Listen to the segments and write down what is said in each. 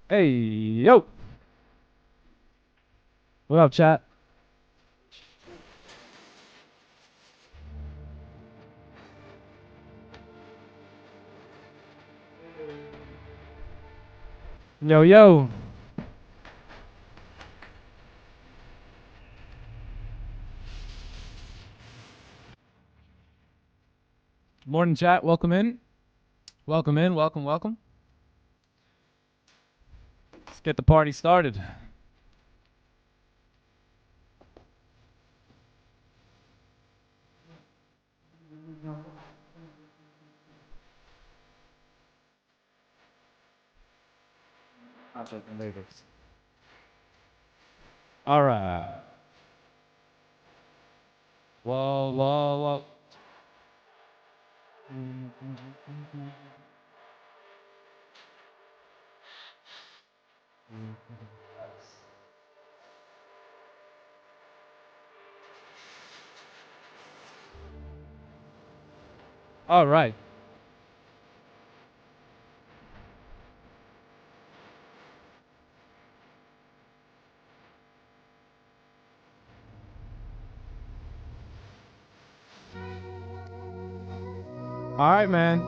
Hey, yo. What up, chat? Yo, yo. Morning, chat. Welcome in. Welcome in. Welcome, welcome. Let's get the party started. All right. Whoa, whoa, whoa. All right. All right, man.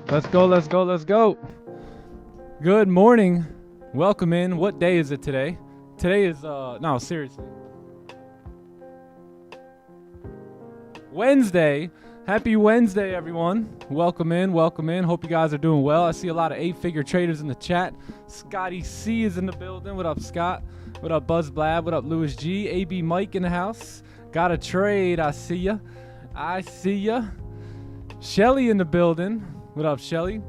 Let's go, let's go, let's go. Good morning. Welcome in. What day is it today? Today is, no, seriously. Wednesday. Happy Wednesday, everyone. Welcome in, welcome in. Hope you guys are doing well. I see a lot of 8-figure traders in the chat. Scotty C is in the building. What up, Scott? What up, Buzz Blab? What up, Louis G? AB Mike in the house. Got a trade. I see ya. I see ya. Shelly in the building. What up, Shelly?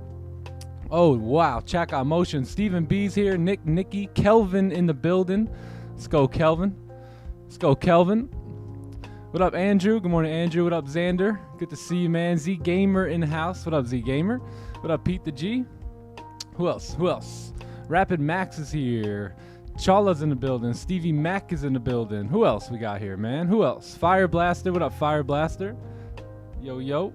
Oh, wow. Chat got motion. Stephen B's here. Nikki. Kelvin in the building. Let's go, Kelvin. Let's go, Kelvin. What up, Andrew? Good morning, Andrew. What up, Xander? Good to see you, man. Z Gamer in the house. What up, Z Gamer? What up, Pete the G? Who else? Who else? Rapid Max is here. Chala's in the building. Stevie Mac is in the building. Who else we got here, man? Who else? Fire Blaster. What up, Fire Blaster? Yo, yo.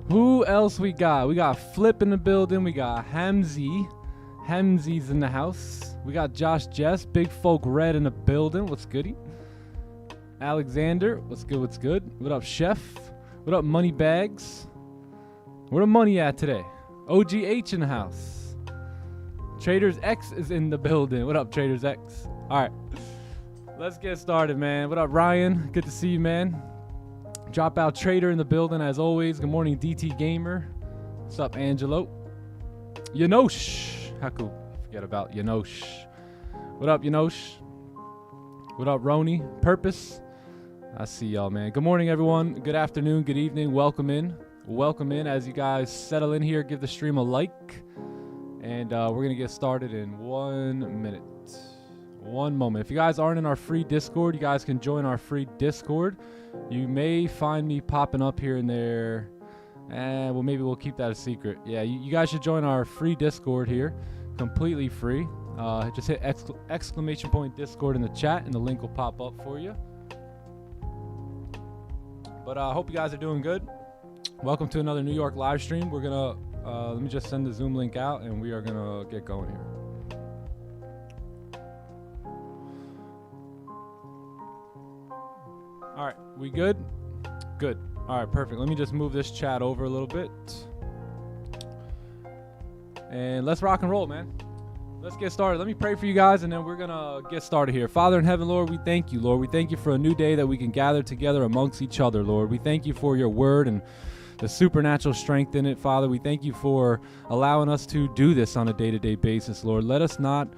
Who else we got? We got Flip in the building. We got Hamzy. Hamzy's in the house. We got Josh Jess. Big Folk Red in the building. What's goody? Alexander, what's good, what's good? What up, Chef? What up, Money Bags? Where the money at today? OGH in the house. Traders X is in the building. What up, Traders X? All right, let's get started, man. What up, Ryan? Good to see you, man. Dropout Trader in the building, as always. Good morning, DT Gamer. What's up, Angelo? Yanosh. How cool. Forget about Yanosh. What up, Yanosh? What up, Roni? Purpose? I see y'all, man. Good morning, everyone. Good afternoon, good evening. Welcome in. Welcome in. As you guys settle in here, give the stream a like. And we're going to get started in 1 minute. One moment. If you guys aren't in our free Discord, you guys can join our free Discord. You may find me popping up here and there. And well, maybe we'll keep that a secret. Yeah, you guys should join our free Discord here. Completely free. Just hit exclamation point Discord in the chat and the link will pop up for you. But I hope you guys are doing good. Welcome to another New York live stream. We're gonna let me just send the Zoom link out and we are gonna get going here. All right, we good? Good. All right, perfect. Let me just move this chat over a little bit. And let's rock and roll, man. Let's get started. Let me pray for you guys, and then we're going to get started here. Father in heaven, Lord, we thank you, Lord. We thank you for a new day that we can gather together amongst each other, Lord. We thank you for your word and the supernatural strength in it, Father. We thank you for allowing us to do this on a day-to-day basis, Lord. Let us not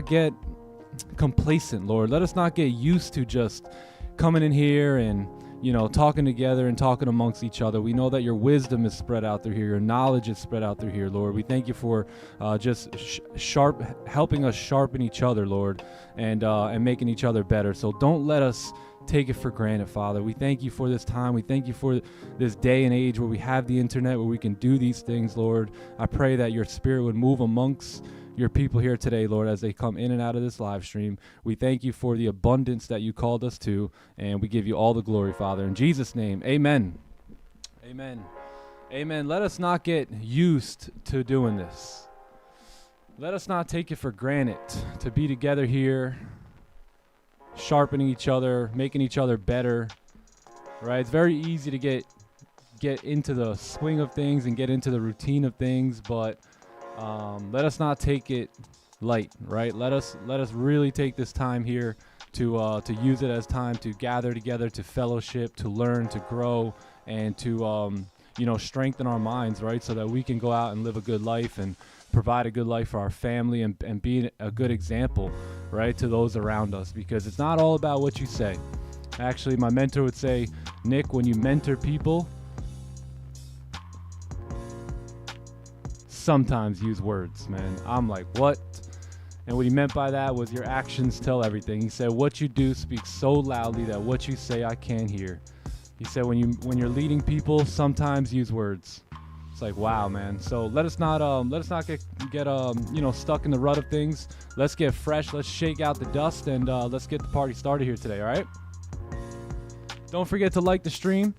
get complacent, Lord. Let us not get used to just coming in here and talking together and talking amongst each other. We know that your wisdom is spread out through here. Your knowledge is spread out through here, Lord. We thank you for just helping us sharpen each other, Lord, and making each other better. So don't let us take it for granted, Father. We thank you for this time. We thank you for this day and age where we have the internet, where we can do these things, Lord. I pray that your spirit would move amongst your people here today, Lord, as they come in and out of this live stream. We thank you for the abundance that you called us to, and we give you all the glory, Father. In Jesus' name, amen. Amen. Amen. Let us not get used to doing this. Let us not take it for granted to be together here, sharpening each other, making each other better, right? It's very easy to get into the swing of things and get into the routine of things, but let us not take it light, right? Let us really take this time here to use it as time to gather together, to fellowship, to learn, to grow, and to strengthen our minds, right? So that we can go out and live a good life and provide a good life for our family and be a good example, right, to those around us, because it's not all about what you say. Actually, my mentor would say, Nick, when you mentor people, sometimes use words, man. I'm like, what? And what he meant by that was your actions tell everything. He said, what you do speaks so loudly that what you say I can't hear. He said, when you're leading people, sometimes use words. It's like, wow, man. So let us not get stuck in the rut of things. Let's get fresh. Let's shake out the dust, and let's get the party started here today. All right. Don't forget to like the stream,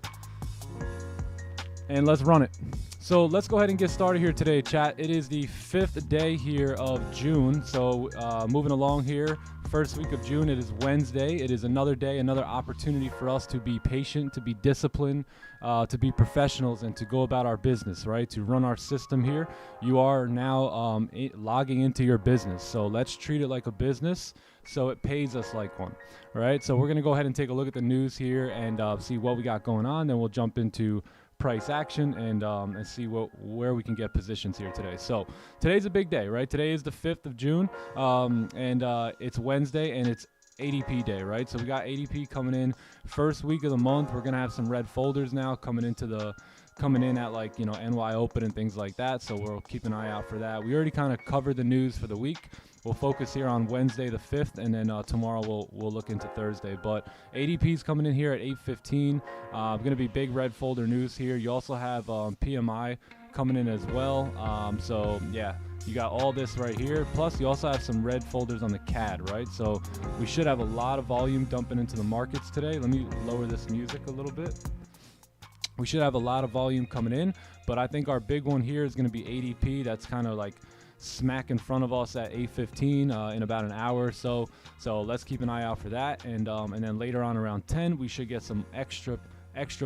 and let's run it. So let's go ahead and get started here today, chat. It is the 5th day here of June. So moving along here, first week of June. It is Wednesday. It is another day, another opportunity for us to be patient, to be disciplined, to be professionals, and to go about our business, right? To run our system here. You are now logging into your business. So let's treat it like a business so it pays us like one, right? So we're going to go ahead and take a look at the news here and see what we got going on. Then we'll jump into price action and see where we can get positions here today. So today's a big day, right? Today is the 5th of June, and it's Wednesday, and it's ADP day, right? So we got ADP coming in first week of the month. We're gonna have some red folders now coming in at like NY Open and things like that. So we'll keep an eye out for that. We already kind of covered the news for the week. We'll focus here on Wednesday the 5th, and then tomorrow we'll look into Thursday. But ADP's coming in here at 8:15. Going to be big red folder news here. You also have PMI coming in as well. So yeah, you got all this right here. Plus you also have some red folders on the CAD, right? So we should have a lot of volume dumping into the markets today. Let me lower this music a little bit. We should have a lot of volume coming in, but I think our big one here is going to be ADP. That's kind of like smack in front of us at 8:15 in about an hour or so. So let's keep an eye out for that. And then later on around 10, we should get some extra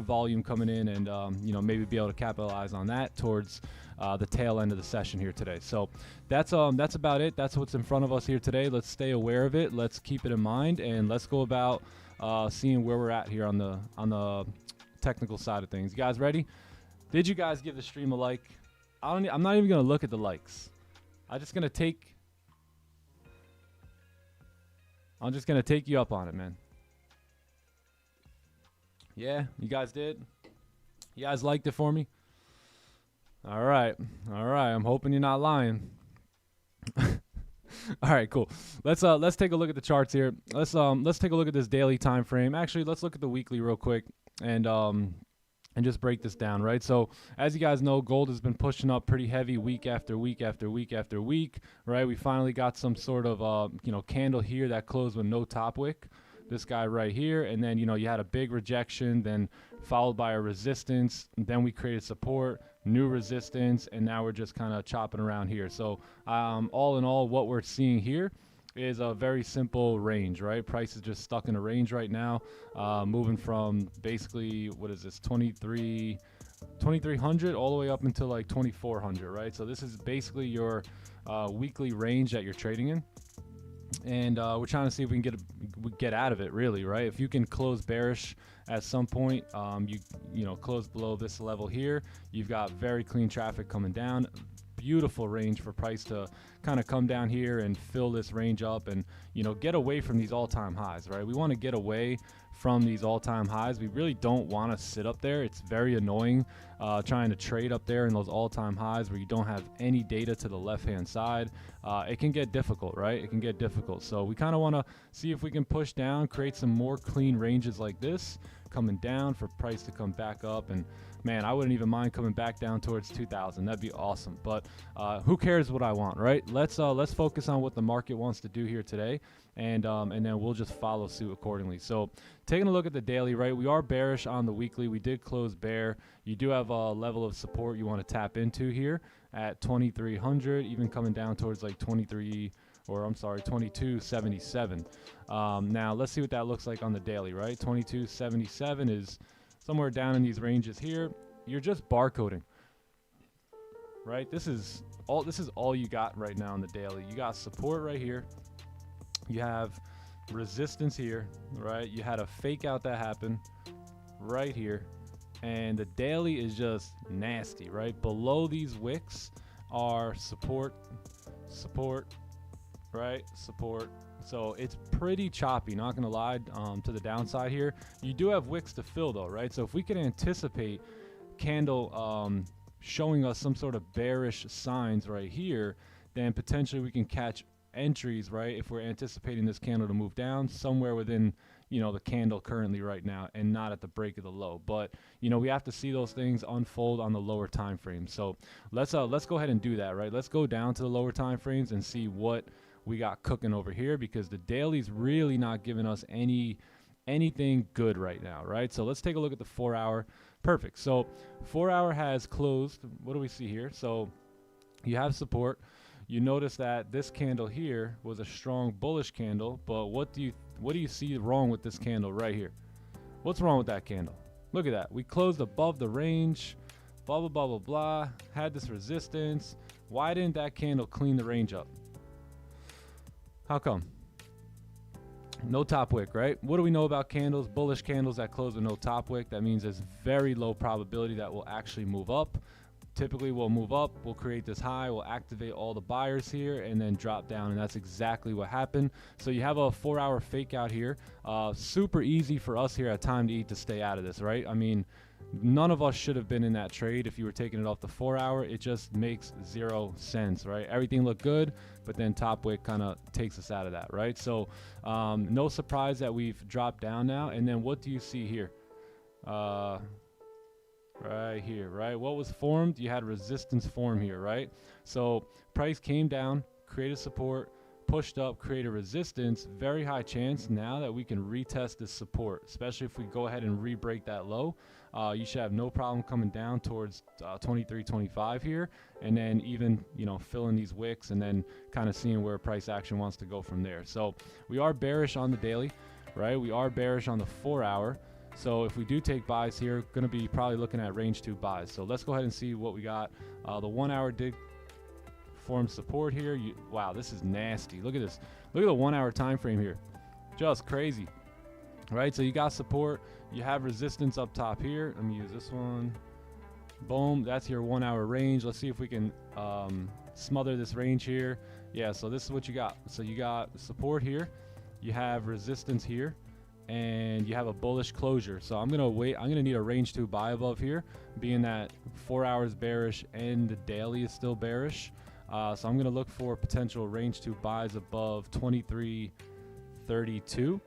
volume coming in, and maybe be able to capitalize on that towards the tail end of the session here today. So that's about it. That's what's in front of us here today. Let's stay aware of it. Let's keep it in mind, and let's go about seeing where we're at here on the technical side of things. You guys ready? Did you guys give the stream a like? I'm not even gonna look at the likes. I'm just gonna take you up on it, man. Yeah, you guys did. You guys liked it for me. All right. I'm hoping you're not lying. All right, cool. Let's take a look at the charts here. Let's take a look at this daily time frame. Actually, let's look at the weekly real quick and just break this down, right? So as you guys know, gold has been pushing up pretty heavy week after week after week after week, right? We finally got some sort of candle here that closed with no top wick. This guy right here, and then you had a big rejection, then followed by a resistance, then we created support, new resistance, and now we're just kind of chopping around here. So all in all, what we're seeing here is a very simple range, right? Price is just stuck in a range right now, moving from basically, what is this, 2300 all the way up until like 2400, right? So this is basically your weekly range that you're trading in. And we're trying to see if we can get out of it, really, right? If you can close bearish at some point, you close below this level here, you've got very clean traffic coming down. Beautiful range for price to kind of come down here and fill this range up and get away from these all-time highs, right? We want to get away from these all-time highs. We really don't want to sit up there. It's very annoying trying to trade up there in those all-time highs where you don't have any data to the left-hand side. It can get difficult, right? It can get difficult. So we kind of want to see if we can push down, create some more clean ranges like this, coming down for price to come back up. And man, I wouldn't even mind coming back down towards 2000. That'd be awesome. But who cares what I want, right? let's focus on what the market wants to do here today, and then we'll just follow suit accordingly. So taking a look at the daily, right, we are bearish on the weekly. We did close bear. You do have a level of support you want to tap into here at 2300, even coming down towards like 2277. Now let's see what that looks like on the daily, right? 2277 is somewhere down in these ranges here. You're just barcoding, right? This is all you got right now on the daily. You got support right here. You have resistance here, right? You had a fake out that happened right here, and the daily is just nasty, right? Below these wicks are support, right? Support. So it's pretty choppy, not gonna lie, to the downside here. You do have wicks to fill though, right? So if we can anticipate candle showing us some sort of bearish signs right here, then potentially we can catch entries, right? If we're anticipating this candle to move down somewhere within, you know, the candle currently right now, and not at the break of the low. But you know, we have to see those things unfold on the lower time frame. So let's go ahead and do that, right? Let's go down to the lower time frames and see what we got cooking over here, because the daily's really not giving us anything good right now, right? So let's take a look at the 4 hour. Perfect. So 4 hour has closed. What do we see here? So you have support. You notice that this candle here was a strong bullish candle, but what do you see wrong with this candle right here? What's wrong with that candle? Look at that. We closed above the range, blah blah blah blah blah, had this resistance. Why didn't that candle clean the range up? How come? No top wick, right? What do we know about candles? Bullish candles that close with no top wick. That means there's very low probability that will actually move up. Typically we'll move up, we'll create this high, we'll activate all the buyers here, and then drop down, and that's exactly what happened. So you have a 4 hour fake out here. Super easy for us here at Time to Eat to stay out of this, right? I mean, none of us should have been in that trade if you were taking it off the 4 hour. It just makes zero sense, right? Everything looked good, but then top wick kind of takes us out of that, right? So no surprise that we've dropped down now. And then what do you see here? Right here, right? What was formed? You had resistance form here, right? So price came down, created support, pushed up, created resistance. Very high chance now that we can retest this support, especially if we go ahead and re-break that low. You should have no problem coming down towards 23.25 here, and then even, you know, filling these wicks and then kind of seeing where price action wants to go from there. So we are bearish on the daily, right? We are bearish on the 4 hour. So if we do take buys here, going to be probably looking at range 2 buys. So let's go ahead and see what we got. The 1 hour did form support here. Wow, this is nasty. Look at this. Look at the 1 hour time frame here. Just crazy, right? So you got support. You have resistance up top here. Let me use this one. Boom. That's your 1 hour range. Let's see if we can smother this range here. Yeah, so this is what you got. So you got support here. You have resistance here, and you have a bullish closure. So I'm gonna wait. I'm gonna need a range 2 buy above here, being that 4 hours bearish and the daily is still bearish. So I'm gonna look for potential range 2 buys above 23.32,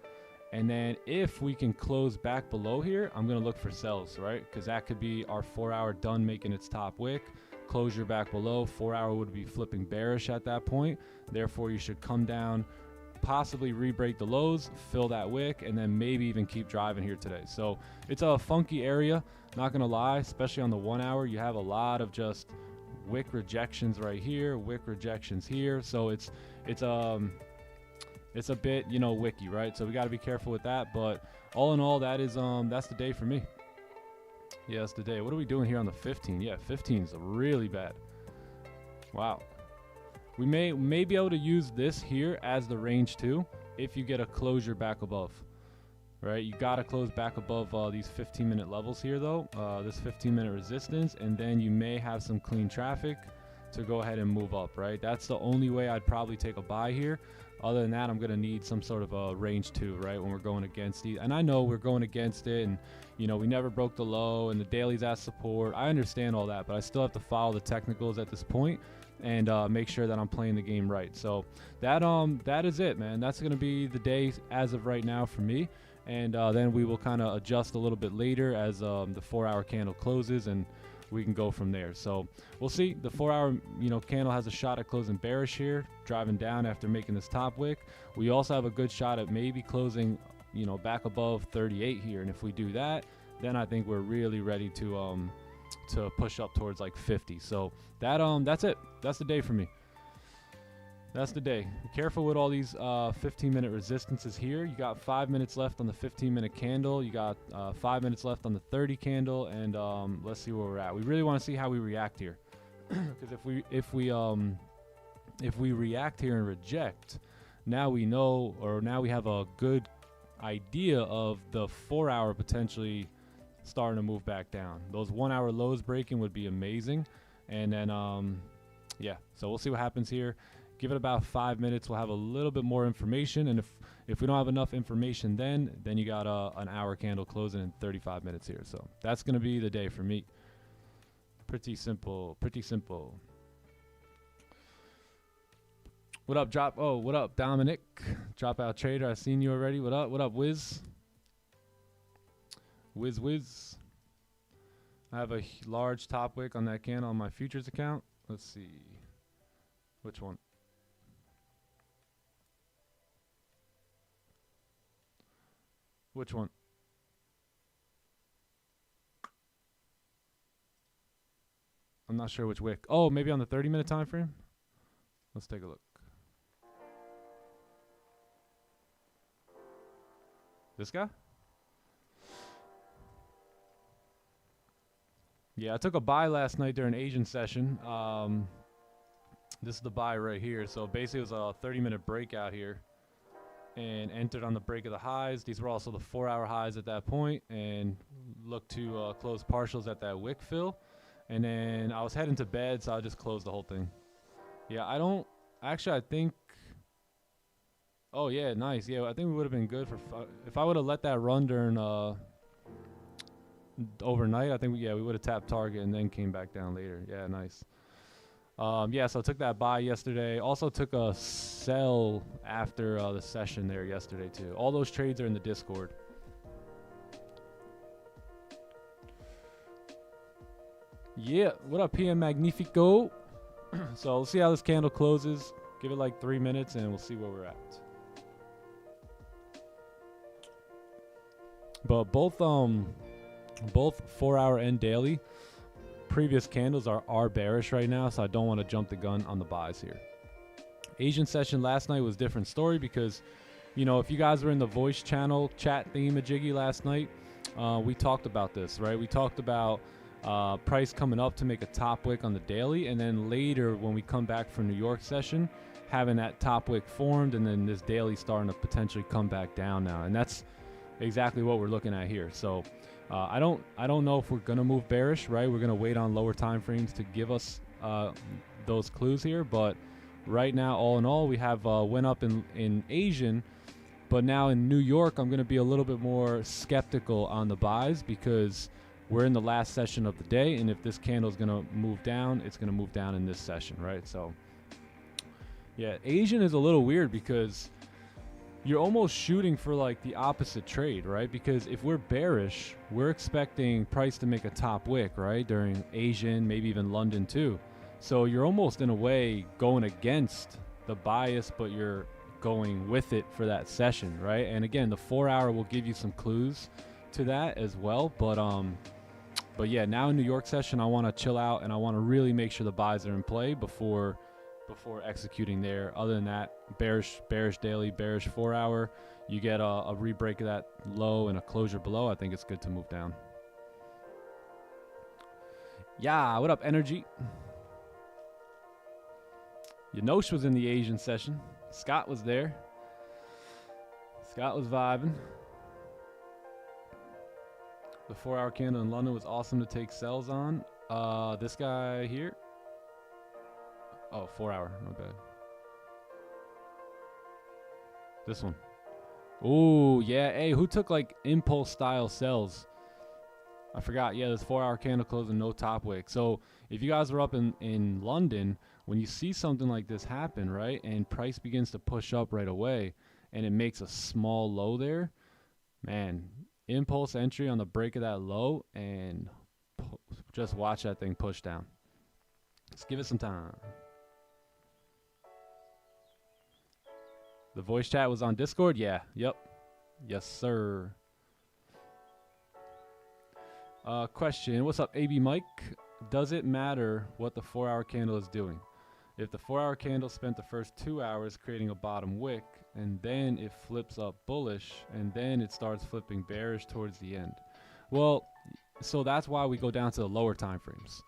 and then if we can close back below here, I'm gonna look for sells, right? Because that could be our 4 hour done making its top wick. Closure back below, 4 hour would be flipping bearish at that point. Therefore, you should come down, possibly re-break the lows, fill that wick, and then maybe even keep driving here today. So it's a funky area, not gonna lie, especially on the 1 hour. You have a lot of just wick rejections right here, wick rejections here. So it's a bit, you know, wicky, right? So we got to be careful with that. But all in all, that is that's the day for me. Yeah, that's the day. What are we doing here on the 15? Yeah, 15 is really bad. Wow. We may be able to use this here as the range 2 if you get a closure back above, right? You got to close back above these 15-minute levels here, though, this 15-minute resistance, and then you may have some clean traffic to go ahead and move up, right? That's the only way I'd probably take a buy here. Other than that, I'm going to need some sort of a range 2, right, when we're going against these. And I know we're going against it, and, you know, we never broke the low, and the daily's at support. I understand all that, but I still have to follow the technicals at this point and make sure that I'm playing the game right. So that is it, man. That's going to be the day as of right now for me. And then we will kind of adjust a little bit later as the 4 hour candle closes, and we can go from there. So we'll see. The 4-hour, candle has a shot at closing bearish here, driving down after making this top wick. We also have a good shot at maybe closing, back above 38 here. And if we do that, then I think we're really ready to push up towards like 50. So that's it. That's the day for me. That's the day. Be careful with all these 15-minute resistances here. You got 5 minutes left on the 15-minute candle. You got 5 minutes left on the 30 candle, and let's see where we're at. We really want to see how we react here, because if we react here and reject, now we know, or now we have a good idea of the 4-hour potentially starting to move back down. Those 1-hour lows breaking would be amazing, and then yeah. So we'll see what happens here. Give it about 5 minutes. We'll have a little bit more information. And if we don't have enough information then you got an hour candle closing in 35 minutes here. So that's going to be the day for me. Pretty simple. Pretty simple. What up, Drop? Oh, what up, Dominic? Dropout Trader. I seen you already. What up? What up, Wiz? Wiz. I have a large top wick on that candle on my futures account. Let's see. Which one? Which one? I'm not sure which wick. Oh, maybe on the 30-minute time frame? Let's take a look. This guy? Yeah, I took a buy last night during Asian session. This is the buy right here. So basically it was a 30-minute breakout here and entered on the break of the highs. These were also the 4-hour highs at that point, and looked to close partials at that wick fill. And then I was heading to bed, so I just closed the whole thing. Yeah, I think, oh yeah, nice. Yeah, I think we would have been good for, if I would have let that run during overnight, I think we would have tapped target and then came back down later. Yeah, nice. Yeah, so I took that buy yesterday. Also took a sell after the session there yesterday too. All those trades are in the Discord. Yeah, what up, PM Magnifico? So let's see how this candle closes. Give it like 3 minutes and we'll see where we're at. But both 4-hour and daily previous candles are bearish right now, so I don't want to jump the gun on the buys here. Asian session last night was a different story because, if you guys were in the voice channel chat thingamajiggy last night, we talked about this, right? We talked about price coming up to make a top wick on the daily, and then later when we come back from New York session, having that top wick formed, and then this daily starting to potentially come back down now, and that's exactly what we're looking at here. So I don't know if we're gonna move bearish, right? We're gonna wait on lower time frames to give us those clues here, but right now, all in all, we have went up in Asian, but now in New York, I'm gonna be a little bit more skeptical on the buys because we're in the last session of the day, and if this candle is gonna move down, it's gonna move down in this session, right? So yeah, Asian is a little weird because you're almost shooting for like the opposite trade, right? Because if we're bearish, we're expecting price to make a top wick, right? During Asian, maybe even London too. So you're almost in a way going against the bias, but you're going with it for that session, right? And again, the 4-hour will give you some clues to that as well. But yeah, now in New York session, I want to chill out and I want to really make sure the buys are in play before executing there. Other than that, bearish daily, bearish 4-hour, you get a re-break of that low and a closure below, I think it's good to move down. Yeah, what up, Energy? Yanosh was in the Asian session. Scott was there. Scott was vibing. The 4-hour candle in London was awesome to take sells on. This guy here. Oh, 4-hour, not bad. This one. Ooh, yeah. Hey, who took like impulse style sells? I forgot. Yeah, this 4-hour candle closing no top wick. So if you guys were up in London, when you see something like this happen, right, and price begins to push up right away, and it makes a small low there, man, impulse entry on the break of that low and Just watch that thing push down. Let's give it some time. The voice chat was on Discord? Yeah. Yep. Yes, sir. Question. What's up, AB Mike? Does it matter what the 4-hour candle is doing? If the 4-hour candle spent the first 2 hours creating a bottom wick, and then it flips up bullish, and then it starts flipping bearish towards the end. Well, so that's why we go down to the lower time frames,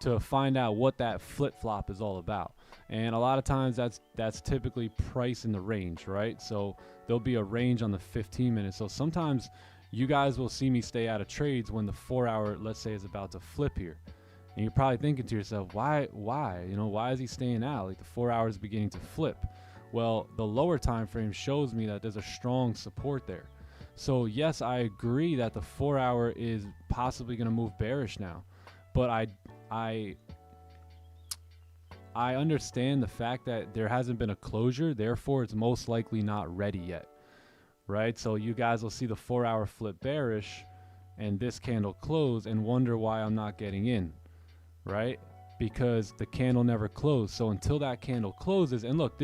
to find out what that flip-flop is all about. And a lot of times that's typically price in the range, right? So there'll be a range on the 15 minutes. So sometimes you guys will see me stay out of trades when the 4-hour, let's say, is about to flip here. And you're probably thinking to yourself, why? You know, why is he staying out? Like the 4 hours is beginning to flip. Well, the lower time frame shows me that there's a strong support there. So yes, I agree that the 4-hour is possibly going to move bearish now, but I understand the fact that there hasn't been a closure, therefore it's most likely not ready yet, right? So you guys will see the 4-hour flip bearish and this candle close and wonder why I'm not getting in, right? Because the candle never closed. So until that candle closes, and look,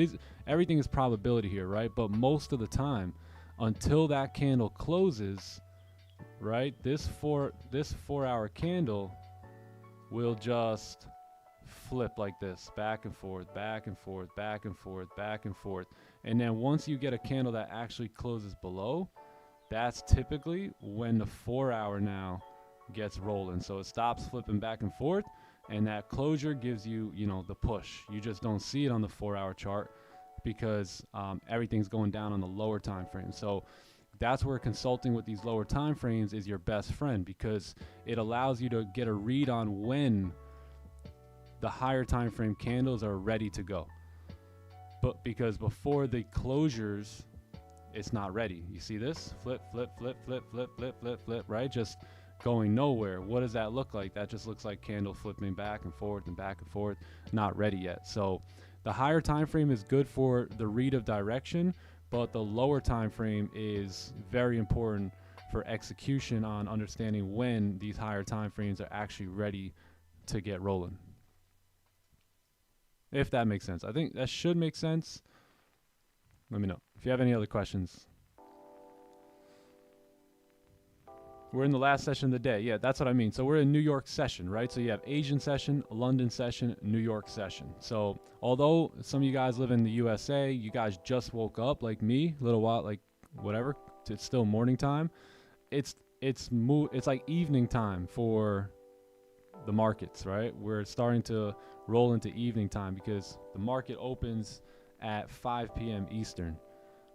everything is probability here, right? But most of the time, until that candle closes, right, this 4-hour candle will just flip like this, back and forth, back and forth, back and forth, back and forth. And then once you get a candle that actually closes below, that's typically when the 4-hour now gets rolling. So it stops flipping back and forth, and that closure gives you, you know, the push. You just don't see it on the 4-hour chart because everything's going down on the lower time frame. So that's where consulting with these lower time frames is your best friend, because it allows you to get a read on when the higher time frame candles are ready to go. But because before the closures, it's not ready. You see this? Flip, flip, flip, flip, flip, flip, flip, flip, right? Just going nowhere. What does that look like? That just looks like candle flipping back and forth and back and forth, not ready yet. So the higher time frame is good for the read of direction, but the lower time frame is very important for execution on understanding when these higher time frames are actually ready to get rolling. If that makes sense. I think that should make sense. Let me know if you have any other questions. We're in the last session of the day. Yeah, that's what I mean. So we're in New York session, right? So you have Asian session, London session, New York session. So although some of you guys live in the USA, you guys just woke up like me a little while, like whatever, it's still morning time. It's like evening time for the markets, right? We're starting to roll into evening time because the market opens at 5 p.m. Eastern,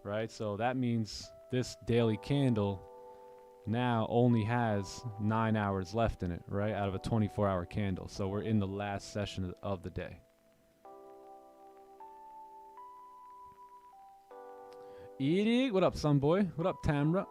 right? So that means this daily candle now only has 9 hours left in it, right, out of a 24-hour candle. So we're in the last session of the day. Edie, what up, Sunboy? What up, Tamra?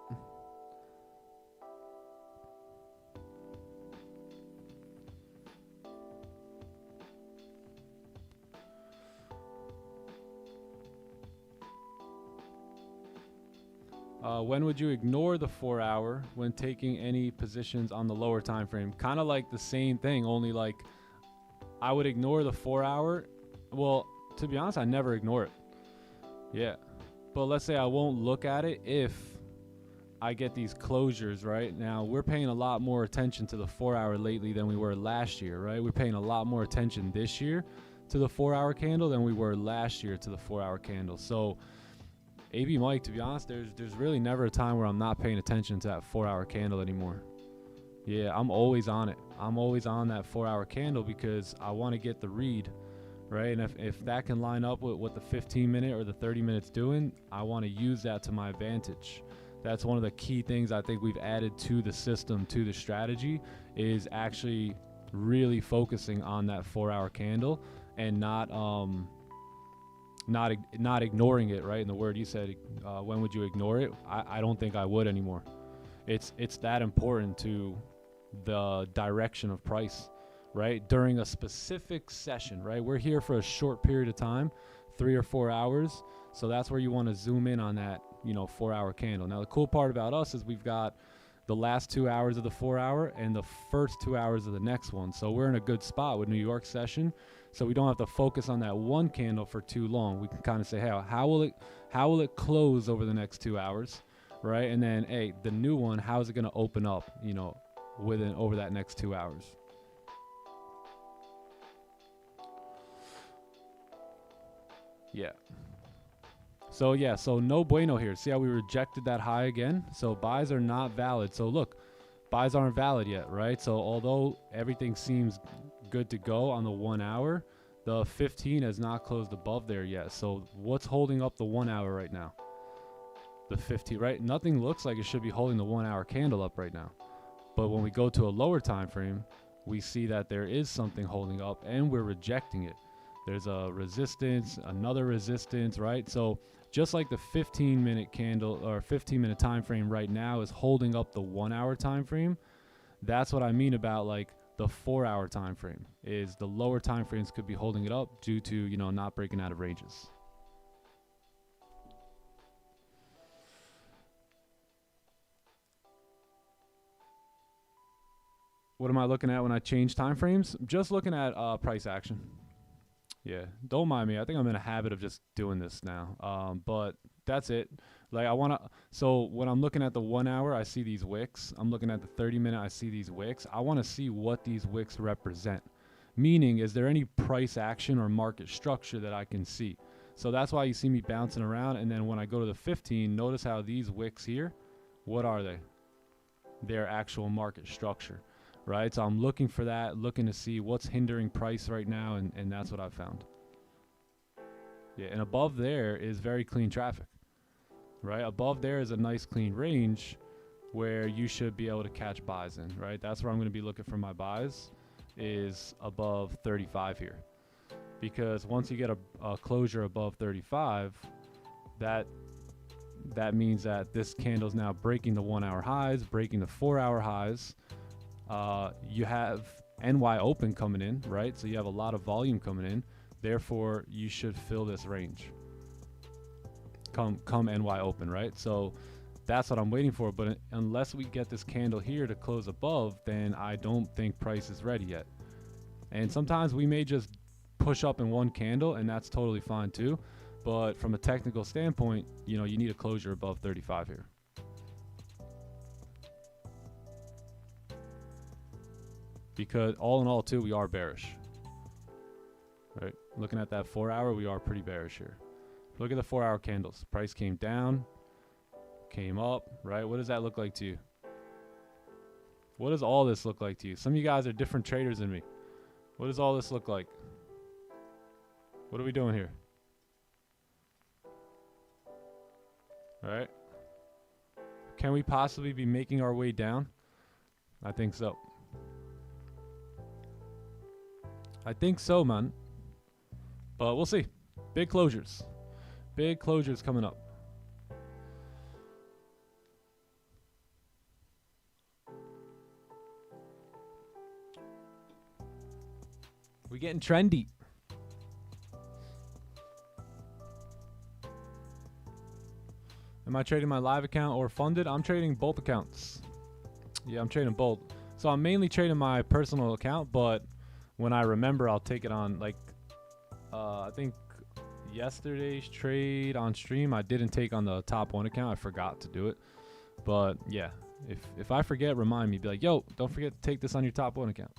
When would you ignore the 4-hour when taking any positions on the lower time frame? Kind of like the same thing, only like I would ignore the 4-hour. Well, to be honest, I never ignore it. Yeah. But let's say I won't look at it if I get these closures, right? Now, we're paying a lot more attention to the 4-hour lately than we were last year, right? We're paying a lot more attention this year to the 4-hour candle than we were last year to the 4-hour candle. So AB Mike, to be honest, there's really never a time where I'm not paying attention to that 4-hour candle anymore. Yeah, I'm always on it. I'm always on that 4-hour candle because I want to get the read, right? And if that can line up with what the 15-minute or the 30 minutes doing, I want to use that to my advantage. That's one of the key things I think we've added to the system, to the strategy, is actually really focusing on that 4-hour candle and not ignoring it, right? In the word you said, when would you ignore it? I don't think I would anymore. It's that important to the direction of price, right? During a specific session, right? We're here for a short period of time, 3 or 4 hours. So that's where you want to zoom in on that, 4-hour candle. Now, the cool part about us is we've got the last 2 hours of the 4 hour and the first 2 hours of the next one. So we're in a good spot with New York session. So we don't have to focus on that one candle for too long. We can kind of say, hey, how will it close over the next 2 hours, right? And then, hey, the new one, how is it going to open up, you know, over that next 2 hours? Yeah. So yeah, so no bueno here. See how we rejected that high again? So buys are not valid. So look, buys aren't valid yet, right? So although everything seems good to go on the 1 hour, the 15 has not closed above there yet. So what's holding up the 1 hour right now? The 15, right? Nothing looks like it should be holding the 1 hour candle up right now. But when we go to a lower time frame, we see that there is something holding up and we're rejecting it. There's a resistance, another resistance, right? So just like the 15-minute candle or 15-minute time frame right now is holding up the 1 hour time frame, that's what I mean about like the 4 hour time frame, is the lower time frames could be holding it up due to, you know, not breaking out of ranges. What am I looking at when I change time frames? Just looking at price action. Yeah, don't mind me. I think I'm in a habit of just doing this now. But that's it. Like so when I'm looking at the 1 hour, I see these wicks. I'm looking at the 30-minute, I see these wicks. I want to see what these wicks represent. Meaning, is there any price action or market structure that I can see? So that's why you see me bouncing around. And then when I go to the 15, notice how these wicks here, what are they? They're actual market structure. Right, so I'm looking for that, looking to see what's hindering price right now, and that's what I've found. Yeah, and above there is very clean traffic, right? Above there is a nice clean range where you should be able to catch buys in, right? That's where I'm going to be looking for my buys, is above 35 here. Because once you get a closure above 35, that means that this candle's now breaking the 1 hour highs, breaking the 4 hour highs. You have NY open coming in, right? So you have a lot of volume coming in. Therefore, you should fill this range. Come NY open, right? So that's what I'm waiting for. But unless we get this candle here to close above, then I don't think price is ready yet. And sometimes we may just push up in one candle, and that's totally fine too. But from a technical standpoint, you know, you need a closure above 35 here. Because all in all, too, we are bearish. Right? Looking at that 4 hour, we are pretty bearish here. Look at the 4 hour candles. Price came down, came up, right? What does that look like to you? What does all this look like to you? Some of you guys are different traders than me. What does all this look like? What are we doing here? All right? Can we possibly be making our way down? I think so. I think so, man. But we'll see. Big closures. Big closures coming up. We're getting trendy. Am I trading my live account or funded? I'm trading both accounts. Yeah, I'm trading both. So I'm mainly trading my personal account, but when I remember, I'll take it on. Like, I think yesterday's trade on stream, I didn't take on the top one account. I forgot to do it. But yeah, if I forget, remind me. Be like, yo, don't forget to take this on your top one account.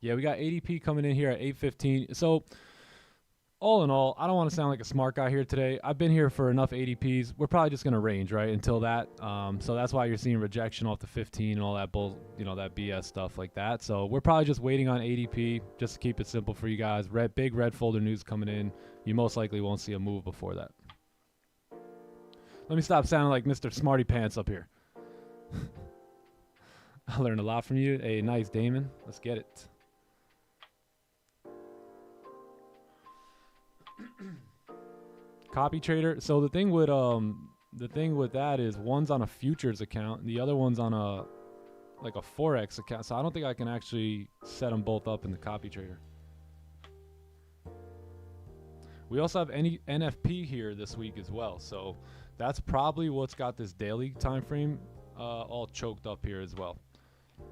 Yeah, we got ADP coming in here at 8:15. So all in all, I don't want to sound like a smart guy here today. I've been here for enough ADPs. We're probably just going to range, right, until that. So that's why you're seeing rejection off the 15 and all that that BS stuff like that. So we're probably just waiting on ADP just to keep it simple for you guys. Big red folder news coming in. You most likely won't see a move before that. Let me stop sounding like Mr. Smarty Pants up here. I learned a lot from you. Hey, nice, Damon. Let's get it. Copy trader. So the thing with that is one's on a futures account and the other one's on a Forex account. So I don't think I can actually set them both up in the copy trader. We also have any NFP here this week as well. So that's probably what's got this daily time frame all choked up here as well.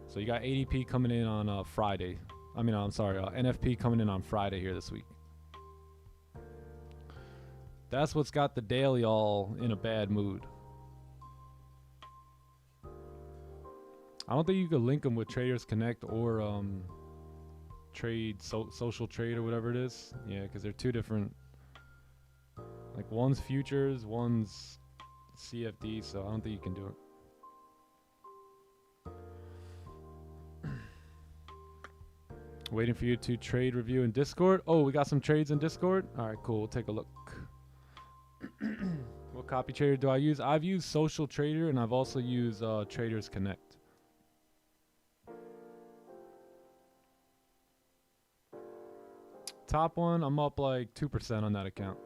So you got ADP coming in on Friday. I mean, I'm sorry, NFP coming in on Friday here this week. That's what's got the daily all in a bad mood. I don't think you could link them with Traders Connect or Social Trade or whatever it is. Yeah, because they're two different. Like one's futures, one's CFD, so I don't think you can do it. Waiting for you to trade review in Discord. Oh, we got some trades in Discord. All right, cool. We'll take a look. What copy trader do I use? I've used Social Trader and I've also used Traders Connect. Top one, I'm up like 2% on that account.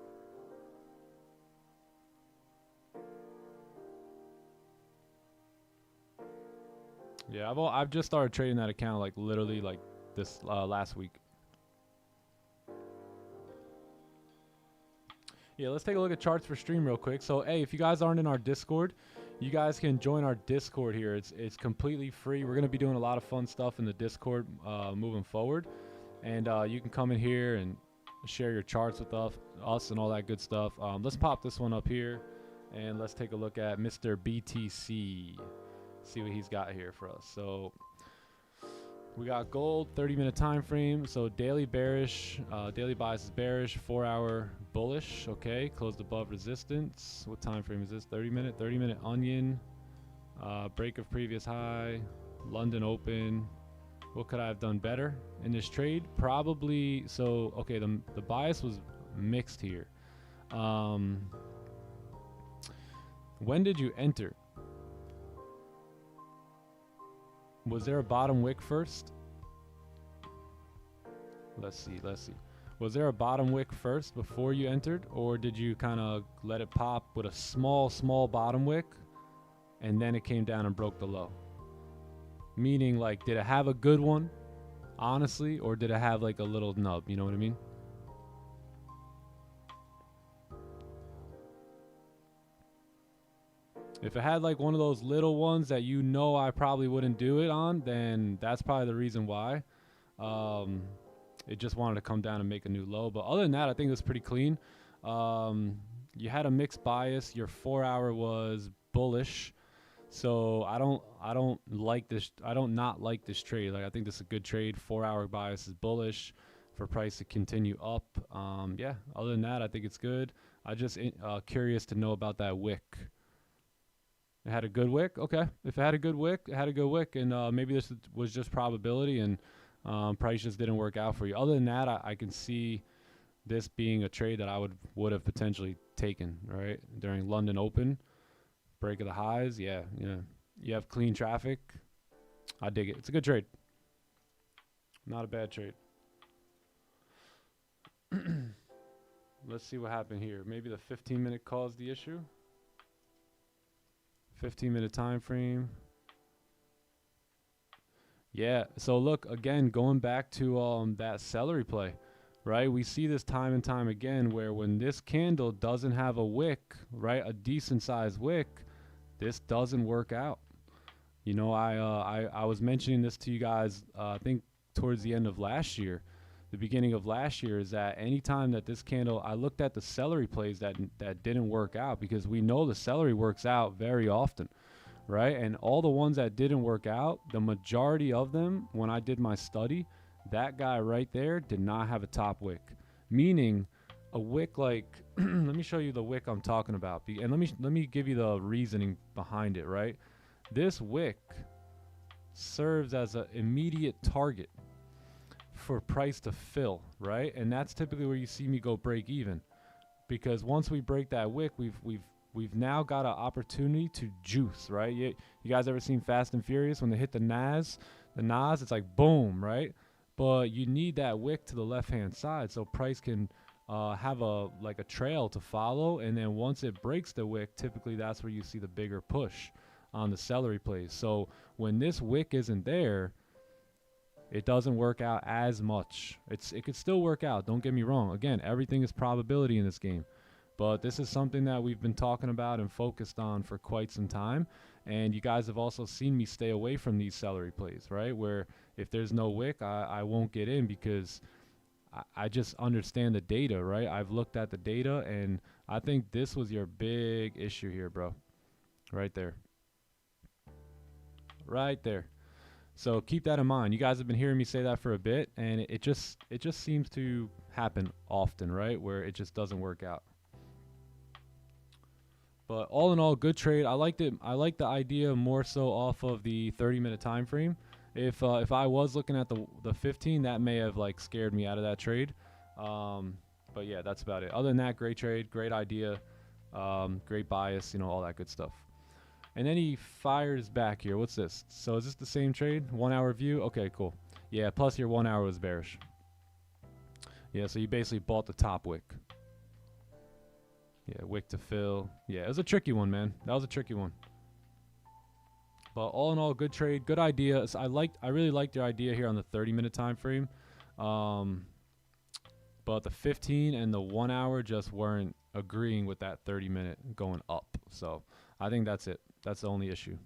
Yeah, I've just started trading that account like literally like this last week. Yeah, let's take a look at charts for stream real quick. So, hey, if you guys aren't in our Discord, you guys can join our Discord here. It's completely free. We're going to be doing a lot of fun stuff in the Discord moving forward. And you can come in here and share your charts with us and all that good stuff. Let's pop this one up here. And let's take a look at Mr. BTC. See what he's got here for us. So we got gold, 30-minute time frame. So daily bearish, daily bias is bearish, 4-hour bullish. Okay, closed above resistance. What time frame is this? 30-minute onion, break of previous high, London open. What could I have done better in this trade? Probably. So okay, the bias was mixed here. When did you enter? Was there a bottom wick first? Let's see. Was there a bottom wick first before you entered? Or did you kind of let it pop with a small bottom wick and then it came down and broke the low? Meaning, like, did it have a good one, honestly? Or did it have like a little nub? You know what I mean? If it had like one of those little ones that you know I probably wouldn't do it on, then that's probably the reason why. It just wanted to come down and make a new low. But other than that, I think it was pretty clean. You had a mixed bias. Your 4-hour was bullish. So I don't like this. I don't not like this trade. Like, I think this is a good trade. 4-hour bias is bullish for price to continue up. Yeah, other than that, I think it's good. I just curious to know about that wick. It had a good wick. Okay, if it had a good wick, it had a good wick, and maybe this was just probability, and price just didn't work out for you. Other than that, I can see this being a trade that I would have potentially taken, right, during London Open, break of the highs. Yeah, you have clean traffic. I dig it. It's a good trade. Not a bad trade. Let's see what happened here. Maybe the 15-minute caused the issue. 15-minute time frame. Yeah, so look, again, going back to that celery play, right? We see this time and time again where when this candle doesn't have a wick, right, a decent sized wick, this doesn't work out. You know, I was mentioning this to you guys, I think towards the end of last year, the beginning of last year, is that anytime that this candle, I looked at the celery plays that didn't work out, because we know the celery works out very often, right? And all the ones that didn't work out, the majority of them, when I did my study, that guy right there did not have a top wick. Meaning a wick like, let me show you the wick I'm talking about. And let me give you the reasoning behind it, right? This wick serves as an immediate target for price to fill, right? And that's typically where you see me go break even, because once we break that wick, we've now got an opportunity to juice, right? You guys ever seen Fast and Furious when they hit the NAS, it's like boom, right? But you need that wick to the left hand side so price can have a trail to follow, and then once it breaks the wick, typically that's where you see the bigger push on the celery plays. So when this wick isn't there, it doesn't work out as much. It could still work out, don't get me wrong. Again, everything is probability in this game. But this is something that we've been talking about and focused on for quite some time. And you guys have also seen me stay away from these celery plays, right? Where if there's no wick, I won't get in because I just understand the data, right? I've looked at the data, and I think this was your big issue here, bro. Right there. Right there. So keep that in mind. You guys have been hearing me say that for a bit, and it just seems to happen often, right? Where it just doesn't work out. But all in all, good trade. I liked it. I like the idea more so off of the 30-minute time frame. If I was looking at the 15, that may have like scared me out of that trade. But yeah, that's about it. Other than that, great trade, great idea, great bias, you know, all that good stuff. And then he fires back here. What's this? So is this the same trade? 1 hour view? Okay, cool. Yeah, plus your 1 hour was bearish. Yeah, so you basically bought the top wick. Yeah, wick to fill. Yeah, it was a tricky one, man. That was a tricky one. But all in all, good trade, good idea. So I really liked your idea here on the 30-minute time frame. But the 15 and the 1 hour just weren't agreeing with that 30-minute going up. So I think that's it. That's the only issue.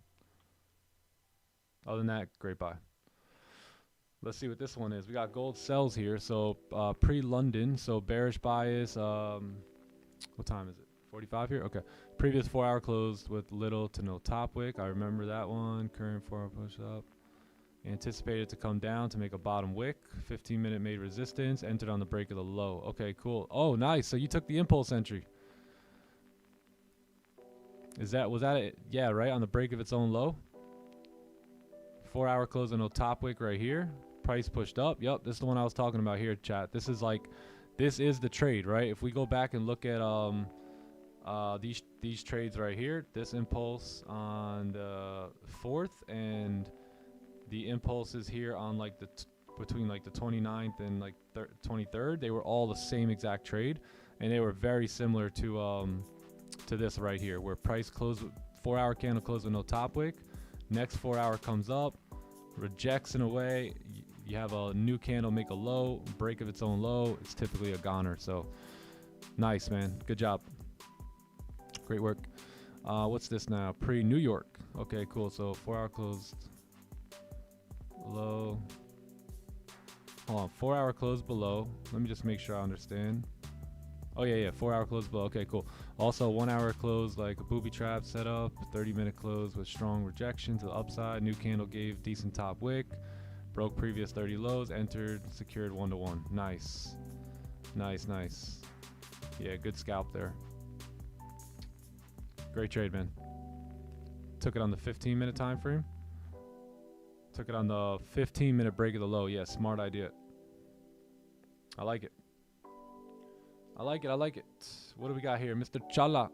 Other than that, great buy. Let's see what this one is. We got gold sells here. So pre-London. So bearish bias. What time is it? 45 here? Okay. Previous 4 hour closed with little to no top wick. I remember that one. Current 4 hour push up. Anticipated to come down to make a bottom wick. 15-minute made resistance. Entered on the break of the low. Okay, cool. Oh, nice. So you took the impulse entry. Was that it? Yeah, right? On the break of its own low. 4 hour close with no top wick right here. Price pushed up. Yep, this is the one I was talking about here, chat. This is the trade, right? If we go back and look at these trades right here, this impulse on the 4th and the impulses here on like between like the 29th and like 23rd, they were all the same exact trade, and they were very similar to this right here, where price closed 4 hour candle closed with no top wick. Next 4 hour comes up, rejects in a way. You have a new candle make a low, break of its own low. It's typically a goner. So nice, man. Good job. Great work. What's this now? Pre-New York. Okay, cool. So 4 hour closed low. Hold on. 4 hour closed below. Let me just make sure I understand. Oh, yeah. 4 hour close below. Okay, cool. Also, 1 hour close like a booby trap setup. 30-minute close with strong rejection to the upside. New candle gave decent top wick. Broke previous 30 lows. Entered, secured 1-to-1. Nice. Nice. Yeah, good scalp there. Great trade, man. Took it on the 15-minute time frame. Took it on the 15-minute break of the low. Yeah, smart idea. I like it. I like it. What do we got here? Mr. Chala.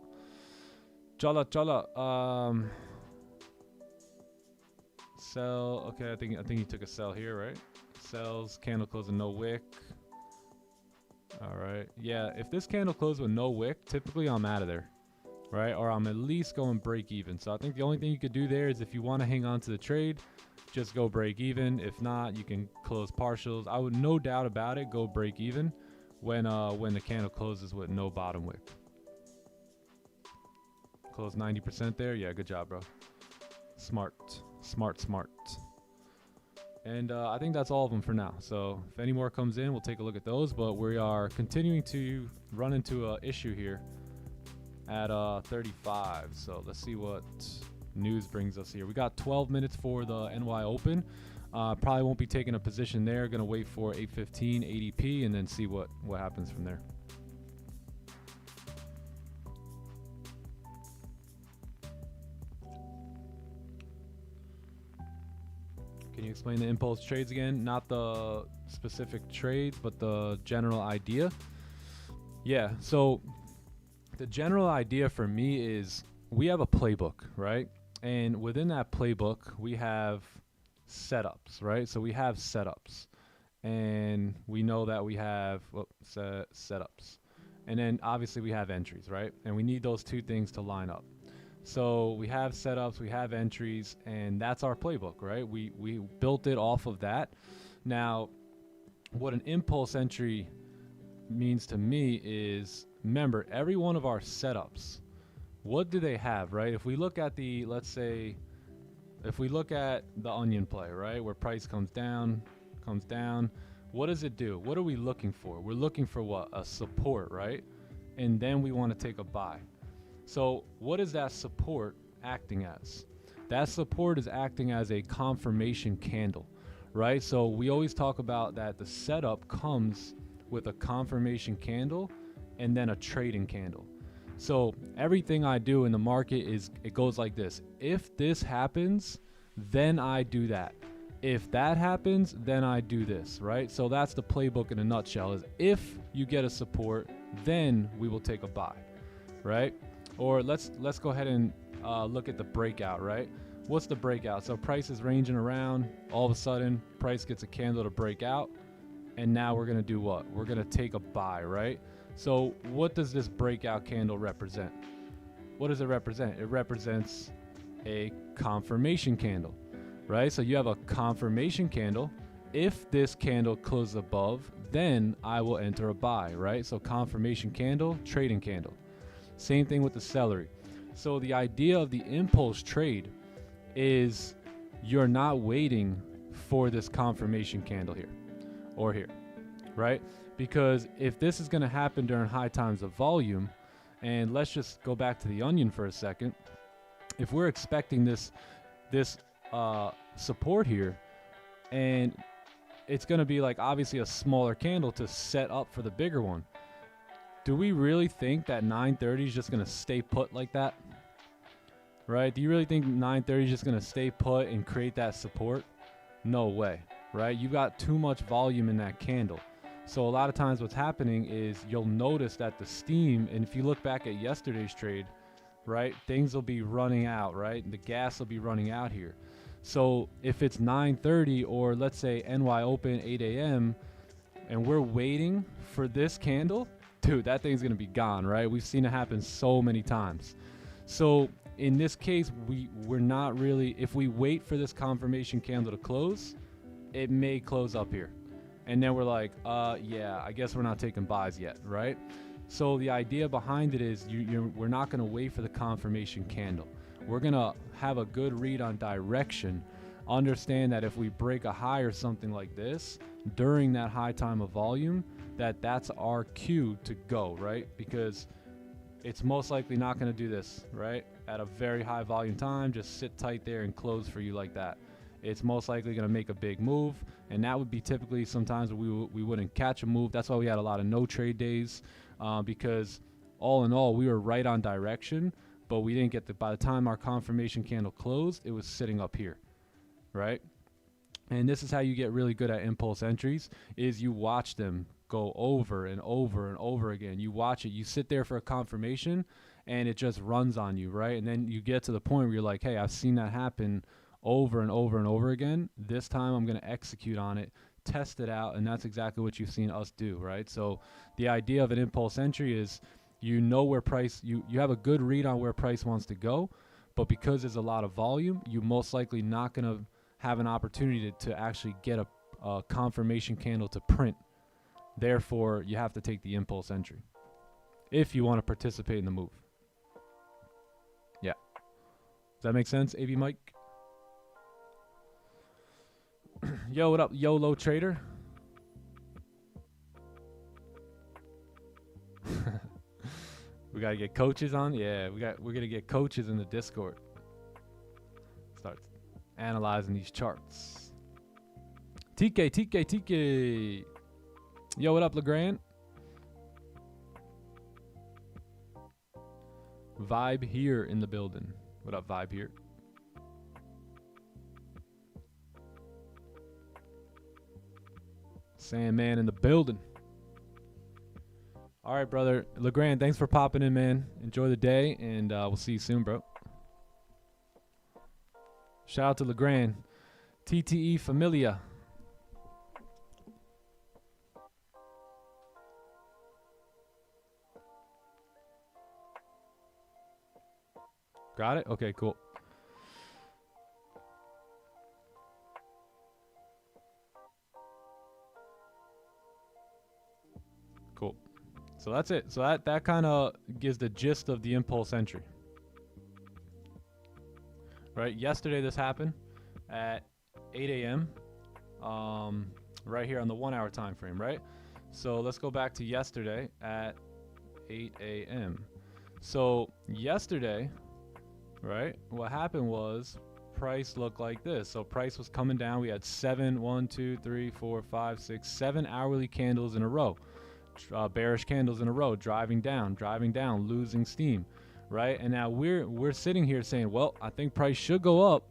Sell. Okay, I think he took a sell here, right? Sells, candle closing no wick. All right. Yeah, if this candle closed with no wick, typically I'm out of there, right? Or I'm at least going break even. So I think the only thing you could do there is if you want to hang on to the trade, just go break even. If not, you can close partials. I would no doubt about it go break even when the candle closes with no bottom wick. Close 90% there. Yeah, good job, bro. Smart. And I think that's all of them for now. So if any more comes in, we'll take a look at those. But we are continuing to run into an issue here at 35. So let's see what news brings us here. We got 12 minutes for the NY Open. Probably won't be taking a position there. Gonna wait for 8:15 ADP and then see what happens from there. Can you explain the impulse trades again? Not the specific trades, but the general idea. Yeah, so the general idea for me is we have a playbook, right? And within that playbook, we have setups, right? So we have setups, and we know that we have setups. And then obviously we have entries, right? And we need those two things to line up. So we have setups, we have entries, and that's our playbook, right? We built it off of that. Now, what an impulse entry means to me is, remember, every one of our setups, what do they have, right? If we look at the, let's say, if we look at the onion play, right, where price comes down, what does it do? What are we looking for? We're looking for what? A support, right? And then we want to take a buy. So what is that support acting as? That support is acting as a confirmation candle, right? So we always talk about that the setup comes with a confirmation candle and then a trading candle. So everything I do in the market is, it goes like this. If this happens, then I do that. If that happens, then I do this, right? So that's the playbook in a nutshell, is if you get a support, then we will take a buy, right? Or let's go ahead and look at the breakout, right? What's the breakout? So price is ranging around, all of a sudden price gets a candle to break out, and now we're gonna do what? We're gonna take a buy, right? So what does this breakout candle represent? What does it represent? It represents a confirmation candle, right? So you have a confirmation candle. If this candle closes above, then I will enter a buy, right? So confirmation candle, trading candle. Same thing with the celery. So the idea of the impulse trade is you're not waiting for this confirmation candle here or here, right? Because if this is going to happen during high times of volume, and let's just go back to the onion for a second. If we're expecting this support here, and it's going to be like obviously a smaller candle to set up for the bigger one, do we really think that 930 is just going to stay put like that? Right? Do you really think 930 is just going to stay put and create that support? No way, right? You got too much volume in that candle. So a lot of times what's happening is you'll notice that the steam, and if you look back at yesterday's trade, right, things will be running out, right? The gas will be running out here. So if it's 9:30 or let's say NY open 8 a.m. and we're waiting for this candle, dude, that thing's going to be gone, right? We've seen it happen so many times. So in this case, we're not really, if we wait for this confirmation candle to close, it may close up here. And then we're like, yeah, I guess we're not taking buys yet, right? So the idea behind it is we're not going to wait for the confirmation candle. We're going to have a good read on direction, understand that if we break a high or something like this during that high time of volume, that's our cue to go, right? Because it's most likely not going to do this, right? At a very high volume time, just sit tight there and close for you like that. It's most likely going to make a big move, and that would be typically sometimes we wouldn't catch a move. That's why we had a lot of no trade days, because all in all, we were right on direction, but we didn't get by the time our confirmation candle closed, it was sitting up here, right? And this is how you get really good at impulse entries, is you watch them go over and over and over again. You watch it, you sit there for a confirmation, and it just runs on you, right? And then you get to the point where you're like, hey, I've seen that happen over and over and over again. This time I'm going to execute on it, test it out, and that's exactly what you've seen us do, right? So the idea of an impulse entry is you know where price, you have a good read on where price wants to go, but because there's a lot of volume, you're most likely not going to have an opportunity to actually get a confirmation candle to print. Therefore, you have to take the impulse entry if you want to participate in the move. Yeah. Does that make sense, AV Mike? Yo, what up, YOLO trader? We gotta get coaches on. Yeah, we're gonna get coaches in the Discord. Start analyzing these charts. TK. Yo, what up, LeGrand? Vibe here in the building. What up, Vibe here? Sandman in the building. All right, brother. LeGrand, thanks for popping in, man. Enjoy the day, and we'll see you soon, bro. Shout out to LeGrand. TTE Familia. Got it? Okay, cool. So that's it. So that kind of gives the gist of the impulse entry. Right, yesterday this happened at 8 a.m. Right here on the 1 hour time frame, right? So let's go back to yesterday at 8 a.m. So yesterday, right, what happened was price looked like this. So price was coming down. We had 7 hourly candles in a row, bearish candles in a row, driving down, losing steam, right? And now we're sitting here saying, well, I think price should go up.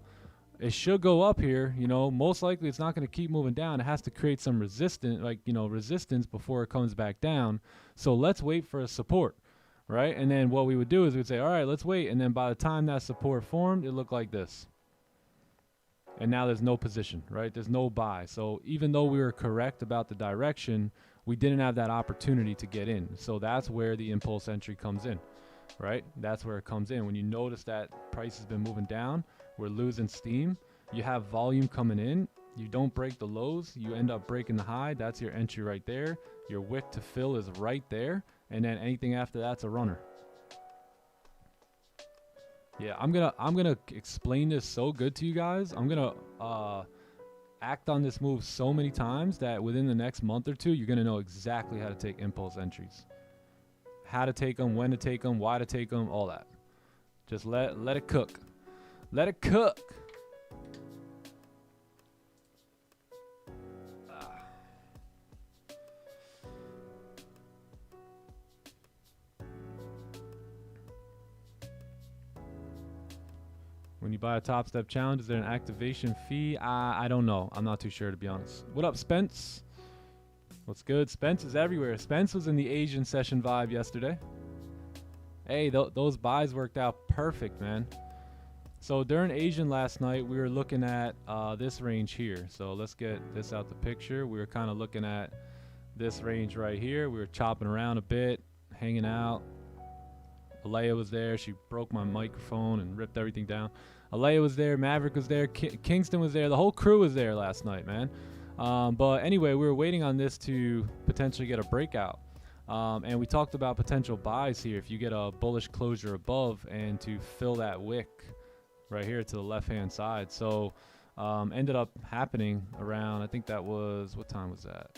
It should go up here, you know. Most likely it's not going to keep moving down. It has to create some resistance, like, you know, resistance before it comes back down. So let's wait for a support, right? And then what we would do is we'd say, all right, let's wait. And then by the time that support formed, it looked like this. And now there's no position, right? There's no buy. So even though we were correct about the direction, we didn't have that opportunity to get in. So that's where the impulse entry comes in, right? That's where it comes in. When you notice that price has been moving down, we're losing steam, you have volume coming in, you don't break the lows, you end up breaking the high. That's your entry right there. Your wick to fill is right there, and then anything after that's a runner. Yeah, I'm gonna explain this so good to you guys. I'm gonna act on this move so many times that within the next month or two, you're gonna know exactly how to take impulse entries, how to take them, when to take them, why to take them, all that. Just let it cook. Let it cook. When you buy a Top Step challenge, is there an activation fee? I don't know. I'm not too sure, to be honest. What up, Spence? What's good? Spence is everywhere. Spence was in the Asian session vibe yesterday. Hey, those buys worked out perfect, man. So during Asian last night, we were looking at this range here. So let's get this out the picture. We were kind of looking at this range right here. We were chopping around a bit, hanging out. Alea was there. She broke my microphone and ripped everything down. Alea was there. Maverick was there. Kingston was there. The whole crew was there last night, man. But anyway, we were waiting on this to potentially get a breakout. And we talked about potential buys here. If you get a bullish closure above and to fill that wick right here to the left-hand side. So ended up happening around, I think that was, what time was that?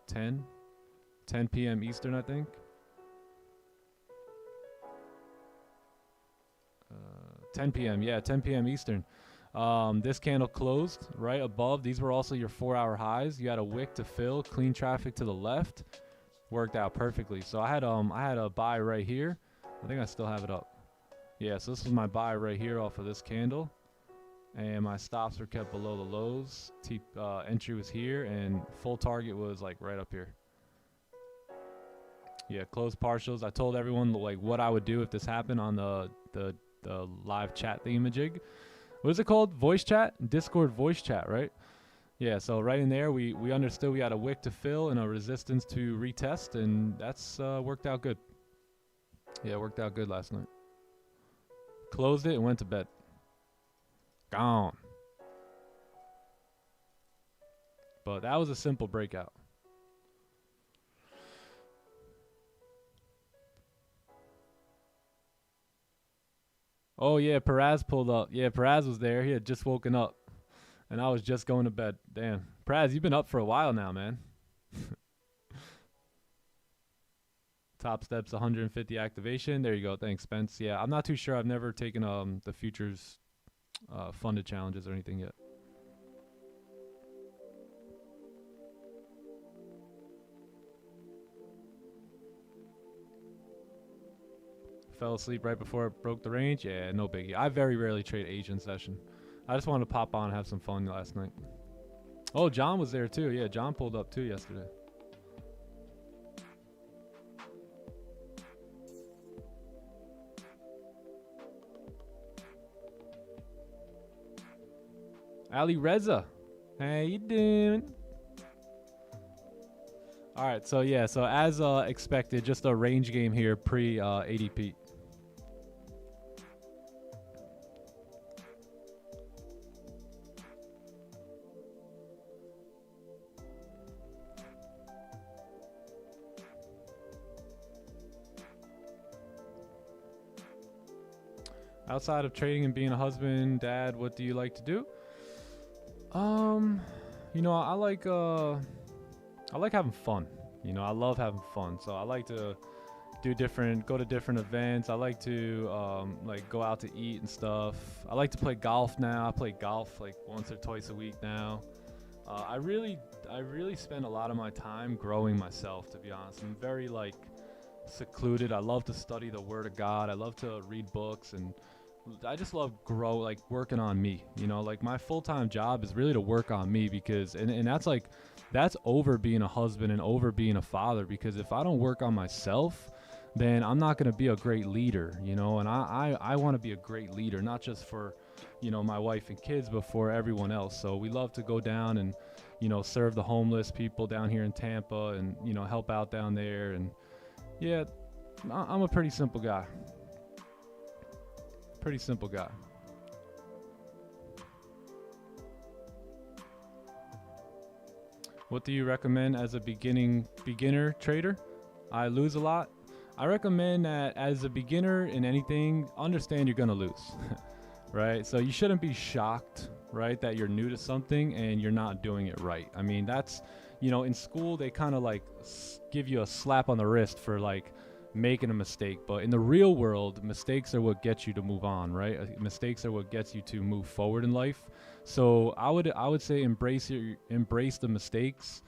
10 p.m. Eastern, I think. 10 p.m. Yeah, 10 p.m. Eastern. This candle closed right above. These were also your 4-hour highs. You had a wick to fill, clean traffic to the left. Worked out perfectly. So I had a buy right here. I think I still have it up. Yeah, so this was my buy right here off of this candle. And my stops were kept below the lows. Entry was here, and full target was like right up here. Yeah, closed partials. I told everyone like what I would do if this happened on the live chat thingamajig. What is it called? Voice chat? Discord voice chat, right? Yeah, so right in there, we understood we had a wick to fill and a resistance to retest, and that's worked out good. Yeah, it worked out good last night. Closed it and went to bed. Gone. But that was a simple breakout. Oh yeah, Perez pulled up. Yeah, Perez was there. He had just woken up. And I was just going to bed. Damn. Perez, you've been up for a while now, man. Top Steps 150 activation. There you go. Thanks, Spence. Yeah, I'm not too sure. I've never taken the futures funded challenges or anything yet. Fell asleep right before it broke the range. Yeah, no biggie. I very rarely trade Asian session. I just wanted to pop on and have some fun last night. Oh, John was there too. Yeah, John pulled up too yesterday. Ali Reza, how you doing? All right, so yeah, so as expected, just a range game here pre ADP. Outside of trading and being a husband, dad, what do you like to do? You know, I like having fun. You know, I love having fun. So I like to go to different events. I like to like go out to eat and stuff. I like to play golf now. I play golf like once or twice a week now. I really spend a lot of my time growing myself, to be honest. I'm very like secluded. I love to study the Word of God. I love to read books, and I just love working on me. You know, like my full-time job is really to work on me, because and that's over being a husband and over being a father, because if I don't work on myself, then I'm not going to be a great leader, you know. And I want to be a great leader, not just for, you know, my wife and kids, but for everyone else. So we love to go down and, you know, serve the homeless people down here in Tampa, and, you know, help out down there. And yeah, I'm a pretty simple guy. Pretty simple guy. What do you recommend as a beginner trader? I lose a lot. I recommend that as a beginner in anything, understand you're gonna lose, right? So you shouldn't be shocked, right, that you're new to something and you're not doing it right. I mean, that's, you know, in school they kind of like give you a slap on the wrist for like making a mistake, but in the real world, mistakes are what gets you to move on, right? Mistakes are what gets you to move forward in life. So I would say embrace the mistakes.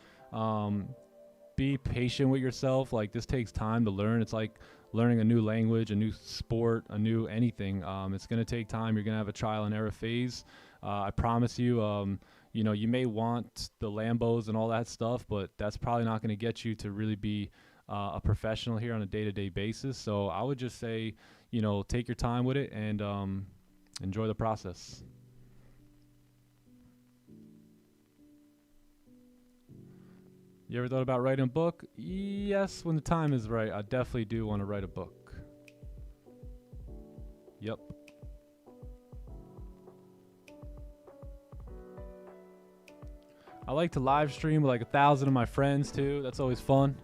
Be patient with yourself. Like, this takes time to learn. It's like learning a new language, a new sport, a new anything. It's going to take time. You're going to have a trial and error phase. I promise you, you know, you may want the Lambos and all that stuff, but that's probably not going to get you to really be a professional here on a day-to-day basis. So I would just say, you know, take your time with it and enjoy the process. You ever thought about writing a book? Yes, when the time is right. I definitely do want to write a book. Yep. I like to live stream with like 1,000 of my friends too. That's always fun.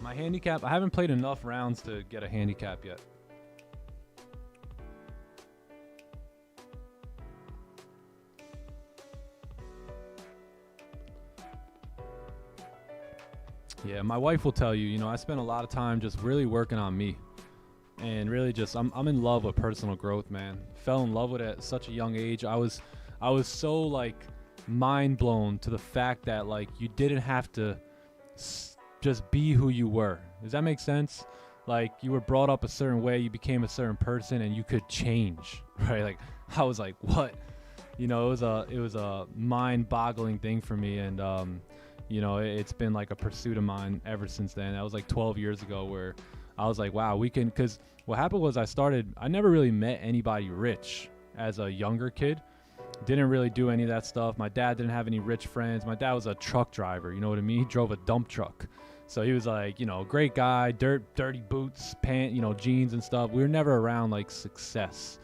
My handicap, I haven't played enough rounds to get a handicap yet. Yeah, my wife will tell you, you know, I spend a lot of time just really working on me. And really just, I'm in love with personal growth, man. Fell in love with it at such a young age. I was so like mind blown to the fact that like you didn't have to just be who you were. Does that make sense? Like, you were brought up a certain way, you became a certain person, and you could change, right? Like, I was like, what? You know, it was a mind-boggling thing for me, and you know, it's been like a pursuit of mine ever since then. That was like 12 years ago, where I was like, wow, we can, because what happened was I never really met anybody rich as a younger kid. Didn't really do any of that stuff. My dad didn't have any rich friends. My dad was a truck driver, you know what I mean? He drove a dump truck. So he was like, you know, great guy, dirty boots, you know, jeans and stuff. We were never around like success.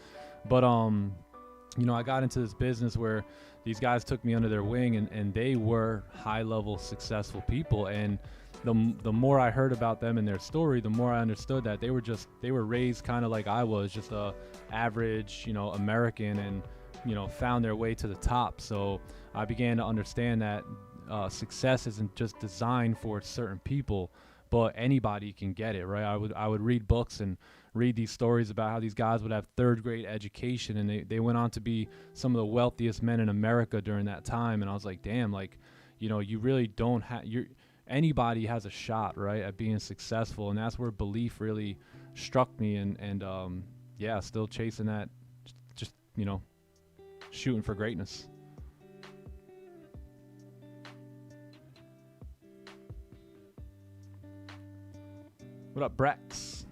But, you know, I got into this business where these guys took me under their wing, and they were high-level successful people. And the more I heard about them and their story, the more I understood that they were raised kind of like I was, just a average, you know, American, and, you know, found their way to the top. So I began to understand that success isn't just designed for certain people, but anybody can get it, right? I would read books and read these stories about how these guys would have third grade education, and they went on to be some of the wealthiest men in America during that time. And I was like, damn, like, you know, you really don't have, anybody has a shot, right, at being successful. And that's where belief really struck me, and yeah, still chasing that, just, you know, shooting for greatness. What up, Brex?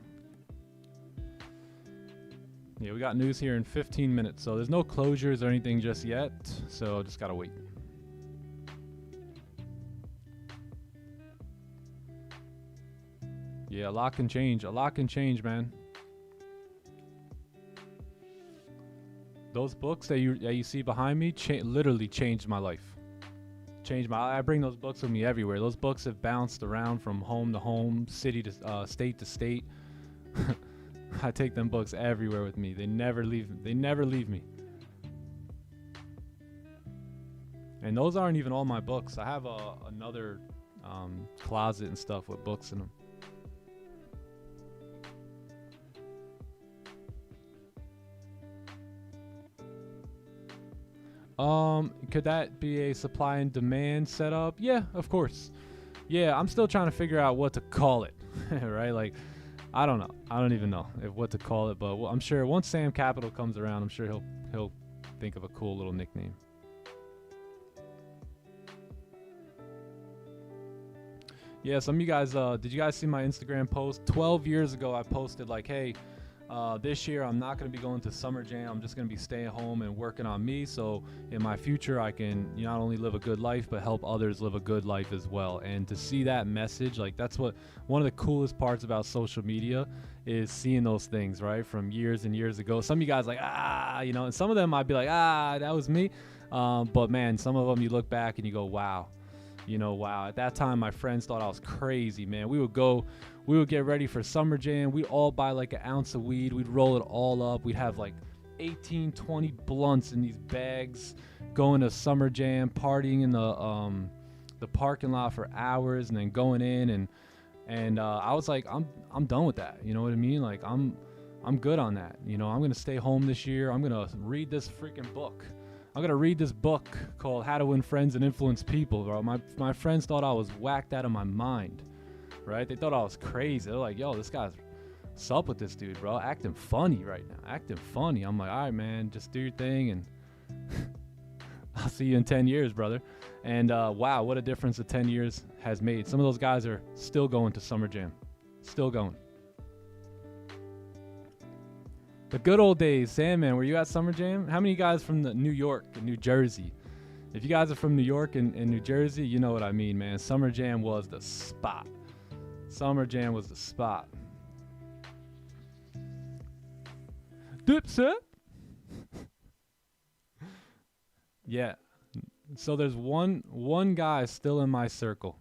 Yeah, we got news here in 15 minutes, so there's no closures or anything just yet, so just gotta wait. Yeah, a lot can change. A lot can change, man. Those books that you see behind me literally changed my life. I bring those books with me everywhere. Those books have bounced around from home to home, city to state to state. I take them books everywhere with me. They never leave. They never leave me. And those aren't even all my books. I have another closet and stuff with books in them. Could that be a supply and demand setup? Yeah, of course. Yeah, I'm still trying to figure out what to call it, right? Like, I don't know. I don't even know what to call it, but I'm sure once Sam Capital comes around, I'm sure he'll think of a cool little nickname. Yeah, some of you guys, did you guys see my Instagram post? 12 years ago, I posted like, hey, this year I'm not going to be going to Summer Jam. I'm just going to be staying home and working on me. So in my future, I can not only live a good life, but help others live a good life as well. And to see that message, like that's what one of the coolest parts about social media is, seeing those things, right? From years and years ago. Some of you guys like, and some of them I'd be like, that was me. But man, some of them you look back and you go, wow. Wow. At that time, my friends thought I was crazy, man. We would get ready for Summer Jam. We'd all buy like an ounce of weed. We'd roll it all up. We'd have like 18, 20 blunts in these bags, going to Summer Jam, partying in the parking lot for hours, and then going in and I was like, I'm done with that. You know what I mean? Like I'm good on that. I'm gonna stay home this year. I'm gonna read this freaking book. I'm going to read this book called How to Win Friends and Influence People, bro. My friends thought I was whacked out of my mind, right? They thought I was crazy. They're like, yo, what's up with this dude, bro? Acting funny right now. Acting funny. I'm like, all right, man, just do your thing, and I'll see you in 10 years, brother. And wow, what a difference the 10 years has made. Some of those guys are still going to Summer Jam. Still going. The good old days. Sandman, were you at Summer Jam? How many guys from New York and New Jersey? If you guys are from New York and New Jersey, you know what I mean, man. Summer Jam was the spot. Summer Jam was the spot. Dipset. Yeah. So there's one guy still in my circle.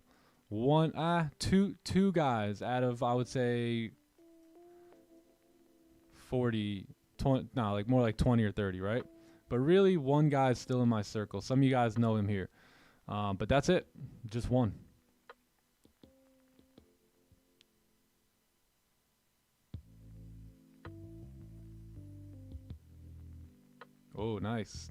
Two guys out of, I would say, 40, 20, no, like more like 20 or 30, right? But really, one guy's still in my circle. Some of you guys know him here. But that's it. Just one. Oh, nice.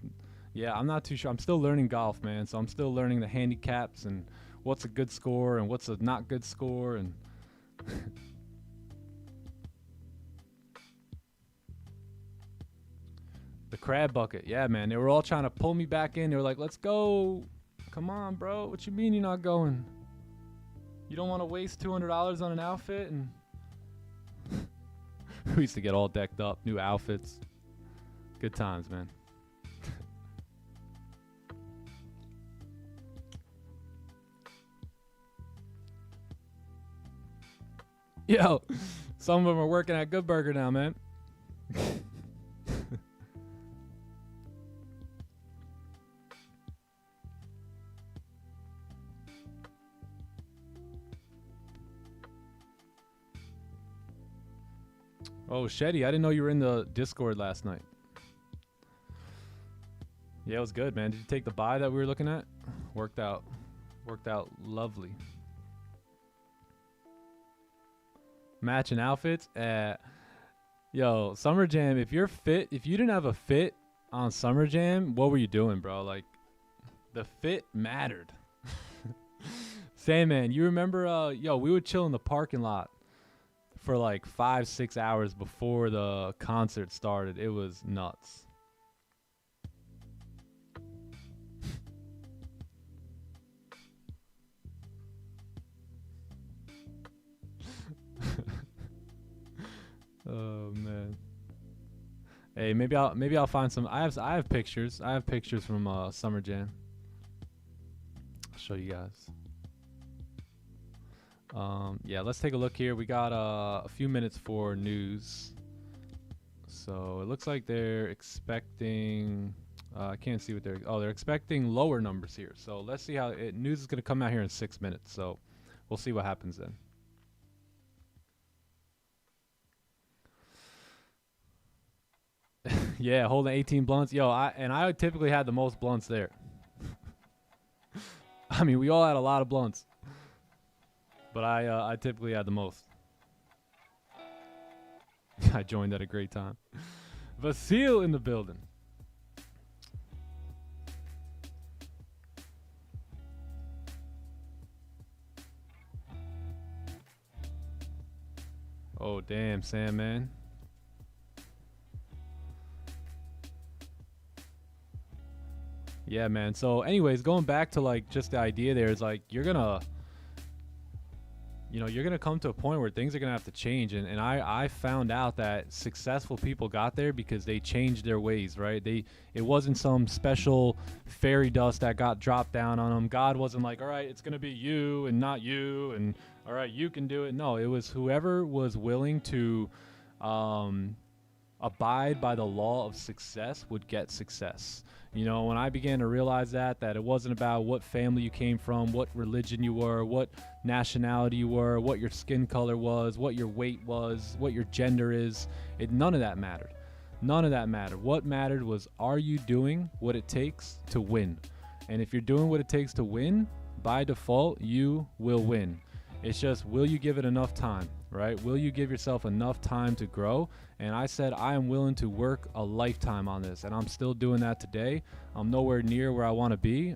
Yeah, I'm not too sure. I'm still learning golf, man. So I'm still learning the handicaps and what's a good score and what's a not good score. And the crab bucket. Yeah, man. They were all trying to pull me back in. They were like, let's go. Come on, bro. What you mean you're not going? You don't want to waste $200 on an outfit? And we used to get all decked up. New outfits. Good times, man. Yo, some of them are working at Good Burger now, man. Oh, Shetty, I didn't know you were in the Discord last night. Yeah, it was good, man. Did you take the buy that we were looking at? Worked out lovely. Matching outfits. Yo, Summer Jam, if you didn't have a fit on Summer Jam, what were you doing, bro? Like, the fit mattered. Sandman, you remember, yo, we would chill in the parking lot for like 5-6 hours before the concert started. It was nuts. Oh man. Hey, maybe I'll find some. I have pictures. I have pictures from Summer Jam. I'll show you guys. Yeah, let's take a look here. We got a few minutes for news. So it looks like they're expecting. I can't see what they're expecting lower numbers here. So let's see how news is going to come out here in 6 minutes. So we'll see what happens then. Yeah, holding 18 blunts. Yo, I typically had the most blunts there. I mean, we all had a lot of blunts, but I typically had the most. I joined at a great time. Vasil in the building. Oh, damn, Sam, man. Yeah, man. So anyways, going back to like just the idea there is like you're gonna come to a point where things are gonna have to change, and I found out that successful people got there because they changed their ways, right? It wasn't some special fairy dust that got dropped down on them. God wasn't like, all right, it's gonna be you and not you, and all right, you can do it. No, it was whoever was willing to abide by the law of success would get success. You know, when I began to realize that it wasn't about what family you came from, what religion you were, what nationality you were, what your skin color was, what your weight was, what your gender is, none of that mattered. None of that mattered. What mattered was, are you doing what it takes to win? And if you're doing what it takes to win, by default, you will win. It's just, will you give it enough time, right? Will you give yourself enough time to grow? And I said, I am willing to work a lifetime on this, and I'm still doing that today. I'm nowhere near where I want to be,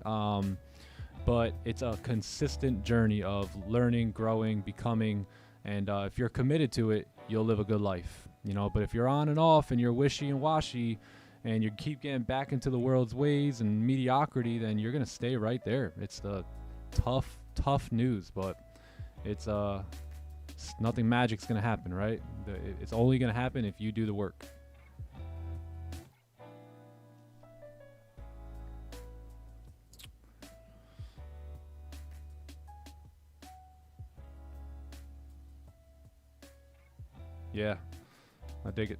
but it's a consistent journey of learning, growing, becoming, and if you're committed to it, you'll live a good life, you know. But if you're on and off and you're wishy and washy and you keep getting back into the world's ways and mediocrity, then you're going to stay right there. It's the tough news, but it's nothing magic's gonna happen, right? It's only gonna happen if you do the work. Yeah, I dig it.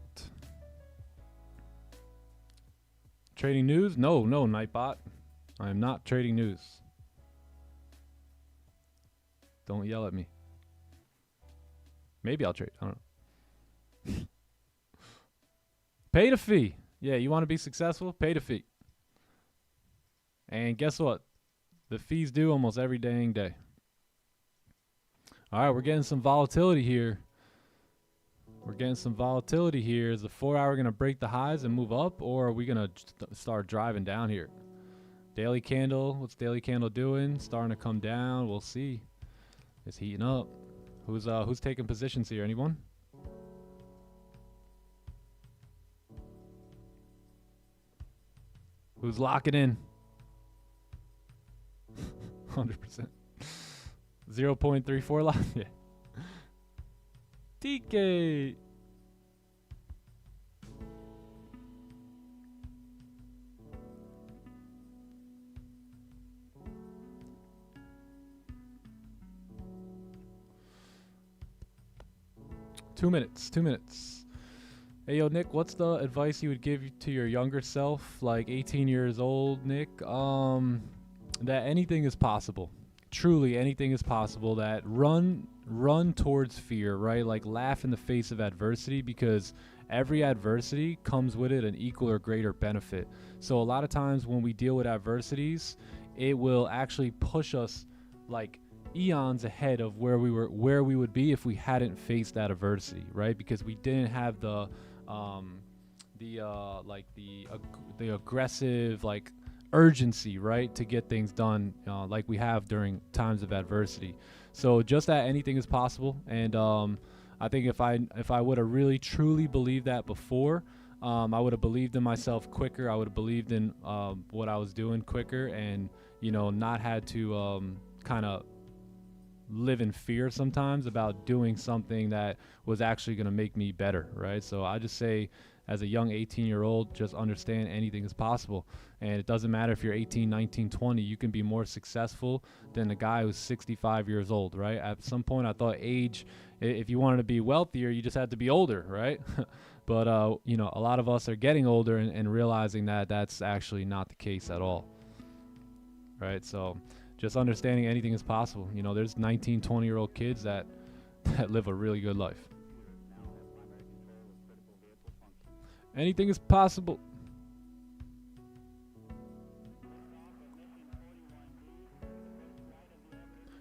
Trading news? No, Nightbot. I am not trading news. Don't yell at me. Maybe I'll trade. I don't know. Pay the fee. Yeah, you want to be successful? Pay the fee. And guess what? The fees due almost every dang day. All right, we're getting some volatility here. Is the 4 hour going to break the highs and move up, or are we going to start driving down here? Daily candle. What's daily candle doing? Starting to come down. We'll see. It's heating up. Who's taking positions here? Anyone? Who's locking in? 100%. 0.34 lock. Yeah. TK. Two minutes. Hey, yo, Nick, what's the advice you would give to your younger self, like 18 years old, Nick? That anything is possible. Truly, anything is possible. That run towards fear, right? Like laugh in the face of adversity, because every adversity comes with it an equal or greater benefit. So a lot of times when we deal with adversities, it will actually push us like eons ahead of where we would be if we hadn't faced that adversity, right? Because we didn't have the aggressive like urgency, right, to get things done like we have during times of adversity. So just that anything is possible, and I think if I would have really truly believed that before, I would have believed in myself quicker. I would have believed in what I was doing quicker, and not had to kind of live in fear sometimes about doing something that was actually going to make me better, right? So I just say, as a young 18-year-old, just understand anything is possible. And it doesn't matter if you're 18, 19, 20, you can be more successful than the guy who's 65 years old, right? At some point I thought age, if you wanted to be wealthier, you just had to be older, right? But a lot of us are getting older and realizing that that's actually not the case at all, right? So just understanding anything is possible. There's 19, 20-year-old kids that live a really good life. Anything is possible.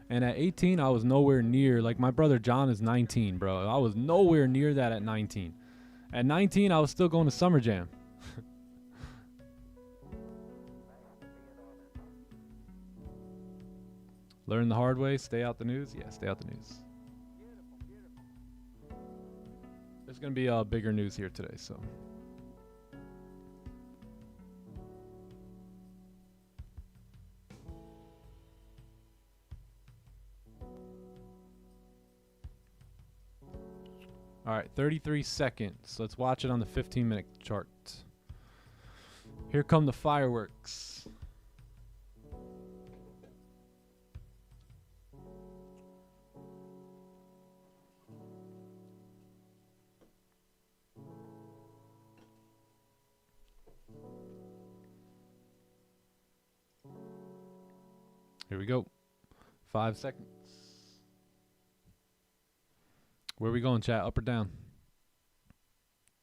And at 18, I was nowhere near. Like, my brother John is 19, bro. I was nowhere near that at 19. At 19, I was still going to Summer Jam. Learn the hard way. Stay out the news. Yeah, stay out the news. There's going to be bigger news here today, so. All right, 33 seconds. Let's watch it on the 15-minute chart. Here come the fireworks. Here we go. 5 seconds. Where are we going, chat? Up or down?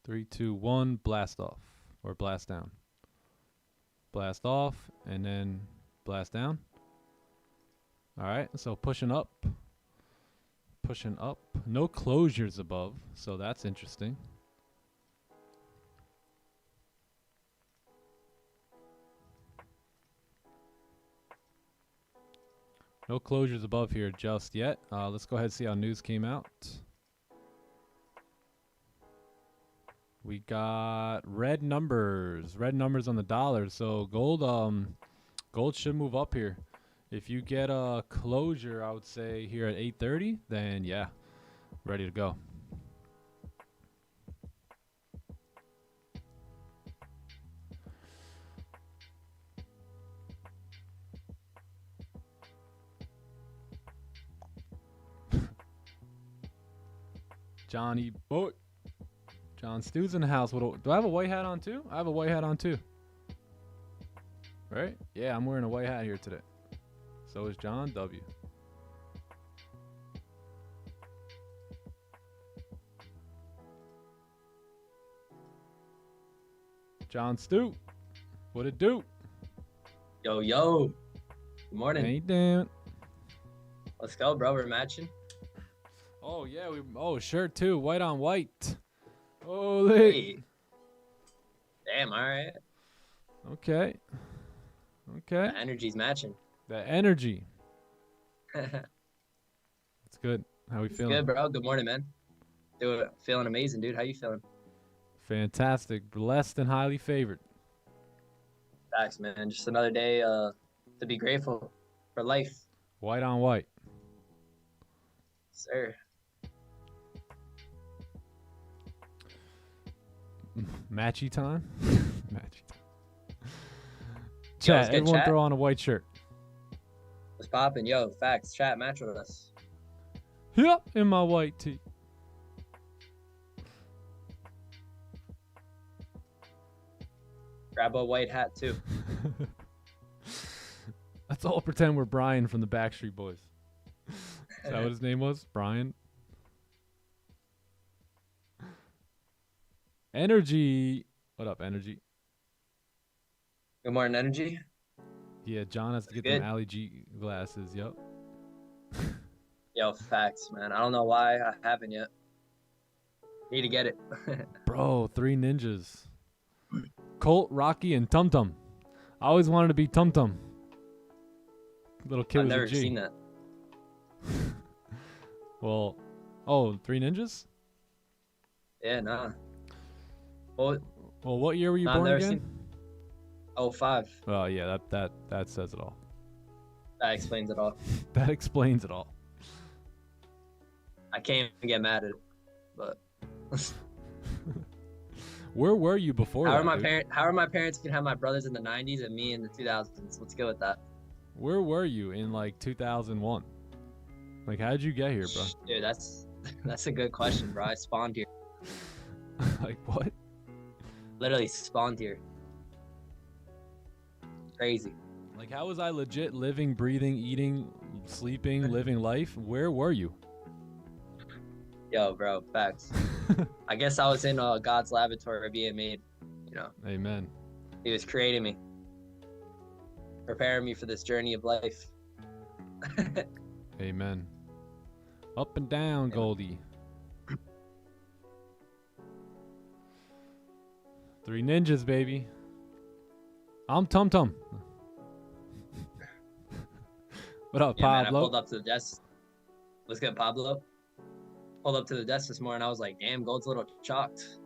3, 2, 1. Blast off. Or blast down. Blast off. And then blast down. Alright, so pushing up. Pushing up. No closures above. So that's interesting. No closures above here just yet. Let's go ahead and see how news came out. We got red numbers on the dollar. So gold should move up here. If you get a closure, I would say here at 8:30, then yeah, ready to go. Johnny boy. John Stew's in the house. Do I have a white hat on too? I have a white hat on too. Right? Yeah, I'm wearing a white hat here today. So is John W. John Stew. What it do? Yo, yo. Good morning. How you doing? Let's go, bro. We're matching. Oh, yeah. Shirt too. White on white. Holy. Hey. Damn, all right. Okay. Okay. The energy's matching. The energy. That's good. How we feeling? Good, bro. Good morning, man. Dude, feeling amazing, dude. How you feeling? Fantastic. Blessed and highly favored. Thanks, man. Just another day to be grateful for life. White on white. Sir. Matchy time? Matchy time. Chat, everyone throw on a white shirt. What's poppin'? Yo, facts. Chat, match with us. Yep, in my white tee. Grab a white hat, too. Let's all pretend we're Brian from the Backstreet Boys. Is that what his name was? Brian? Energy. What up, Energy? Good morning, Energy. Yeah, John has to get them Ali G glasses. Yep. Yo, facts, man. I don't know why I haven't yet. Need to get it. Bro, 3 ninjas. Colt, Rocky, and Tum Tum. I always wanted to be Tum Tum. Little kid I've was never a G. seen that. Well, 3 ninjas? Yeah, nah. Well, what year were you born again? 05. Oh, yeah, that says it all. That explains it all. That explains it all. I can't even get mad at it, but where were you before? How are my parents gonna have my brothers in the 90s and me in the 2000s? Let's go with that. Where were you in like 2001? Like, how did you get here, bro? Dude, that's a good question, bro. I spawned here. Like what? Literally spawned here. Crazy. Like, how was I legit living, breathing, eating, sleeping, living life? Where were you? Yo, bro, facts. I guess I was in God's laboratory being made, you know. Amen. He was creating me, preparing me for this journey of life. Amen. Up and down, Goldie. 3 ninjas, baby. I'm Tum Tum. What up, Yeah, Pablo? man, I pulled up to the desk. What's good, Pablo? Pulled up to the desk this morning. I was like, damn, gold's a little chalked.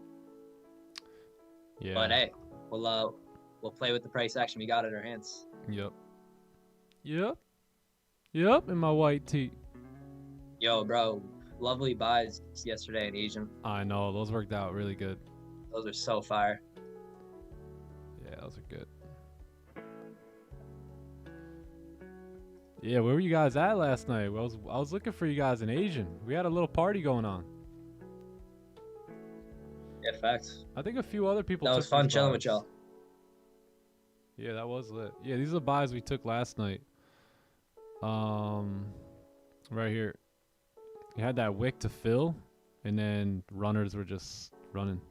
Yeah. But hey, we'll play with the price action we got in our hands. Yep. Yep. Yep. In my white tee. Yo, bro, lovely buys yesterday in Asian. I know. Those worked out really good. Those are so fire. Yeah, those are good. Yeah, where were you guys at last night? I was looking for you guys in Asian. We had a little party going on. Yeah, facts. I think a few other people. That was fun chilling with y'all. Yeah, that was lit. Yeah, these are the buys we took last night. Right here. You had that wick to fill, and then runners were just running.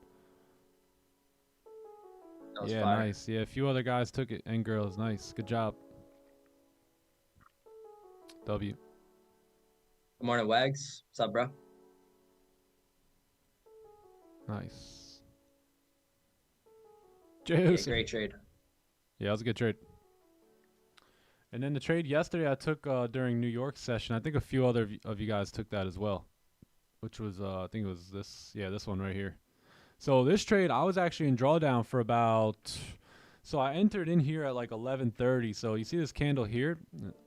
That was yeah, fire. Nice. Yeah, a few other guys took it, and girls. Nice. Good job. W. Good morning, Wags. What's up, bro? Nice. Yeah, great trade. Yeah, it was a good trade. And then the trade yesterday I took during New York session. I think a few other of you guys took that as well, which was I think it was this. Yeah, this one right here. So this trade I was actually in drawdown for about. So I entered in here at like 11:30. So you see this candle here.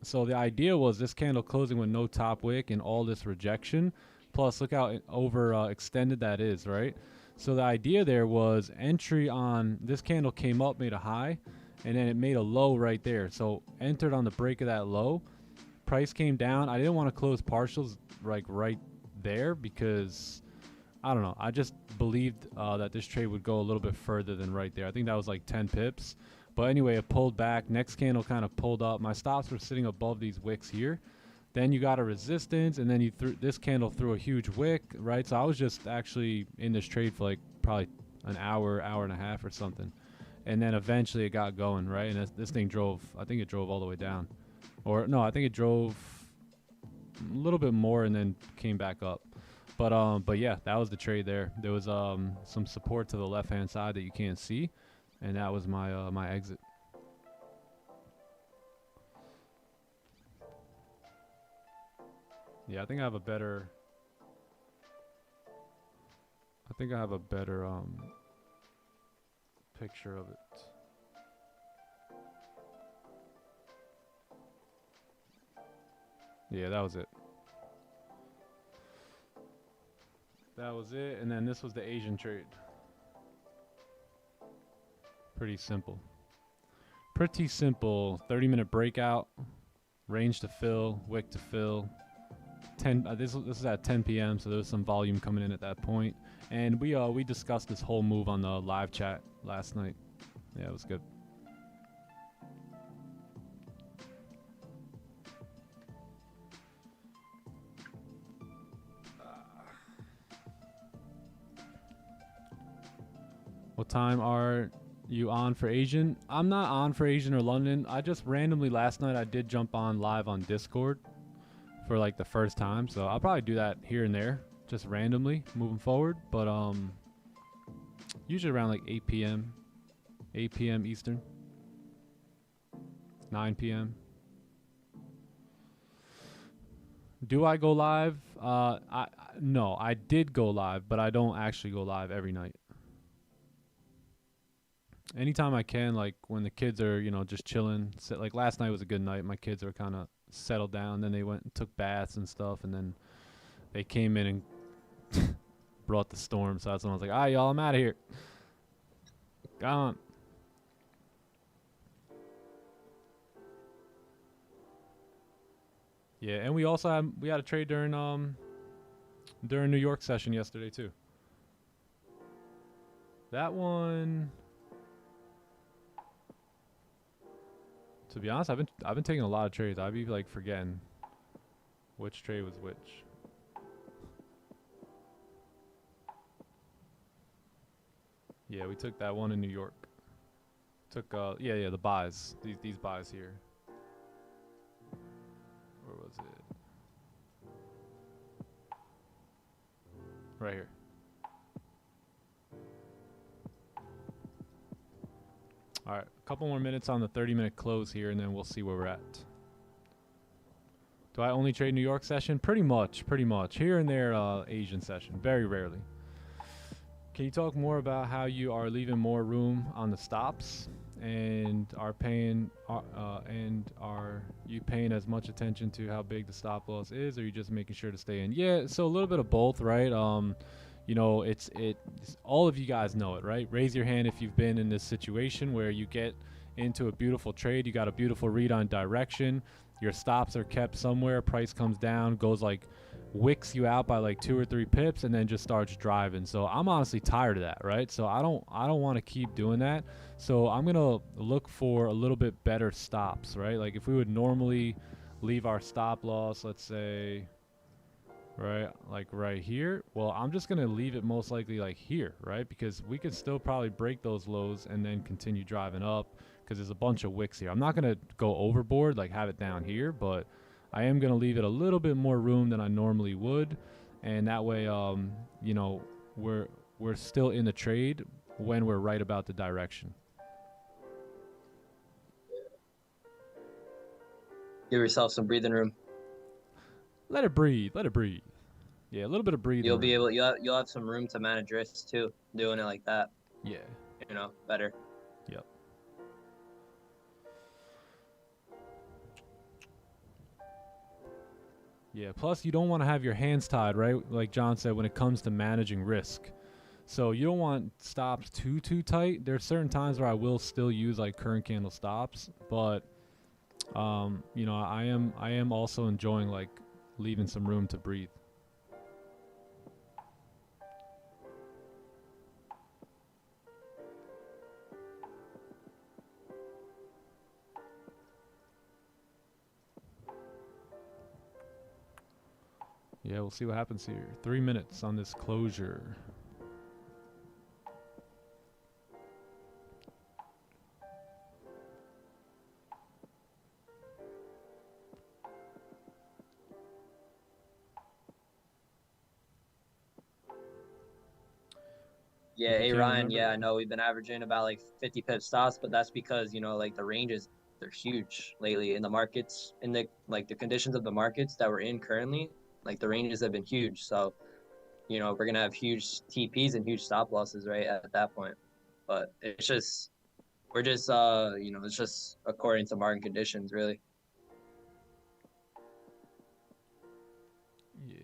So the idea was this candle closing with no top wick and all this rejection. Plus, look how over extended that is, right? So the idea there was entry on this candle came up, made a high, and then it made a low right there. So entered on the break of that low. Price came down. I didn't want to close partials like right there because I don't know. I just believed that this trade would go a little bit further than right there. I think that was like 10 pips. But anyway, it pulled back. Next candle kind of pulled up. My stops were sitting above these wicks here. Then you got a resistance, and then you threw this candle through a huge wick, right? So I was just actually in this trade for like probably an hour, hour and a half or something. And then eventually it got going, right? And this thing drove, I think it drove all the way down. Or no, I think it drove a little bit more and then came back up. But yeah, that was the trade there. There was some support to the left-hand side that you can't see, and that was my my exit. Yeah, I think I have a better picture of it. Yeah, that was it. That was it, and then this was the Asian trade. Pretty simple. Pretty simple. 30-minute breakout, range to fill, wick to fill. This is at 10 p.m. so there was some volume coming in at that point, and we discussed this whole move on the live chat last night. Yeah, it was good. What time are you on for Asian? I'm not on for Asian or London. I just randomly last night I did jump on live on Discord for like the first time, so I'll probably do that here and there, just randomly moving forward. But usually around like 8 p.m. Eastern, 9 p.m. Do I go live? No, I did go live, but I don't actually go live every night. Anytime I can, like when the kids are, just chilling. Like last night was a good night. My kids were kind of settled down. Then they went and took baths and stuff, and then they came in and brought the storm. So that's when I was like, "All right, y'all, I'm out of here. Gone." Yeah, and we also had a trade during New York session yesterday too. That one, to be honest, I've been taking a lot of trades. I'd be like forgetting which trade was which. Yeah, we took that one in New York. Took yeah, the buys. These buys here. Where was it? Right here. All right, a couple more minutes on the 30-minute close here, and then we'll see where we're at. Do I only trade New York session? Pretty much. Here and there, Asian session. Very rarely. Can you talk more about how you are leaving more room on the stops, and are you paying as much attention to how big the stop loss is, or are you just making sure to stay in? Yeah, so a little bit of both, right? You know, it's all of you guys know it, right? Raise your hand if you've been in this situation where you get into a beautiful trade, you got a beautiful read on direction, your stops are kept somewhere, price comes down, goes like wicks you out by like 2 or 3 pips, and then just starts driving. So I'm honestly tired of that, right? So I don't want to keep doing that. So I'm gonna look for a little bit better stops, right? Like if we would normally leave our stop loss, let's say right like right here, well, I'm just gonna leave it most likely like here, right? Because we could still probably break those lows and then continue driving up, because there's a bunch of wicks here. I'm not gonna go overboard, like have it down here, but I am gonna leave it a little bit more room than I normally would, and that way you know, we're still in the trade when we're right about the direction. Give yourself some breathing room. Let it breathe. Yeah, a little bit of breathing You'll be room. able, you'll have some room to manage risks too, doing it like that. Yeah. You know, better. Yep. Yeah, plus you don't want to have your hands tied, right? Like John said, when it comes to managing risk. So you don't want stops too tight. There's certain times where I will still use like current candle stops, but you know, I am also enjoying like leaving some room to breathe. Yeah, we'll see what happens here. 3 minutes on this closure. Yeah, hey Ryan, yeah, I know we've been averaging about like 50 pip stops, but that's because, you know, like the ranges, they're huge lately in the markets, in the like the conditions of the markets that we're in currently, like the ranges have been huge. So, you know, we're gonna have huge TPs and huge stop losses right at that point. But it's just we're just you know, it's just according to market conditions, really. Yeah.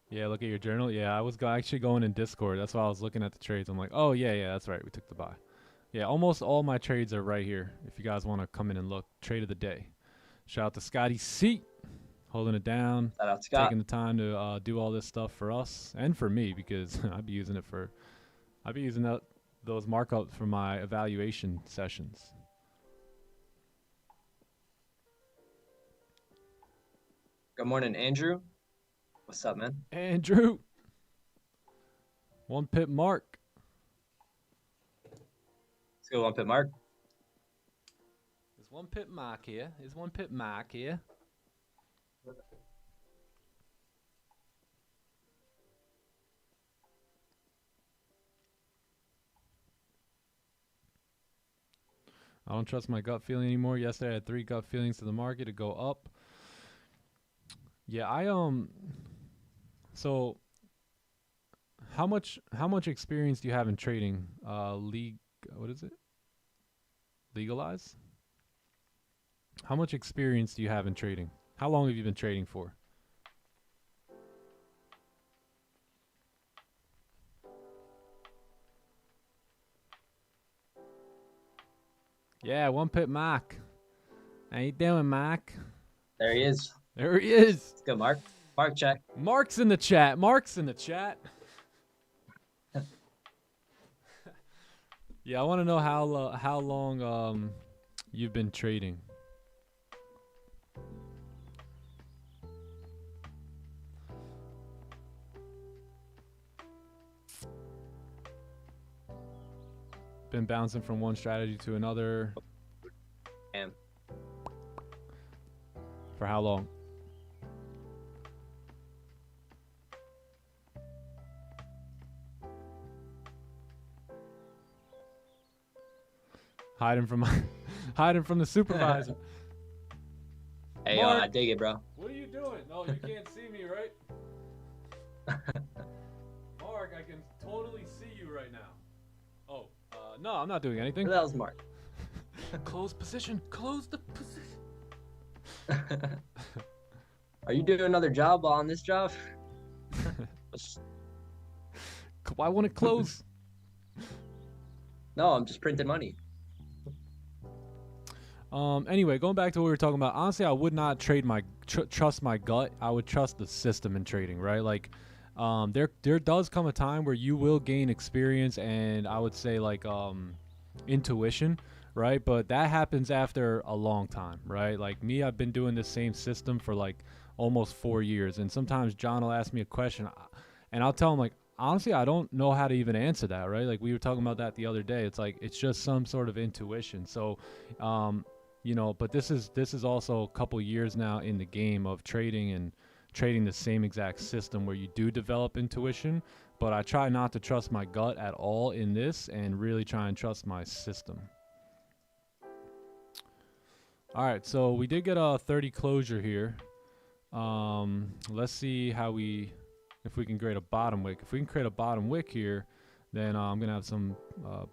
Yeah, look at your journal. Yeah, I was actually going in Discord. That's why I was looking at the trades. I'm like, oh, yeah, that's right. We took the buy. Yeah, almost all my trades are right here. If you guys want to come in and look. Trade of the day. Shout out to Scotty C. Holding it down. Shout out Scott. Taking the time to do all this stuff for us and for me, because I'd be using those markups for my evaluation sessions. Good morning, Andrew. What's up, man? Andrew. 1 pip mark. Let's go 1 pip mark. There's 1 pip mark here. There's 1 pip mark here. I don't trust my gut feeling anymore. Yesterday I had 3 gut feelings to the market to go up. Yeah, so how much experience do you have in trading? What is it? Legalize? How much experience do you have in trading? How long have you been trading for? Yeah, 1 pip Mark. How you doing, Mark? There he is. There he is. Let's go, Mark. Mark check. Mark's in the chat. Mark's in the chat. Yeah, I want to know how long you've been trading. been bouncing from one strategy to another. Damn. For how long? Hiding from hiding from the supervisor. Hey, Mark, I dig it, bro. what are you doing? No, you can't see me, right? Mark, I can totally see you right now. Oh, no, I'm not doing anything. Who the hell's Mark? Close position. Close the position. Are you doing another job on this job? Why won't it close? No, I'm just printing money. Anyway, going back to what we were talking about, honestly, I would not trade my trust my gut. I would trust the system in trading, right? Like, there does come a time where you will gain experience and I would say like intuition, right? But that happens after a long time, right? Like me, I've been doing the same system for like almost 4 years, and sometimes John will ask me a question, and I'll tell him like, honestly, I don't know how to even answer that, right? Like we were talking about that the other day. It's like it's just some sort of intuition. So, you know, but this is also a couple years now in the game of trading and trading the same exact system where you do develop intuition, but I try not to trust my gut at all in this and really try and trust my system. All right, so we did get a 30 closure here. Let's see if we can create a bottom wick. If we can create a bottom wick here, then I'm gonna have some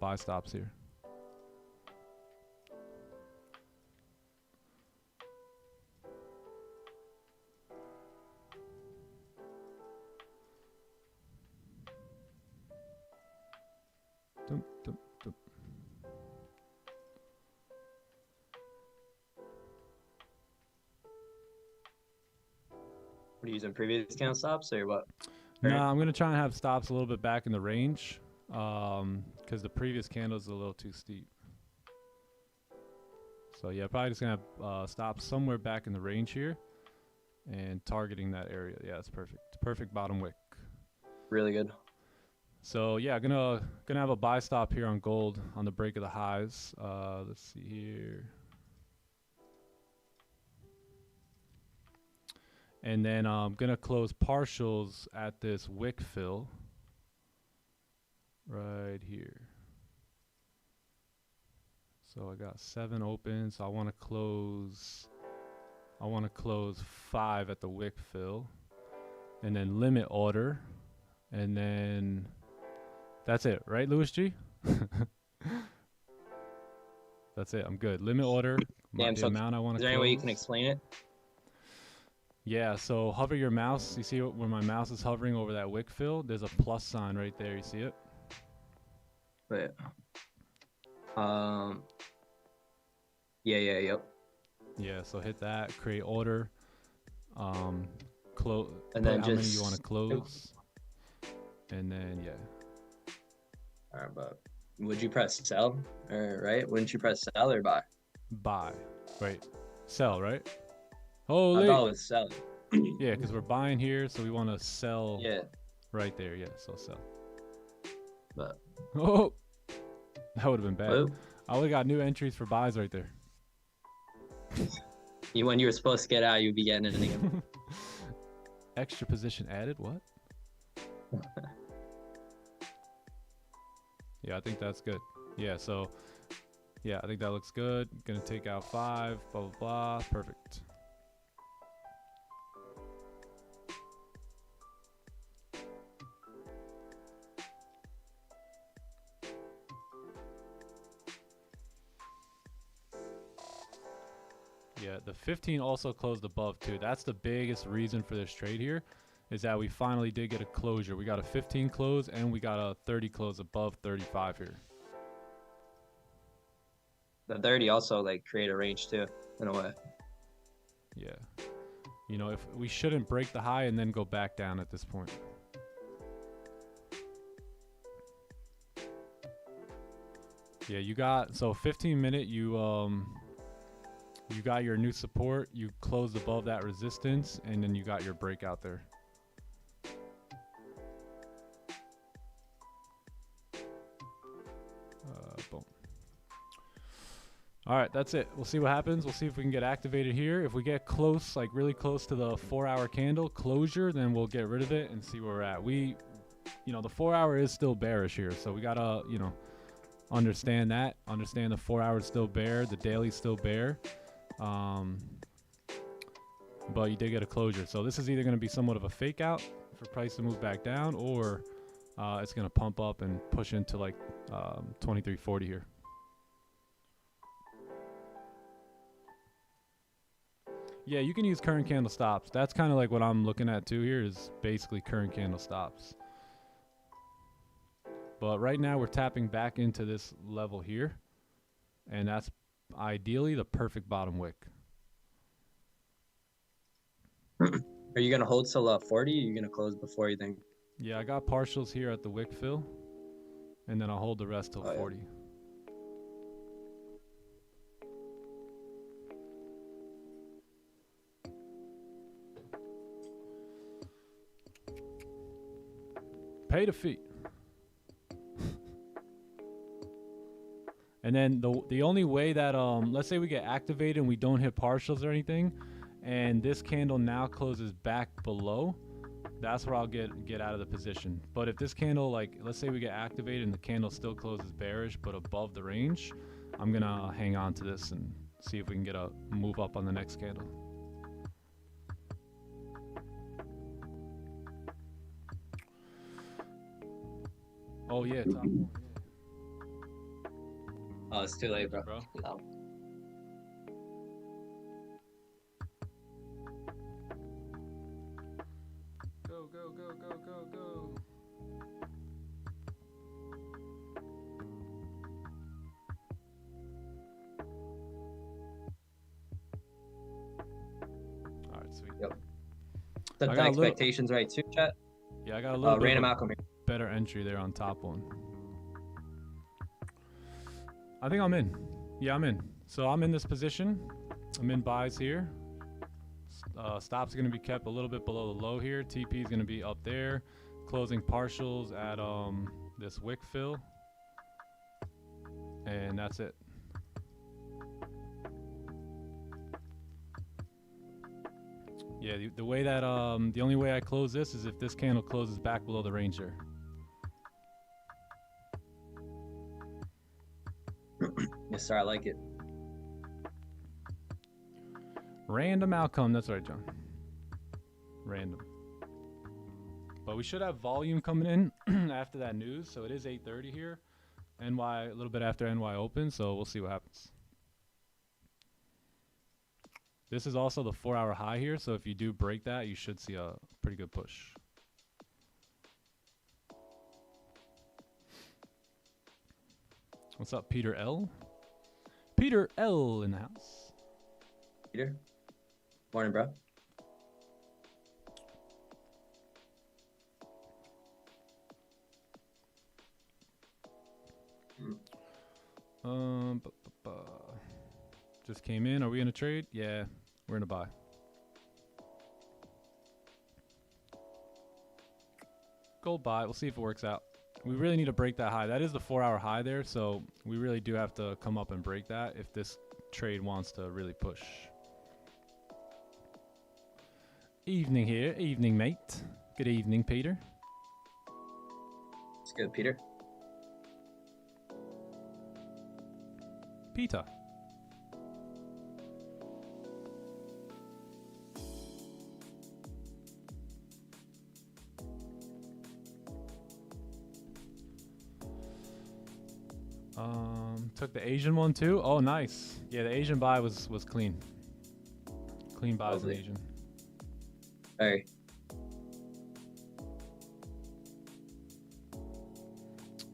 buy stops here. Dum, dum, dum. What are you using, previous count stops or what? No, I'm gonna try and have stops a little bit back in the range, because the previous candle is a little too steep. So yeah, probably just gonna have stops somewhere back in the range here, and targeting that area. Yeah, it's perfect. Perfect bottom wick. Really good. So yeah, gonna have a buy stop here on gold on the break of the highs. Let's see here. And then I'm gonna close partials at this wick fill right here. So I got 7 open, so I want to close 5 at the wick fill, and then limit order, and then that's it, right, Louis G? That's it. I'm good. Limit order. Damn, The so amount I want to. Is there any way you can explain it? Yeah, so hover your mouse. You see where my mouse is hovering over that wick fill? There's a plus sign right there. You see it? Wait. Yep. Yeah, so hit that, create order, close, And then how many just you want to close, and then yeah. Alright, but would you press sell? Or right? Wouldn't you press sell or buy? Buy, right? Sell, right? I Holy. thought it was sell. Yeah, because we're buying here, so we want to sell. Yeah. Right there, yeah. So sell. But Oh, that would have been bad. whoa. I would have got new entries for buys right there. When you were supposed to get out, you'd be getting it again. Extra position added. What? Yeah, I think that's good. Yeah, so yeah, I think that looks good. Gonna take out 5, blah blah blah. Perfect. Yeah, the 15 also closed above too. That's the biggest reason for this trade here, is that we finally did get a closure. We got a 15 close and we got a 30 close above 35 here. The 30 also like create a range too, in a way. Yeah. You know, if we shouldn't break the high and then go back down at this point. Yeah, you got, so 15-minute, you got your new support, you closed above that resistance, and then you got your breakout there. Boom. All right, that's it. We'll see what happens. We'll see if we can get activated here. If we get close, like really close to the 4-hour candle closure, then we'll get rid of it and see where we're at. The 4-hour is still bearish here, so we gotta, understand that. Understand the 4-hour is still bear, the daily's still bear. But you did get a closure, so this is either going to be somewhat of a fake out for price to move back down, or it's going to pump up and push into like 2340 here. Yeah, you can use current candle stops. That's kind of like what I'm looking at too here, is basically current candle stops. But right now we're tapping back into this level here, and that's ideally the perfect bottom wick. Are you gonna hold till 40? Or are you gonna close before you think? Yeah, I got partials here at the wick fill, and then I'll hold the rest till 40. Yeah. Pay the fee. And then the only way that let's say we get activated and we don't hit partials or anything, and this candle now closes back below, that's where I'll get out of the position. But if this candle, like let's say we get activated and the candle still closes bearish but above the range, I'm gonna hang on to this and see if we can get a move up on the next candle. Oh yeah, top one. Oh, it's too late, bro. No. Go, go, go, go, go, go. All right, sweet. Yep. Set the expectations right too, chat. Yeah, I got a little random outcome here. Better entry there on top one. I think I'm in. Yeah, I'm in. So I'm in this position. I'm in buys here. Stops are going to be kept a little bit below the low here. TP is going to be up there. Closing partials at this wick fill. And that's it. Yeah, the way that the only way I close this is if this candle closes back below the range there. Yes, sir. I like it. Random outcome. That's right, John. Random. But we should have volume coming in after that news. So it is 8:30 here. NY, a little bit after NY open. So we'll see what happens. This is also the 4-hour high here. So if you do break that, you should see a pretty good push. What's up, Peter L? Peter L in the house. Peter. Morning, bro. Just came in. Are we in a trade? Yeah, we're in a buy. Gold buy. We'll see if it works out. We really need to break that high. That is the 4-hour high there, so we really do have to come up and break that if this trade wants to really push. Evening here. Evening, mate. Good evening, Peter. It's good, Peter. Peter. Took the Asian one too. Oh, nice. Yeah, the Asian buy was clean. Clean buys in Asian. Very.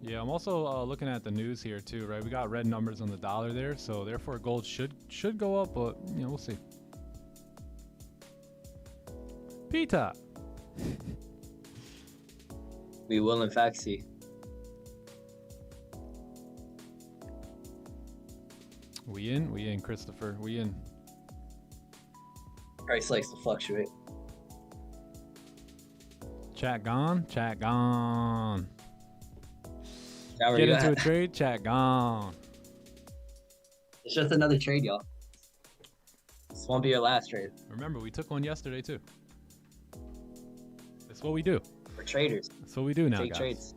Yeah, I'm also looking at the news here too, right? We got red numbers on the dollar there, so therefore gold should go up, but we'll see. Peter. We will in fact see. We in, Christopher. We in. Price likes to fluctuate. Chat gone. Chat gone. Chat, get into a trade. Chat gone. It's just another trade, y'all. This won't be your last trade. Remember, we took one yesterday too. That's what we do. We're traders. That's what we do now, Take guys. trades.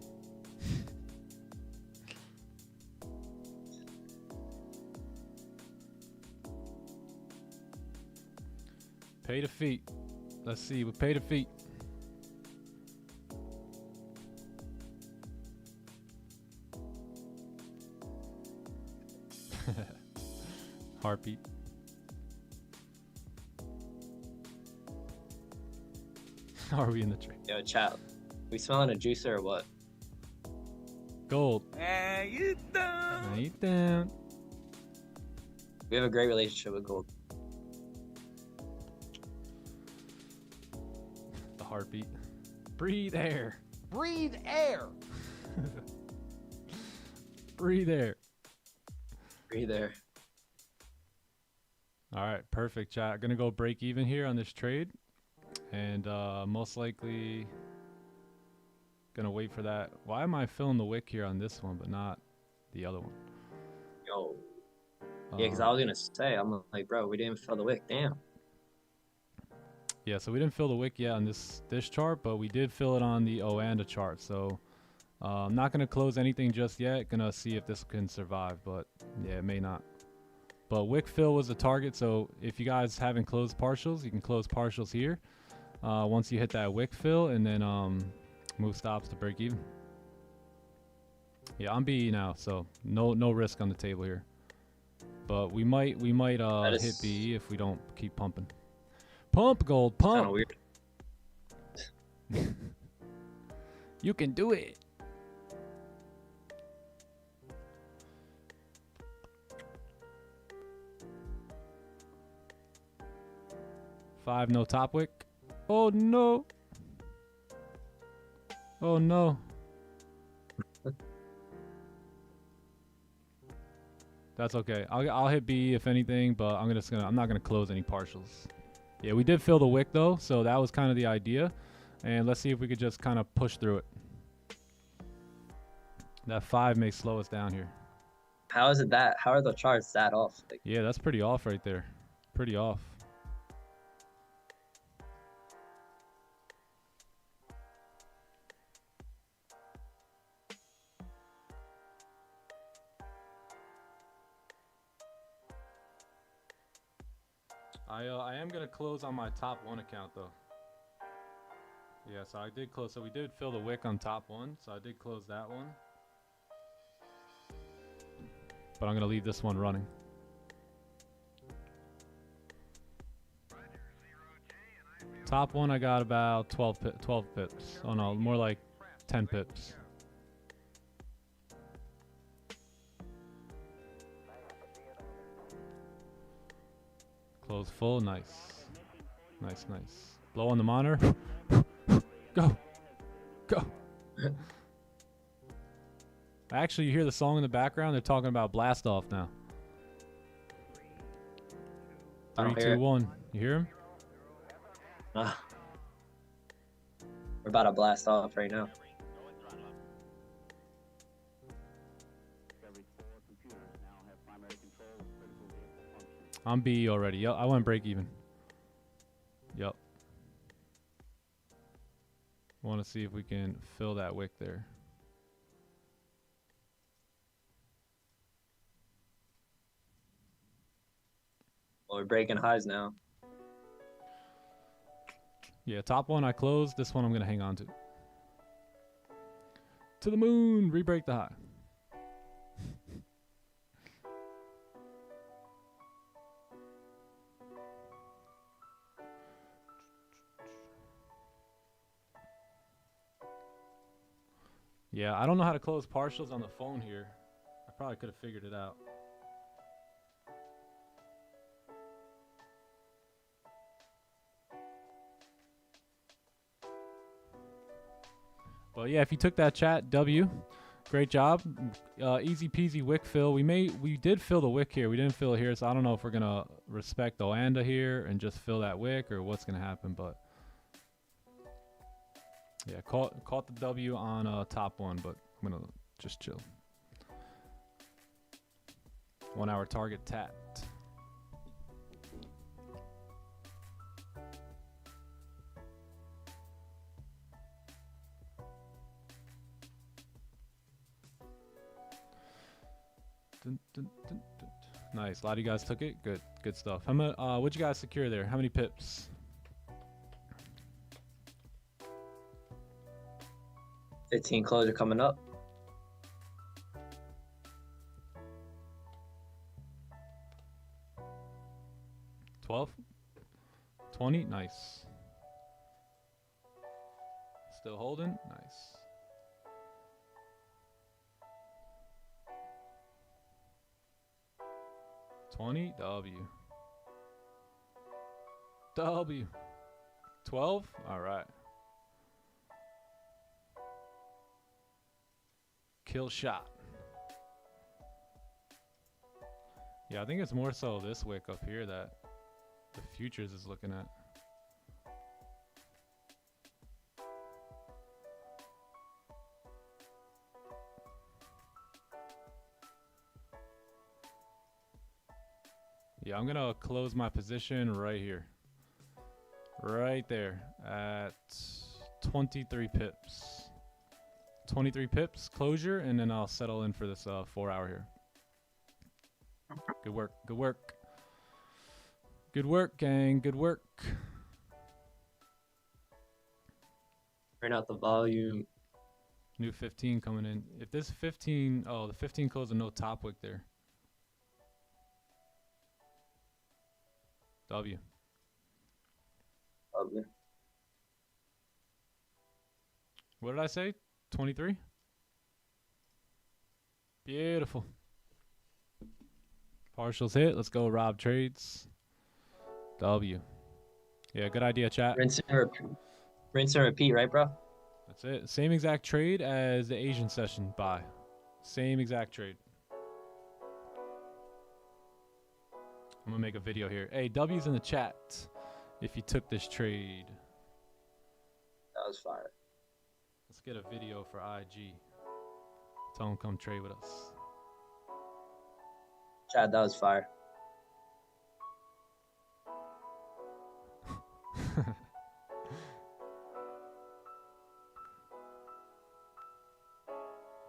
Pay the feet. Let's see. We pay the feet. Heartbeat. Are we in the trade? Yo, chat. We smelling a juicer or what? Gold. Hey, you down? How you down? We have a great relationship with gold. The heartbeat. Breathe air. Breathe air. Breathe air. Breathe there. All right, perfect, chat. Gonna go break even here on this trade, and most likely gonna wait for that. Why am I filling the wick here on this one, but not the other one? Yo. Yeah, because I was gonna say, I'm like, bro, we didn't fill the wick. Damn. Yeah, so we didn't fill the wick yet on this chart, but we did fill it on the Oanda chart. So I'm not gonna close anything just yet. Gonna see if this can survive, but yeah, it may not. But wick fill was the target, so if you guys haven't closed partials, you can close partials here once you hit that wick fill, and then move stops to break even. Yeah, I'm BE now, so no risk on the table here. But we might hit BE if we don't keep pumping. Pump gold, pump. Kind of weird. You can do it. Five, no top wick. Oh no. Oh no. That's okay. I'll hit B if anything, but I'm not gonna close any partials. Yeah, we did fill the wick though, so that was kind of the idea. And let's see if we could just kind of push through it. That 5 may slow us down here. How is it that? How are the charts that off? Like, Yeah, that's pretty off right there. Pretty off. I am gonna close on my top 1 account though. Yeah, so I did close. So we did fill the wick on top 1, so I did close that one. But I'm gonna leave this one running. Top 1, I got about 12 pips. Oh no, more like 10 pips. Close full, nice. Nice. Blow on the monitor. Go. Actually, you hear the song in the background? They're talking about blast off now. 3, 2, 1. You hear him? we're about to blast off right now. I'm B already. Yep, I went break even. Yep. Want to see if we can fill that wick there. Well, we're breaking highs now. Yeah, top 1 I closed. This one I'm going to hang on to. To the moon. Re-break the high. Yeah, I don't know how to close partials on the phone here. I probably could have figured it out. But yeah, if you took that chat, W, great job. Easy peasy wick fill. We did fill the wick here. We didn't fill it here, so I don't know if we're gonna respect the Oanda here and just fill that wick or what's gonna happen, but yeah, caught the W on top 1, but I'm gonna just chill. 1 hour target tapped. Dun, dun, dun, dun. Nice. A lot of you guys took it. Good. Good stuff. How many? What'd you guys secure there? How many pips? 15 closure coming up. 12? 20? Nice. Still holding? Nice. W. 12? All right. Kill shot. Yeah, I think it's more so this wick up here that the futures is looking at. Yeah, I'm gonna close my position right here. Right there at 23 pips. 23 pips closure, and then I'll settle in for this 4 hour here. Good work, good work. Good work, gang, good work. Turn out the volume. New 15 coming in. If this 15, oh, the 15 closed with no top wick there. W. Lovely. What did I say? 23? Beautiful. Partials hit. Let's go, Rob trades. W. Yeah, good idea, chat. Rinse and repeat, right, bro? That's it. Same exact trade as the Asian session buy. Same exact trade. I'm gonna make a video here. Hey, W's in the chat if you took this trade. That was fire. Let's get a video for IG. Tell them come trade with us. Chad, that was fire.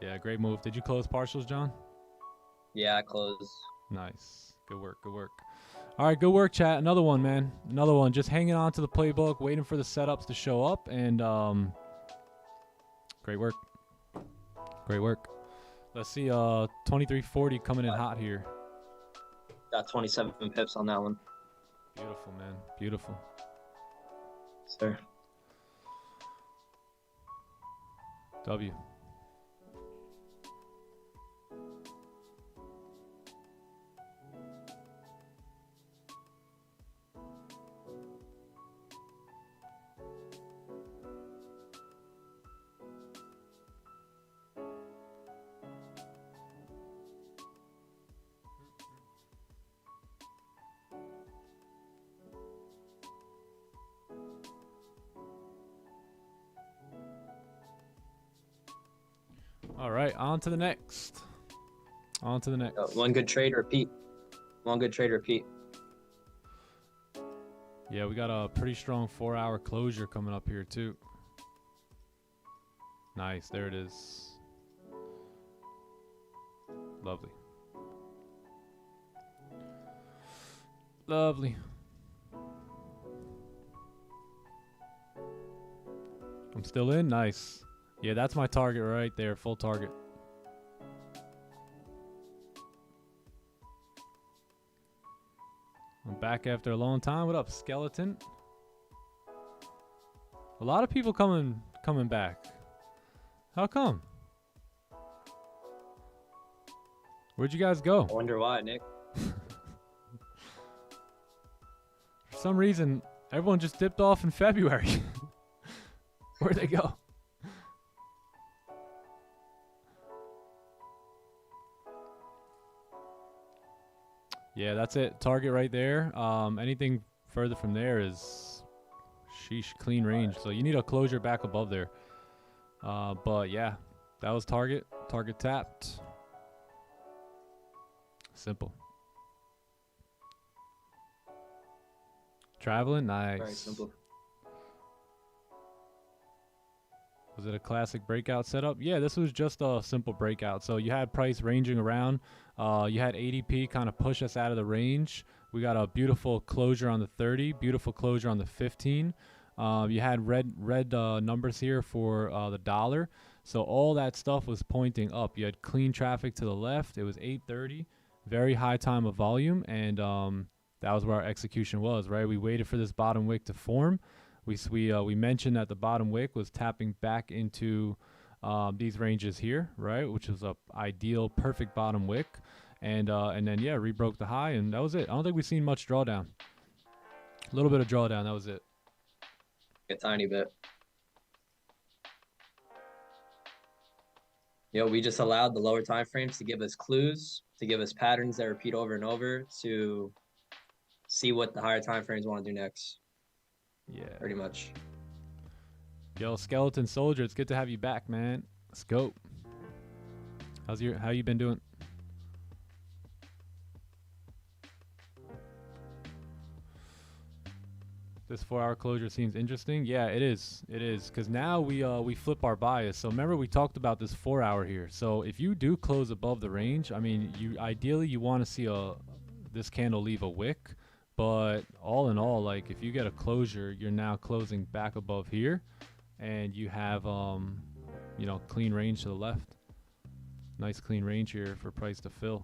Yeah, great move. Did you close partials, John? Yeah, I closed. Nice. Good work. Good work. All right, good work, chat. Another one, man. Another one. Just hanging on to the playbook, waiting for the setups to show up, and great work. Great work. Let's see. 2340 coming in hot here. Got 27 pips on that one. Beautiful, man. Beautiful. Sir. W. All right, on to the next. On to the next. One good trade, repeat. One good trade, repeat. Yeah, we got a pretty strong 4 hour closure coming up here too. Nice, there it is. Lovely. Lovely. I'm still in, nice. Yeah, that's my target right there, full target. I'm back after a long time. What up, skeleton? A lot of people coming back. How come? Where'd you guys go? I wonder why, Nick. For some reason, everyone just dipped off in February. Where'd they go? Yeah, that's it. Target right there. Anything further from there is sheesh, clean range. So you need a closure back above there. But yeah, that was target. Target tapped. Simple. Traveling, nice. Very simple. Was it a classic breakout setup? Yeah, this was just a simple breakout. So you had price ranging around. You had ADP kind of push us out of the range. We got a beautiful closure on the 30, beautiful closure on the 15. You had red numbers here for the dollar. So all that stuff was pointing up. You had clean traffic to the left. It was 8:30, very high time of volume, and that was where our execution was, right? We waited for this bottom wick to form. We mentioned that the bottom wick was tapping back into these ranges here, right? Which was a ideal, perfect bottom wick, and then yeah, rebroke the high, and that was it. I don't think we've seen much drawdown. A little bit of drawdown, that was it. A tiny bit. We just allowed the lower time frames to give us clues, to give us patterns that repeat over and over, to see what the higher time frames want to do next. Yeah. Pretty much. Yo, Skeleton Soldier, it's good to have you back, man. Let's go. How you been doing? This 4-hour closure seems interesting. Yeah, it is. It is, because now we flip our bias. So remember we talked about this 4-hour here. So if you do close above the range, I mean, ideally you want to see this candle leave a wick, but all in all, like if you get a closure, you're now closing back above here, and you have clean range to the left. Nice clean range here for price to fill.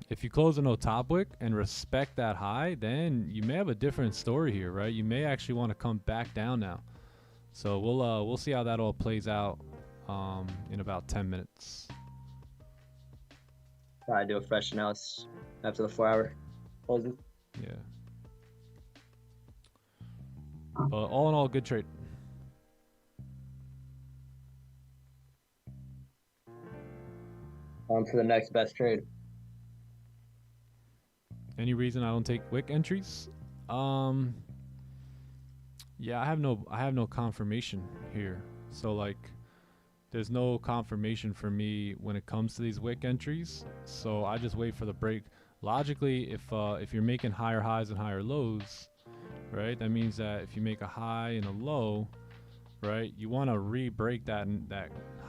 If you close a no top wick and respect that high, then you may have a different story here, right? You may actually want to come back down now. So we'll see how that all plays out in about 10 minutes. Try to do a fresh analysis after the 4-hour closes. Yeah. But all in all, good trade. On to the next best trade. Any reason I don't take wick entries? Yeah, I have no confirmation here. So like there's no confirmation for me when it comes to these wick entries. So I just wait for the break. Logically, if you're making higher highs and higher lows, right? That means that if you make a high and a low, right? You want to re-break that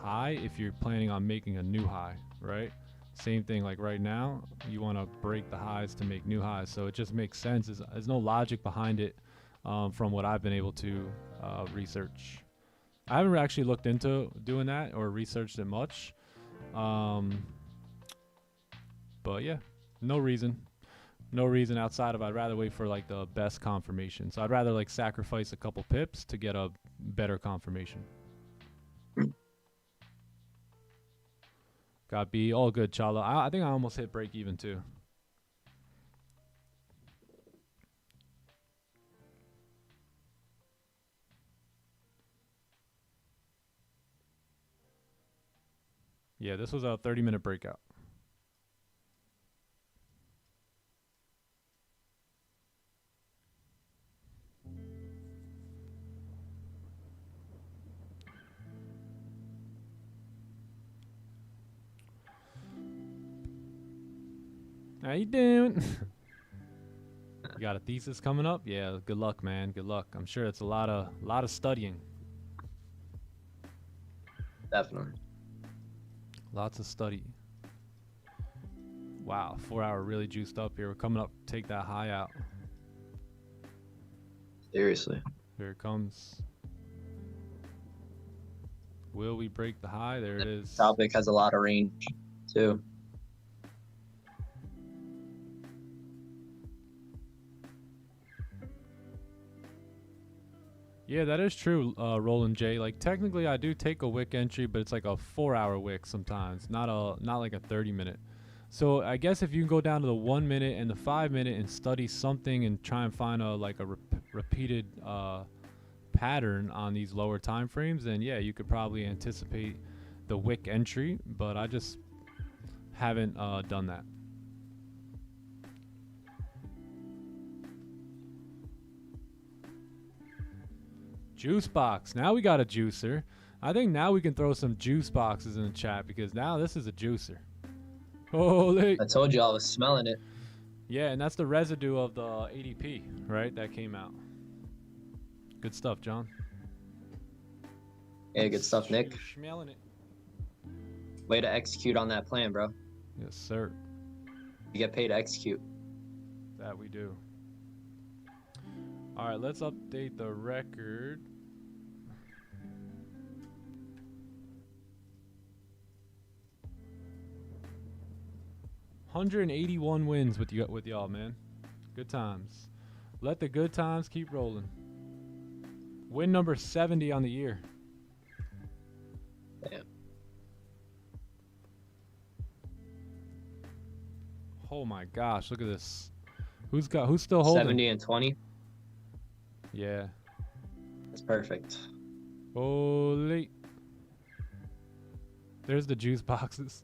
high if you're planning on making a new high, right? Same thing, like right now, you want to break the highs to make new highs. So it just makes sense. There's no logic behind it from what I've been able to research. I haven't actually looked into doing that or researched it much. But yeah, no reason outside of I'd rather wait for like the best confirmation. So I'd rather like sacrifice a couple pips to get a better confirmation. Got B, all good, Chala. I think I almost hit break even too. Yeah, this was a 30-minute breakout. How you doing? You got a thesis coming up? Yeah, good luck, man. Good luck. I'm sure it's a lot of studying. Definitely. Lots of study. Wow, 4-hour really juiced up here. We're coming up. Take that high out. Seriously. Here it comes. Will we break the high? There it is. Topic has a lot of range too. Yeah, that is true, Roland J. Like technically I do take a wick entry, but it's like a 4-hour wick sometimes, not like a 30-minute. So I guess if you can go down to the 1 minute and the 5 minute and study something and try and find a repeated pattern on these lower time frames, then yeah, you could probably anticipate the wick entry, but I just haven't done that. Juice box. Now we got a juicer. I think now we can throw some juice boxes in the chat because now this is a juicer. Holy. I told you I was smelling it. Yeah, and that's the residue of the ADP, right? That came out. Good stuff, John. Yeah, good stuff, Nick. Smelling it. Way to execute on that plan, bro. Yes, sir. You get paid to execute. That we do. All right, let's update the record. $181 wins with y'all, man. Good times. Let the good times keep rolling. Win number 70 on the year. Damn. Oh my gosh, look at this. Who's still holding? 70 and 20. Yeah. That's perfect. Holy. There's the juice boxes.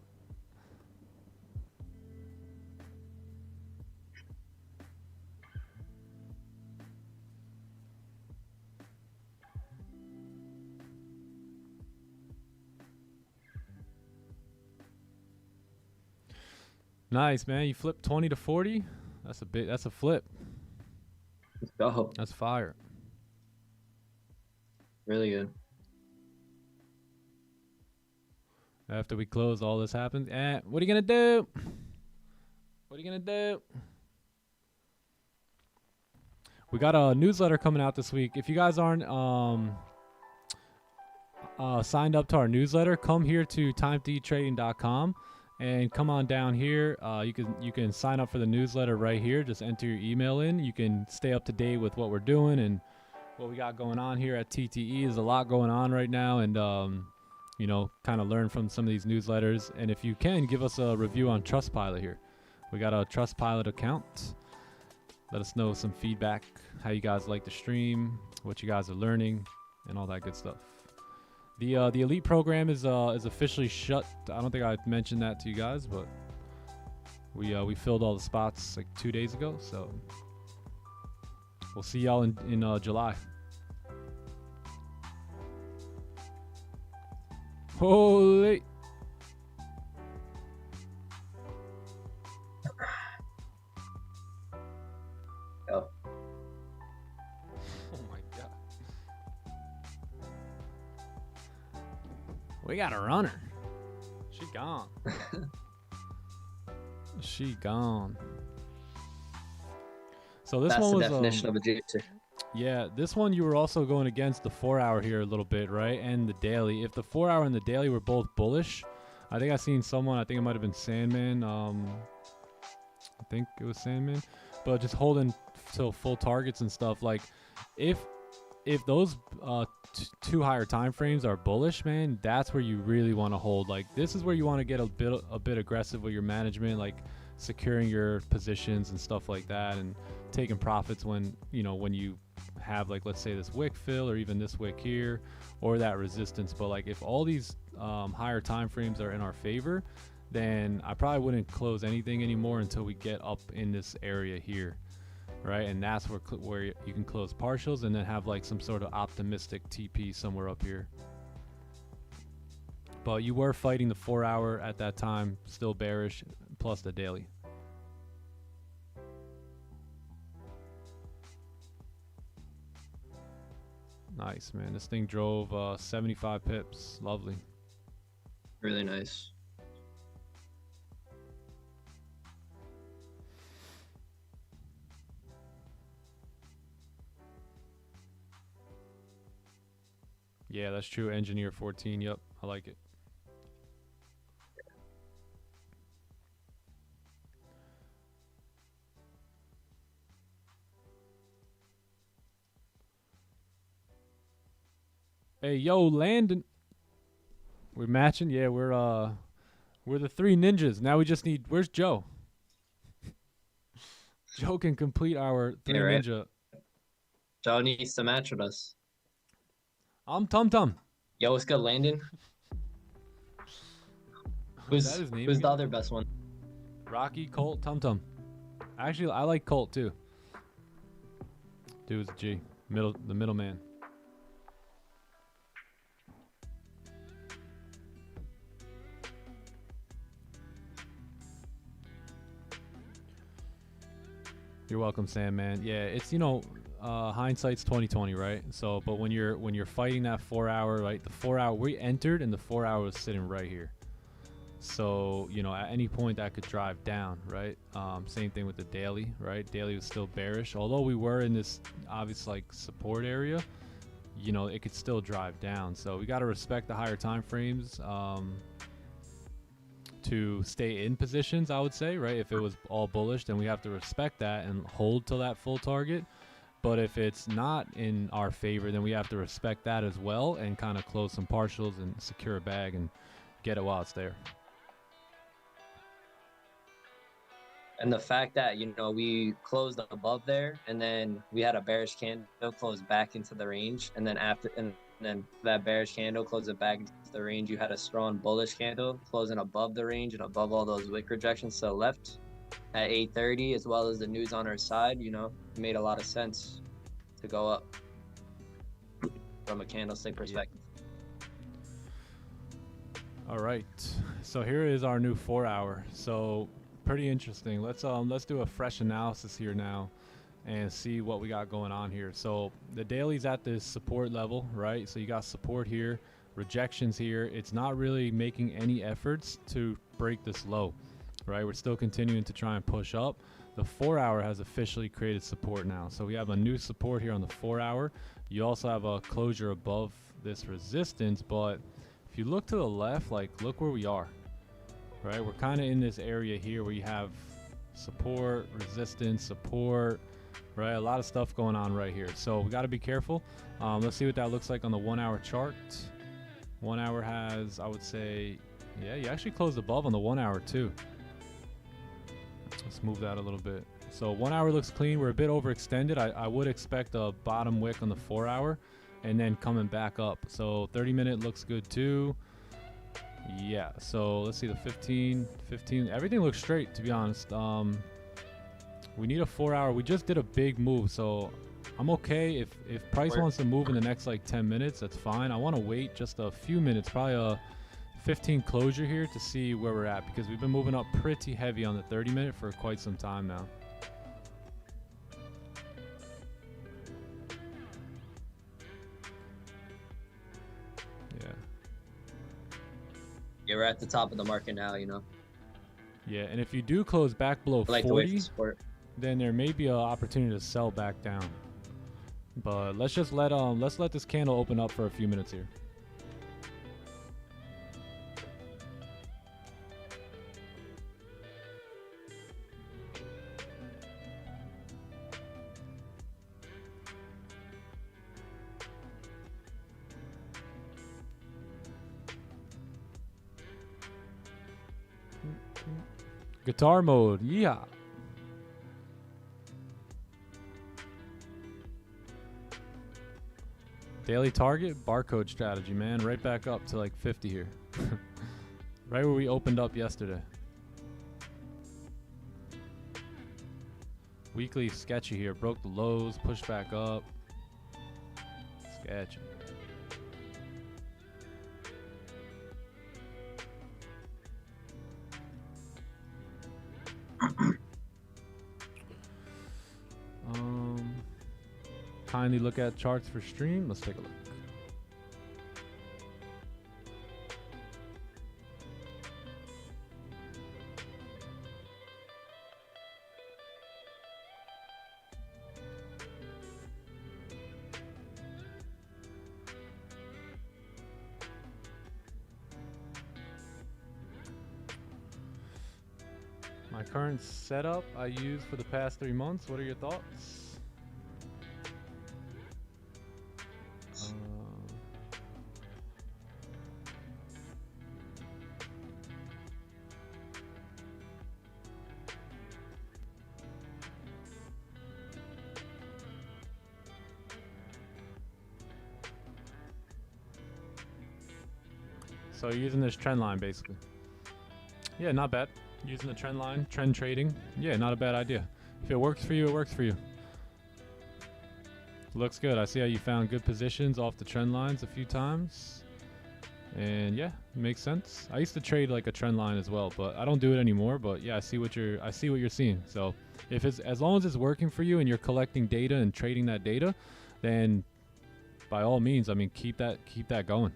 Nice, man. You flipped 20 to 40. That's a flip. Let's go. That's fire. Really good. After we close, all this happens. What are you gonna do? What are you gonna do? We got a newsletter coming out this week. If you guys aren't signed up to our newsletter, come here to timeframes.com and come on down here. You can sign up for the newsletter right here. Just enter your email in. You can stay up to date with what we're doing and what we got going on here at TTE. There's a lot going on right now, and you know, kind of learn from some of these newsletters. And if you can, give us a review on Trustpilot here. We got a Trustpilot account. Let us know some feedback, how you guys like the stream, what you guys are learning, and all that good stuff. The Elite program is officially shut. I don't think I mentioned that to you guys, but we filled all the spots like 2 days ago. So we'll see y'all in July. Holy. Yep. Oh my god. We got a runner. She gone. She gone. So this That's one the was definition of a juicer. yeah, this one you were also going against the 4 hour here a little bit, right? And the daily. If the 4 hour and the daily were both bullish, I think I seen someone, I think it might have been Sandman. I think it was Sandman. But just holding till full targets and stuff. Like if those two higher time frames are bullish, man, that's where you really want to hold. Like this is where you want to get a bit aggressive with your management, like securing your positions and stuff like that, and taking profits when you have, like, let's say this wick fill or even this wick here or that resistance. But like if all these higher time frames are in our favor, then I probably wouldn't close anything anymore until we get up in this area here, right? And that's where you can close partials and then have like some sort of optimistic TP somewhere up here. But you were fighting the 4 hour at that time, still bearish, plus the daily. Nice, man. This thing drove 75 pips. Lovely. Really nice. Yeah, that's true. Engineer 14. Yep, I like it. Hey, yo, Landon. We're matching. Yeah, we're the three ninjas. Now we just need. Where's Joe? Joe can complete our three right. ninja. Joe needs to match with us. I'm Tum Tum. Yo, what's good, Landon? Is that his name Who's the again? other best one? Rocky, Colt, Tum Tum. Actually, I like Colt too. Dude's a G. The middleman. You're welcome, Sam, man. Yeah, it's, you know, hindsight's 2020, right? So, but when you're fighting that 4 hour, right? The 4 hour we entered, and the 4 hour was sitting right here. So, you know, at any point that could drive down, right? Same thing with the daily, right? Daily was still bearish, although we were in this obvious like support area. You know, it could still drive down. So we got to respect the higher time frames to stay in positions, I would say, right? If it was all bullish, then we have to respect that and hold till that full target. But if it's not in our favor, then we have to respect that as well and kind of close some partials and secure a bag and get it while it's there. And the fact that, you know, we closed above there, and then we had a bearish candle close back into the range, and then then that bearish candle closed it back into the range. You had a strong bullish candle closing above the range and above all those wick rejections to the left at 8:30, as well as the news on our side. You know, it made a lot of sense to go up from a candlestick perspective. All right, so here is our new 4 hour. So pretty interesting. Let's do a fresh analysis here now and see what we got going on here. So the daily's at this support level, right? So you got support here, rejections here. It's not really making any efforts to break this low, right? We're still continuing to try and push up. The 4 hour has officially created support now. So we have a new support here on the 4 hour. You also have a closure above this resistance, but if you look to the left, like look where we are. Right, we're kind of in this area here where you have support, resistance, support, right? A lot of stuff going on right here. So we got to be careful. Let's see what that looks like on the 1 hour chart. 1 hour has, I would say, yeah, you actually closed above on the 1 hour too. Let's move that a little bit. So 1 hour looks clean. We're a bit overextended. I would expect a bottom wick on the 4 hour and then coming back up. So 30-minute looks good too. Yeah, so let's see the 15, everything looks straight, to be honest. We need a 4 hour. We just did a big move, so I'm okay if price wants to move in the next like 10 minutes, that's fine. I want to wait just a few minutes, probably a 15 closure here to see where we're at, because we've been moving up pretty heavy on the 30-minute for quite some time now. Yeah, we're at the top of the market now, you know. Yeah, and if you do close back below 40, then there may be an opportunity to sell back down. But let's just let this candle open up for a few minutes here. Guitar mode, yeah. Daily target, barcode strategy, man. Right back up to like 50 here. Right where we opened up yesterday. Weekly sketchy here. Broke the lows, pushed back up. Sketchy. Kindly look at charts for stream. Let's take a look. My current setup I used for the past 3 months. What are your thoughts? So you're using this trend line basically. Yeah, not bad. Using the trend line, trend trading. Yeah, not a bad idea. If it works for you, it works for you. Looks good. I see how you found good positions off the trend lines a few times. And yeah, it makes sense. I used to trade like a trend line as well, but I don't do it anymore. But yeah, I see what you're seeing. So if it's, as long as it's working for you and you're collecting data and trading that data, then by all means, I mean, keep that going.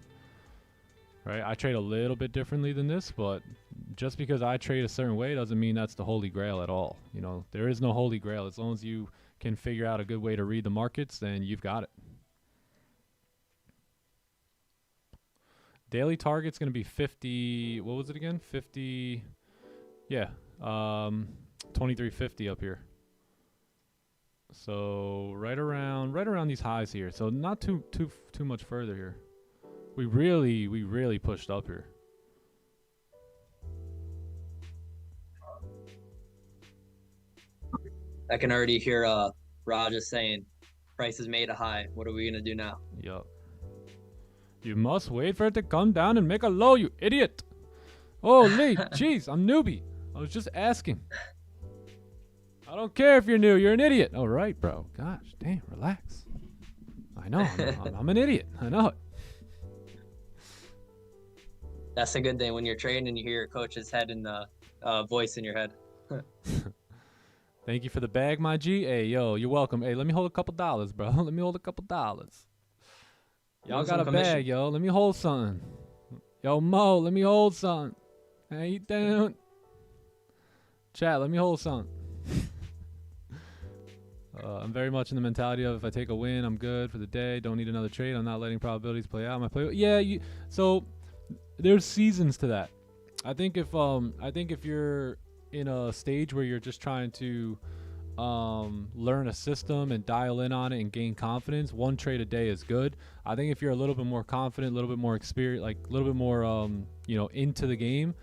Right? I trade a little bit differently than this, but just because I trade a certain way doesn't mean that's the holy grail at all. You know, there is no holy grail. As long as you can figure out a good way to read the markets, then you've got it. Daily target's going to be 50, what was it again? 50, yeah, 2350 up here. So right around these highs here. So not too much further here. We really pushed up here. I can already hear Raj is saying, price is made a high. What are we gonna do now? Yup. You must wait for it to come down and make a low, you idiot. Holy jeez, I'm newbie. I was just asking. I don't care if you're new, you're an idiot. All right, bro. Gosh, damn, relax. I know, I'm an idiot. I know it. That's a good thing when you're trading and you hear your coach's head in the voice in your head. Thank you for the bag, my G. Hey, yo, you're welcome. Hey, let me hold a couple dollars, bro. Let me hold a couple dollars. Y'all got a bag, yo. Let me hold something. Yo, Mo, let me hold something. How you doing? Chat, let me hold something. I'm very much in the mentality of if I take a win, I'm good for the day. Don't need another trade. I'm not letting probabilities play out. Yeah, so there's seasons to that. I think if you're in a stage where you're just trying to learn a system and dial in on it and gain confidence, one trade a day is good. I think if you're a little bit more confident, a little bit more experienced, like a little bit more into the game,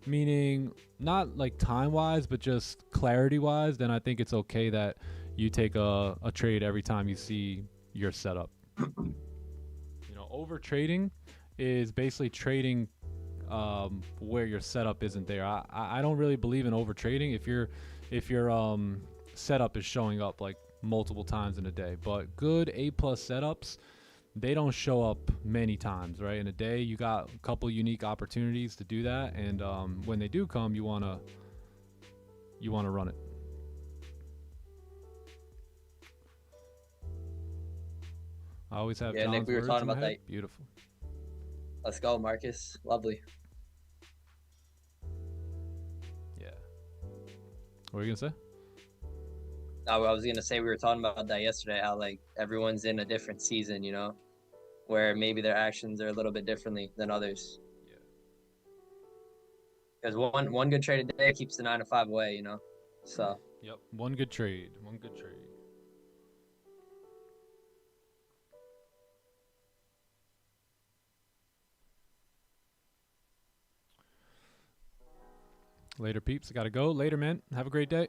meaning not like time wise but just clarity wise, then I think it's okay that you take a trade every time you see your setup. Over trading is basically trading where your setup isn't there. I don't really believe in over trading if your setup is showing up like multiple times in a day. But good A+ setups, they don't show up many times, right? In a day, you got a couple unique opportunities to do that, and when they do come, you wanna run it. I always have. Yeah, John's Nick, we were words talking in my about head. that. Beautiful. Let's go, Marcus. Lovely. Yeah. What were you gonna say? I was gonna say we were talking about that yesterday. How like everyone's in a different season, where maybe their actions are a little bit differently than others. Yeah. Because one good trade a day keeps the 9 to 5 away, So. Yep. One good trade. One good trade. Later, peeps. I gotta go. Later, man. Have a great day.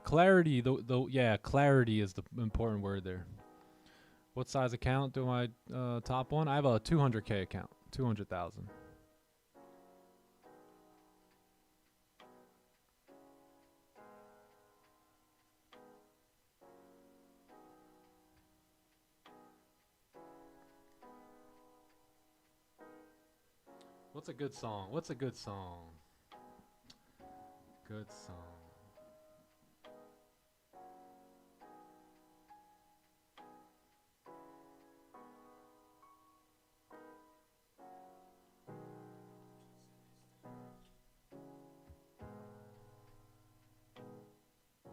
Clarity, yeah, clarity is the important word there. What size account do I top one? I have a 200K account, 200,000. What's a good song? What's a good song? Good song.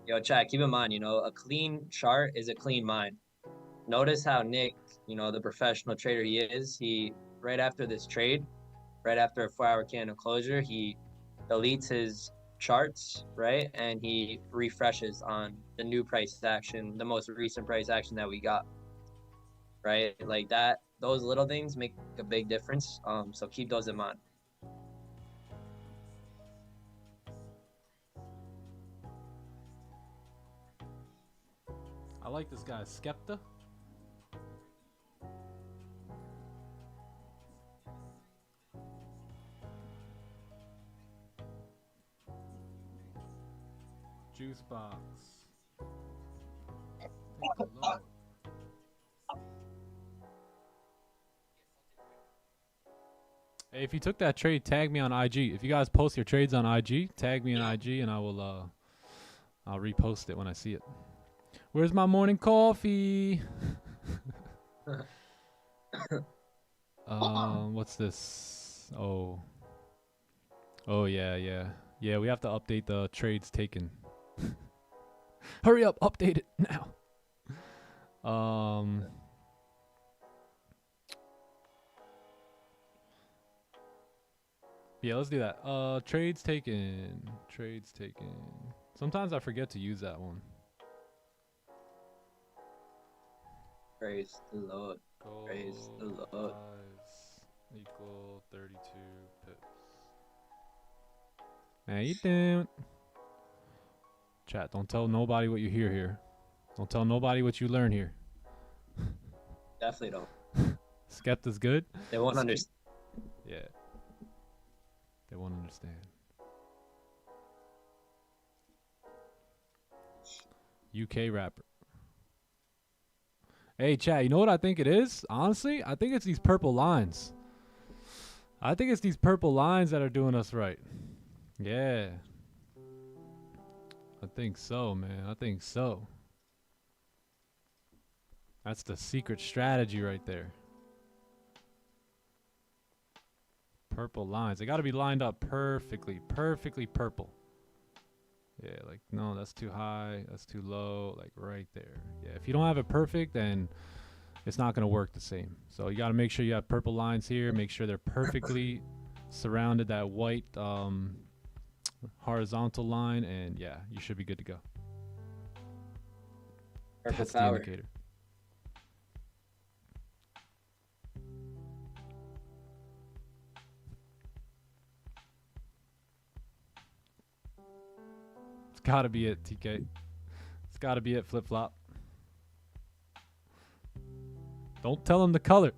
Yo, chat, keep in mind, a clean chart is a clean mind. Notice how Nick, the professional trader he is, right after this trade, right after a 4-hour candle closure, he deletes his charts, right? And he refreshes on the new price action, the most recent price action that we got, right? Like that, those little things make a big difference. So keep those in mind. I like this guy, Skepta. Juice box. Thank the Lord. Hey, if you took that trade, tag me on IG. If you guys post your trades on IG, tag me on IG, and I will I'll repost it when I see it. Where's my morning coffee? What's this? Oh, yeah. We have to update the trades taken. Hurry up, update it now. Yeah, let's do that. Trades taken. Sometimes I forget to use that one. Praise the Lord. Praise the Lord. Equal 32 pips. How you doing? Chat, don't tell nobody what you hear here. Don't tell nobody what you learn here. Definitely don't. Skept is good? They won't understand. Yeah. They won't understand. UK rapper. Hey, chat, you know what I think it is? Honestly, I think it's these purple lines. I think it's these purple lines that are doing us right. Yeah. I think so, man. I think so. That's the secret strategy right there. Purple lines. They got to be lined up perfectly. Perfectly purple. Yeah, like, no, that's too high. That's too low. Like, right there. Yeah, if you don't have it perfect, then it's not going to work the same. So you got to make sure you have purple lines here. Make sure they're perfectly surrounded that white horizontal line. And, yeah, you should be good to go. Purple That's power. the indicator. It's got to be it, TK. It's got to be it, flip-flop. Don't tell them the color.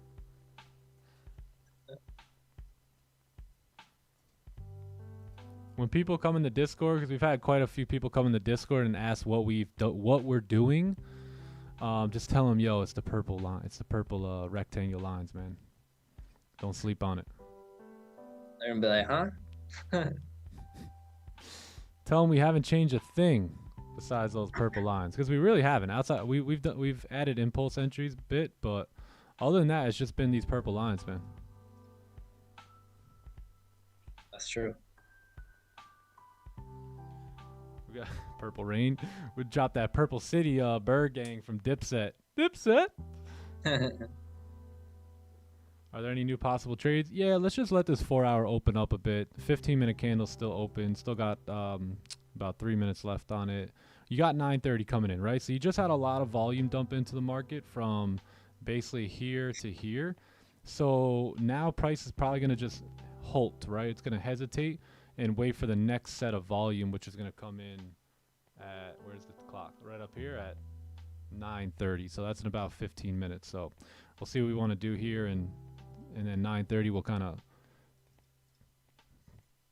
When people come in the Discord, because we've had quite a few people come in the Discord and ask what we're doing, just tell them, yo, it's the purple line. It's the purple rectangle lines, man. Don't sleep on it. They're gonna be like, huh? Tell them we haven't changed a thing besides those purple lines, because we really haven't. Outside, we've added impulse entries a bit, but other than that, it's just been these purple lines, man. That's true. We got Purple Rain. We dropped that Purple City bird gang from Dipset. Dipset? Are there any new possible trades? Yeah, let's just let this 4-hour open up a bit. 15-minute candle still open. Still got about 3 minutes left on it. You got 9:30 coming in, right? So you just had a lot of volume dump into the market from basically here to here. So now price is probably going to just halt, right? It's going to hesitate and wait for the next set of volume, which is going to come in at, where's the clock? Right up here at 9:30. So that's in about 15 minutes. So we'll see what we want to do here, and then 9:30 we'll kind of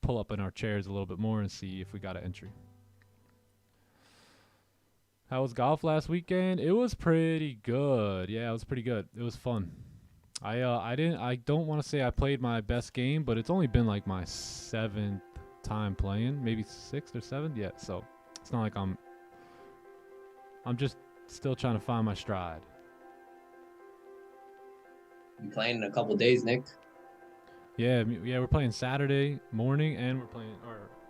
pull up in our chairs a little bit more and see if we got an entry. How was golf last weekend? It was pretty good. Yeah, it was pretty good. It was fun. I don't want to say I played my best game, but it's only been like my 7th time playing, maybe 6th or 7th. Yeah, so it's not like I'm just still trying to find my stride. You playing in a couple days, Nick? Yeah, we're playing Saturday morning, and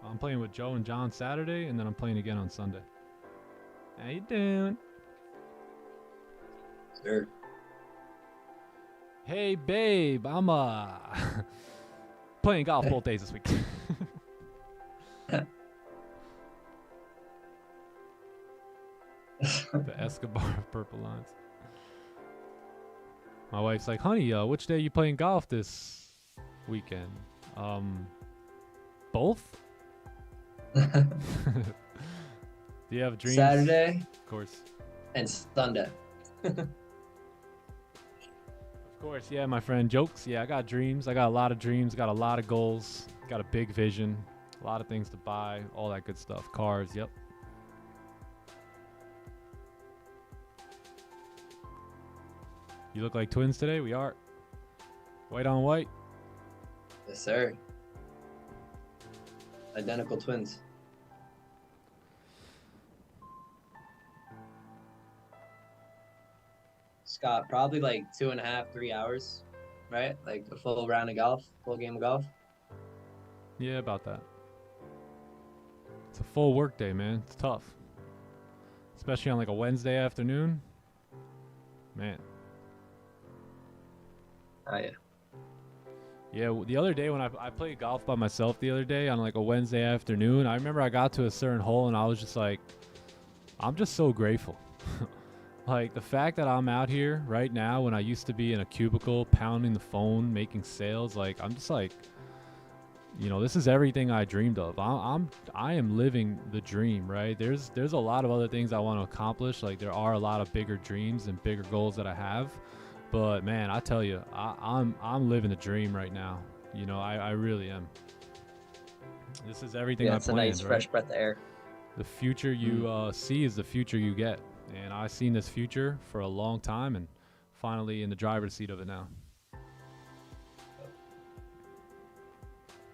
I'm playing with Joe and John Saturday, and then I'm playing again on Sunday. How you doing? Sure. Hey, babe, I'm playing golf both days this week. The Escobar of purple lines. My wife's like, honey, which day you playing golf this weekend? Both? Do you have dreams? Saturday? Of course. And Sunday. Of course, yeah, my friend. Jokes. Yeah, I got dreams. I got a lot of dreams. Got a lot of goals. Got a big vision. A lot of things to buy. All that good stuff. Cars, yep. You look like twins today. We are. White on white. Yes, sir. Identical twins. Scott, probably like 2.5, 3 hours, right? Like a full round of golf, full game of golf. Yeah, about that. It's a full work day, man. It's tough. Especially on like a Wednesday afternoon. Man. Oh, yeah. Yeah, the other day when I played golf by myself the other day on like a Wednesday afternoon, I remember I got to a certain hole and I was just like, I'm just so grateful. Like the fact that I'm out here right now when I used to be in a cubicle pounding the phone, making sales, like I'm just like, you know, this is everything I dreamed of. I am living the dream, right? There's a lot of other things I want to accomplish. Like there are a lot of bigger dreams and bigger goals that I have. But man, I tell you, I'm living the dream right now. You know, I really am. This is everything I planned. It's a nice fresh breath of air. The future you see is the future you get, and I've seen this future for a long time, and finally in the driver's seat of it now.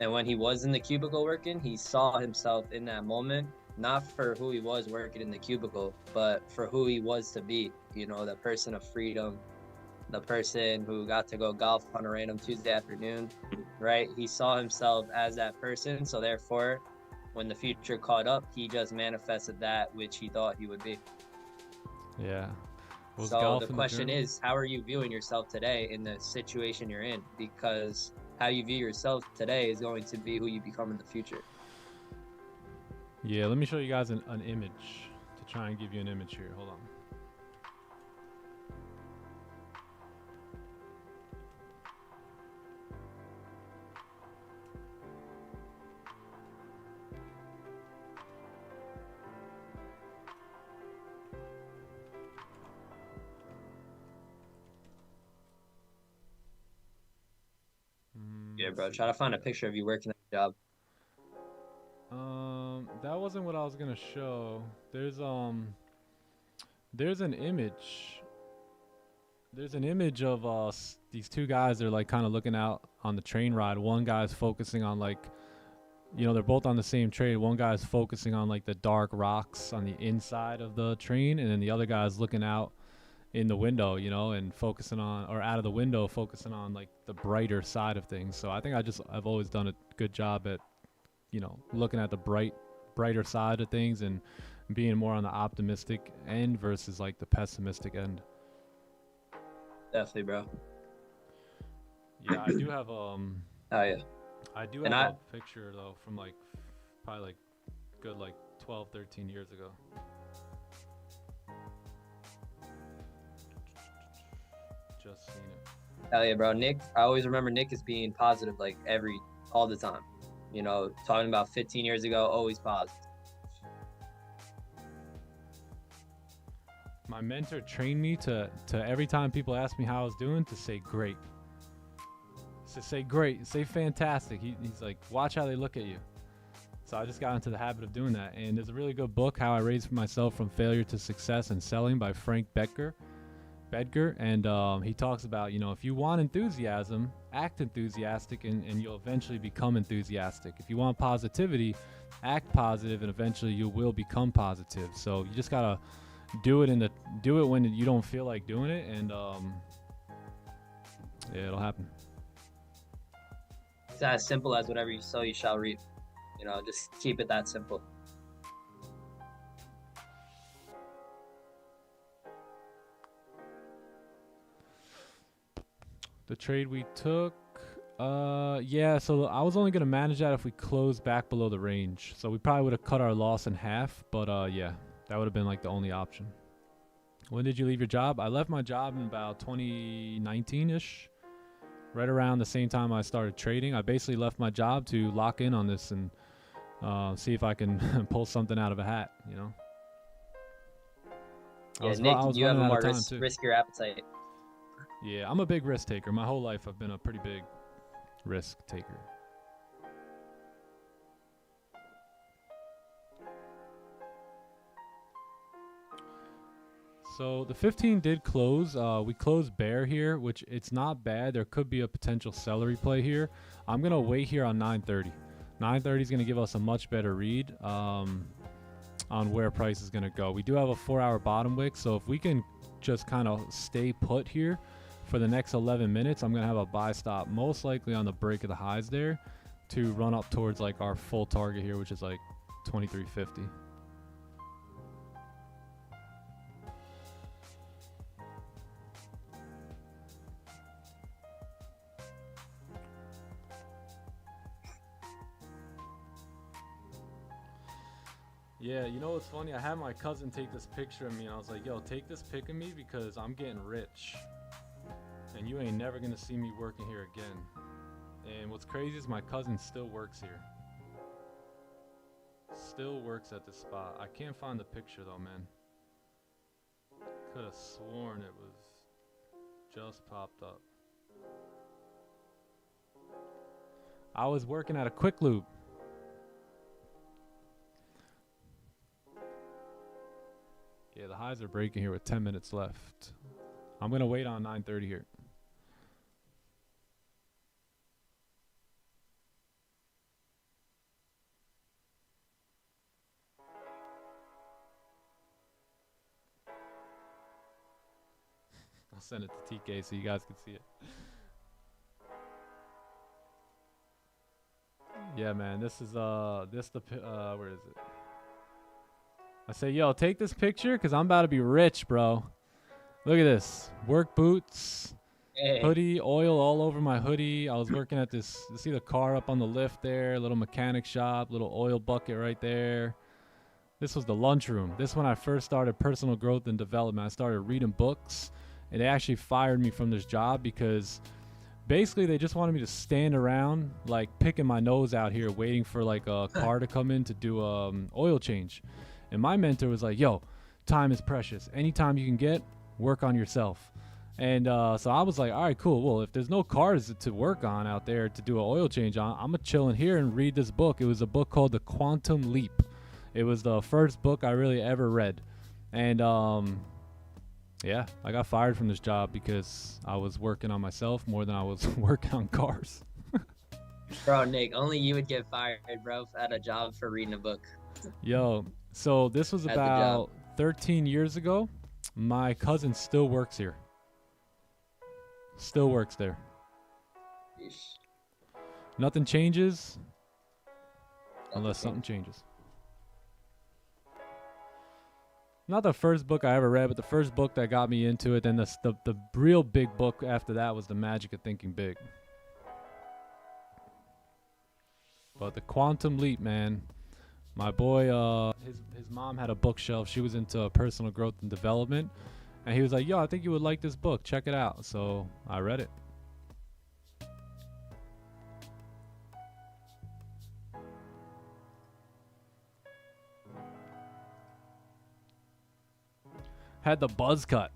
And when he was in the cubicle working, he saw himself in that moment, not for who he was working in the cubicle, but for who he was to be. You know, the person of freedom, the person who got to go golf on a random Tuesday afternoon, right? He saw himself as that person. So therefore, when the future caught up, he just manifested that which he thought he would be. Yeah. So the question is, how are you viewing yourself today in the situation you're in? Because how you view yourself today is going to be who you become in the future. Yeah, let me show you guys an image to try and give you an image here. Hold on. Yeah, bro. Try to find a picture of you working at the job. That wasn't what I was gonna show. There's an image. There's an image of these two guys. They're like kind of looking out on the train ride. One guy's focusing on like, you know, they're both on the same train. One guy's focusing on like the dark rocks on the inside of the train, and then the other guy's looking out in the window, you know, and focusing on, or out of the window, focusing on like the brighter side of things. So I think I've always done a good job at, you know, looking at the brighter side of things and being more on the optimistic end versus like the pessimistic end. Definitely, bro. Yeah, I do have oh yeah. I do have a picture though from like probably like good like 12, 13 years ago. Just seen it. Hell yeah, bro. Nick, I always remember Nick as being positive like all the time. You know, talking about 15 years ago, always positive. My mentor trained me to every time people ask me how I was doing, to say great. To say great, say fantastic. He's like, watch how they look at you. So I just got into the habit of doing that. And there's a really good book, How I Raised Myself from Failure to Success in Selling by Frank Bedger. And he talks about, you know, if you want enthusiasm, act enthusiastic and you'll eventually become enthusiastic. If you want positivity, act positive and eventually you will become positive. So you just gotta do it when you don't feel like doing it, and yeah, it'll happen. It's as simple as whatever you sow, you shall reap. You know, just keep it that simple. The trade we took, yeah, so I was only going to manage that if we closed back below the range. So we probably would have cut our loss in half, but yeah, that would have been like the only option. When did you leave your job? I left my job in about 2019-ish, right around the same time I started trading. I basically left my job to lock in on this and see if I can pull something out of a hat, you know? Yeah, Nick, you have a more riskier appetite. Yeah, I'm a big risk taker. My whole life I've been a pretty big risk taker. So the 15 did close. We closed bear here, which it's not bad. There could be a potential celery play here. I'm gonna wait here on 930. 930 is gonna give us a much better read on where price is gonna go. We do have a 4-hour bottom wick, so if we can just kind of stay put here for the next 11 minutes, I'm gonna have a buy stop most likely on the break of the highs there to run up towards like our full target here, which is like 2350. Yeah, you know what's funny? I had my cousin take this picture of me, and I was like, yo, take this pic of me because I'm getting rich. And you ain't never gonna see me working here again. And what's crazy is my cousin still works here. Still works at this spot. I can't find the picture though, man. Could have sworn it was just popped up. I was working at a Quick Lube. Yeah, the highs are breaking here with 10 minutes left. I'm going to wait on 930 here. I'll send it to TK so you guys can see it. Yeah, man, this is where is it? I say, yo, take this picture because I'm about to be rich, bro. Look at this. Work boots, hoodie, oil all over my hoodie. I was working at this, you see the car up on the lift there, little mechanic shop, little oil bucket right there. This was the lunchroom. This when I first started personal growth and development. I started reading books, and they actually fired me from this job because basically they just wanted me to stand around, like picking my nose out here, waiting for like a car to come in to do oil change. And my mentor was like, yo, time is precious. Anytime you can get, work on yourself. And so I was like, all right, cool. Well, if there's no cars to work on out there to do an oil change on, I'm going to chill in here and read this book. It was a book called The Quantum Leap. It was the first book I really ever read. And yeah, I got fired from this job because I was working on myself more than I was working on cars. Bro, Nick, only you would get fired, bro, at a job for reading a book. Yo, so this was about 13 years ago. My cousin still works here. Still works there. Yeesh. Nothing changes unless something changes. Not the first book I ever read, but the first book that got me into it. Then the real big book after that was The Magic of Thinking Big. But The Quantum Leap, man. My boy, his mom had a bookshelf. She was into personal growth and development. And he was like, yo, I think you would like this book. Check it out. So I read it. Had the buzz cut.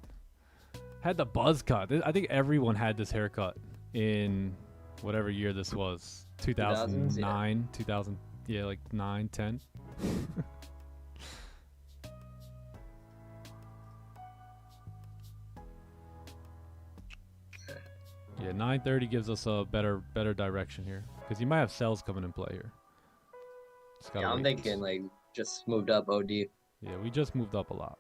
Had the buzz cut. I think everyone had this haircut in whatever year this was. 2009, 2000, yeah, like 9, 10. Yeah, 930 gives us a better direction here because you might have sells coming in play here. Yeah, I'm thinking like just moved up OD. Yeah, we just moved up a lot.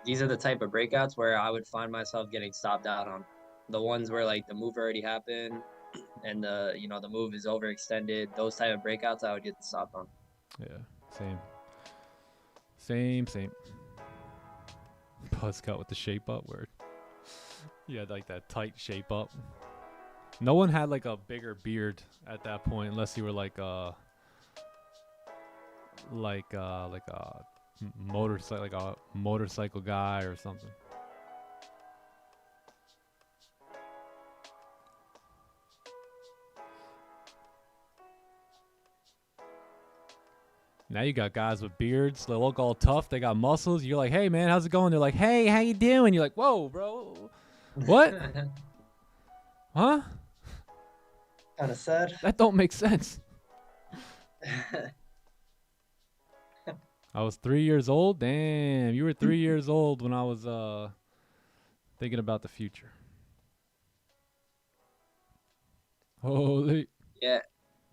These are the type of breakouts where I would find myself getting stopped out on. The ones where like the move already happened and the move is overextended. Those type of breakouts I would get stopped on. Yeah, same. Buzz cut with the shape up where you had like that tight shape up. No one had like a bigger beard at that point unless you were like a motorcycle guy or something. Now you got guys with beards. They look all tough. They got muscles. You're like, hey, man, how's it going? They're like, hey, how you doing? You're like, whoa, bro. What? Huh? Kind of sad. That don't make sense. I was 3 years old. Damn, you were 3 years old when I was thinking about the future. Holy. Yeah.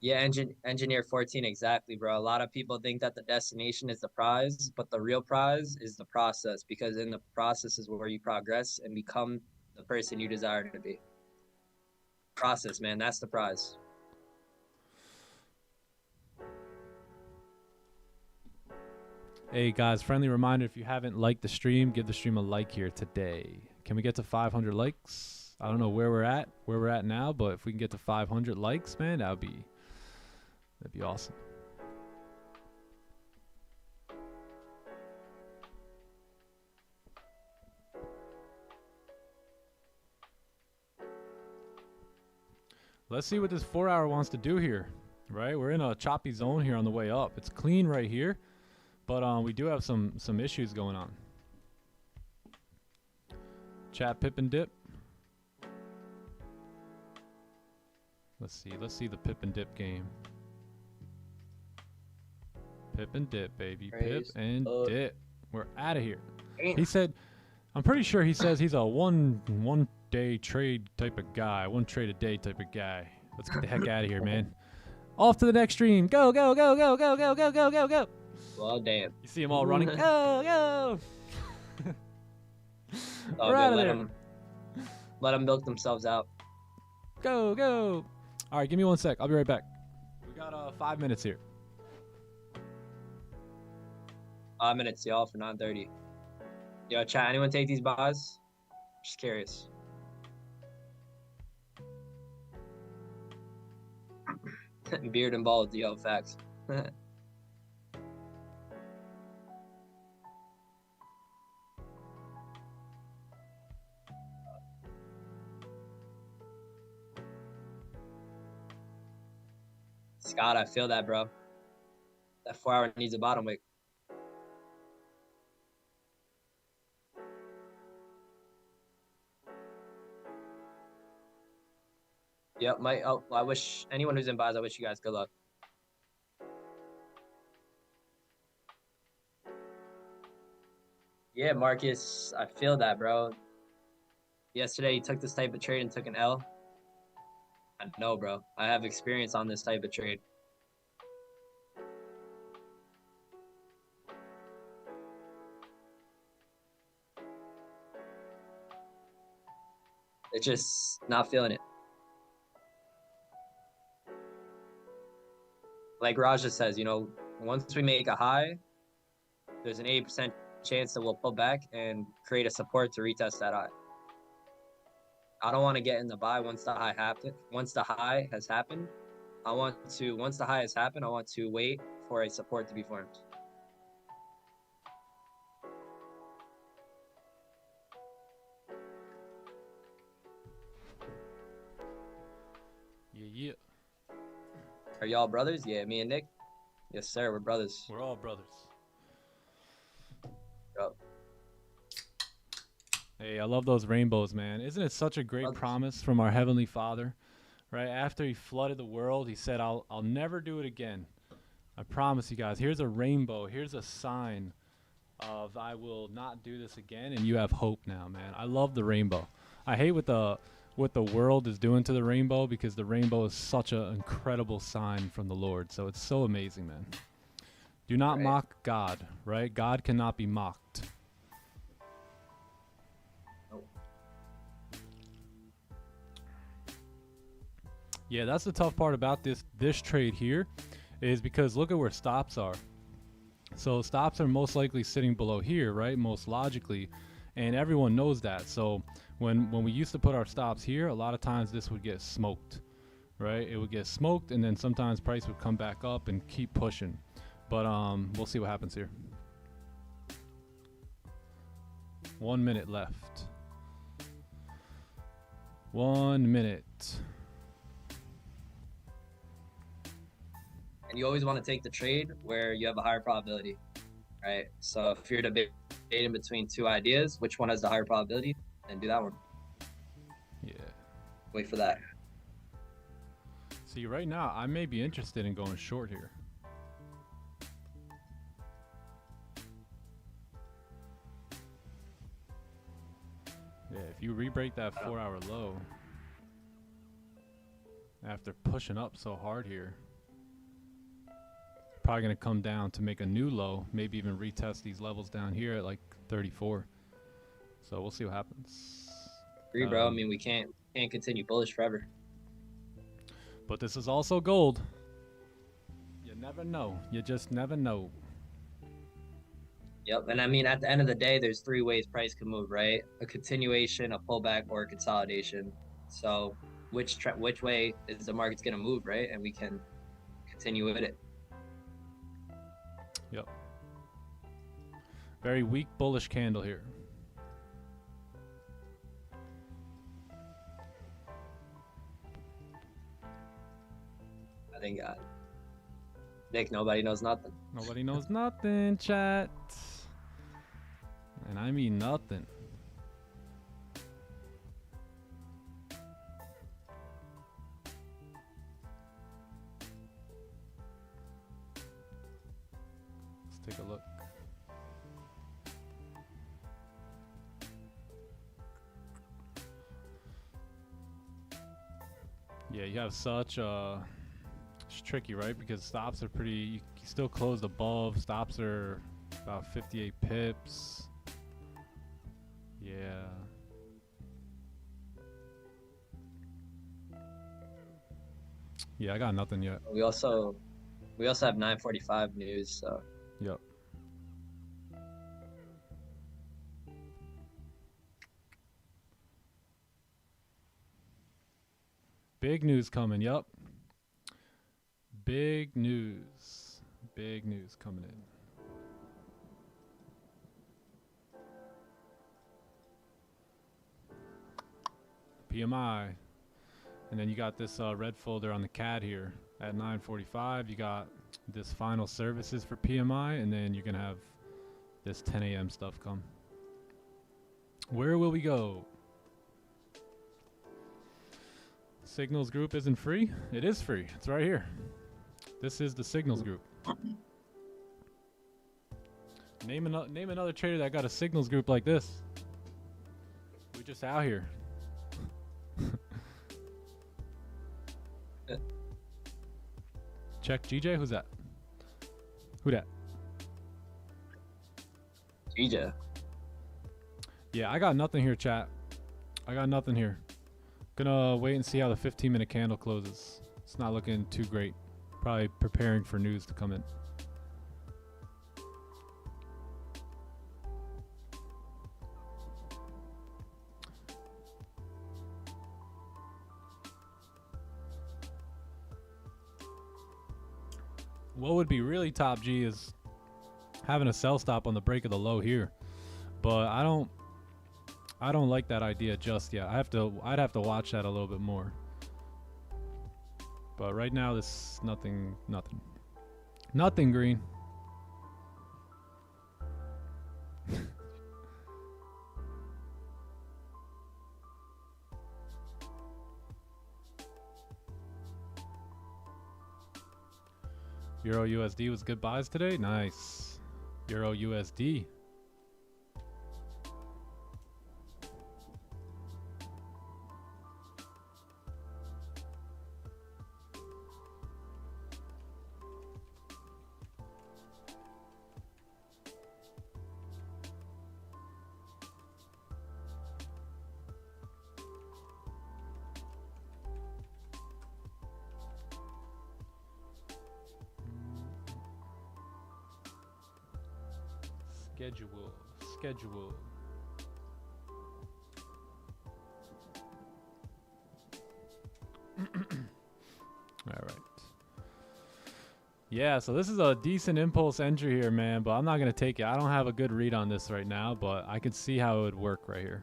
Yeah, engineer 14, exactly, bro. A lot of people think that the destination is the prize, but the real prize is the process, because in the process is where you progress and become the person you desire to be. Process, man, that's the prize. Hey guys, friendly reminder, if you haven't liked the stream, give the stream a like here today. Can we get to 500 likes? I don't know where we're at now, but if we can get to 500 likes, man, that'd be awesome. Let's see what this 4 hour wants to do here, right? We're in a choppy zone here on the way up. It's clean right here, but we do have some issues going on. Chat pip and dip. Let's see the pip and dip game. Pip and dip, baby. Pip and dip. We're out of here. He said, I'm pretty sure he says he's a one day trade type of guy, 1 trade a day type of guy. Let's get the heck out of here, man. Off to the next stream. Go, go, go, go, go, go, go, go, go, go. Well, damn. You see them all running. Go, go. Oh, We're out of let there. Let them milk themselves out. Go, go. All right, give me 1 sec. I'll be right back. We got 5 minutes here. 5 minutes, y'all, for 9:30. Yo, chat, anyone take these buys? Just curious. Beard and bald, yo, facts. Scott, I feel that, bro. That 4 hour needs a bottom wick. Yep, I wish anyone who's in buys, I wish you guys good luck. Yeah, Marcus, I feel that, bro. Yesterday, you took this type of trade and took an L. I know, bro. I have experience on this type of trade. It's just not feeling it. Like Raja says, you know, once we make a high, there's an 80% chance that we'll pull back and create a support to retest that high. I don't want to get in the buy once the high has happened. Once the high has happened, I want to wait for a support to be formed. Yeah. Are y'all brothers? Yeah, me and Nick. Yes, sir. We're brothers. We're all brothers. Bro. Hey, I love those rainbows, man. Isn't it such a great promise from our Heavenly Father? Right after he flooded the world, he said, I'll never do it again. I promise you guys. Here's a rainbow. Here's a sign of I will not do this again, and you have hope now, man. I love the rainbow. I hate what the world is doing to the rainbow, because the rainbow is such an incredible sign from the Lord. So it's so amazing, man. Do not mock God, right? God cannot be mocked. Yeah, that's the tough part about this trade here, is because look at where stops are. So stops are most likely sitting below here, right? Most logically, and everyone knows that. So when we used to put our stops here, a lot of times this would get smoked, right? It would get smoked, and then sometimes price would come back up and keep pushing. But we'll see what happens here. 1 minute left. 1 minute. And you always want to take the trade where you have a higher probability, right? So if you're debating between two ideas, which one has the higher probability, then do that one. Yeah. Wait for that. See, right now, I may be interested in going short here. Yeah, if you re-break that 4-hour low after pushing up so hard here, probably gonna come down to make a new low, maybe even retest these levels down here at like 34. So we'll see what happens. Agree, bro. I mean, we can't continue bullish forever. But this is also gold. You never know. You just never know. Yep. And I mean, at the end of the day, there's three ways price can move, right? A continuation, a pullback, or a consolidation. So which way is the market's gonna move, right? And we can continue with it. Yep. Very weak bullish candle here. I think Nick, nobody knows nothing. Nobody knows nothing, chat. And I mean nothing. Let's take a look. Yeah, you have such it's tricky, right? Because stops are pretty, you still closed above. Stops are about 58 pips. Yeah. Yeah, I got nothing yet. We also have 9:45 news, so. Yep. Big news coming, yep. Big news. Big news coming in. PMI. And then you got this red folder on the CAD here at 9:45. You got this final services for PMI, and then you're going to have this 10 a.m. stuff come. Where will we go? Signals group isn't free. It is free. It's right here. This is the Signals group. Name another trader that got a Signals group like this. We're just out here. Check GJ. Who's that? Who that? GJ. Yeah, I got nothing here, chat. I got nothing here. Gonna wait and see how the 15-minute candle closes. It's not looking too great. Probably preparing for news to come in. What would be really top G is having a sell stop on the break of the low here, but I don't like that idea just yet. I'd have to watch that a little bit more. But right now, this nothing green. Euro USD was good buys today. Nice. Euro USD. Schedule. All right. Yeah, so this is a decent impulse entry here, man, but I'm not going to take it. I don't have a good read on this right now, but I can see how it would work right here.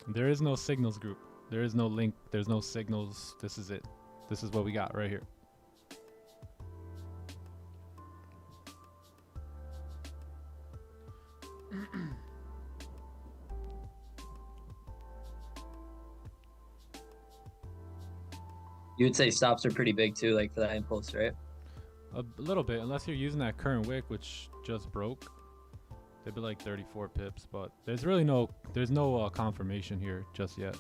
There is no signals group. There is no link. There's no signals. This is it. This is what we got right here. You would say stops are pretty big too, like for that impulse, right? A little bit, unless you're using that current wick, which just broke. They've been like 34 pips, but there's really no confirmation here just yet.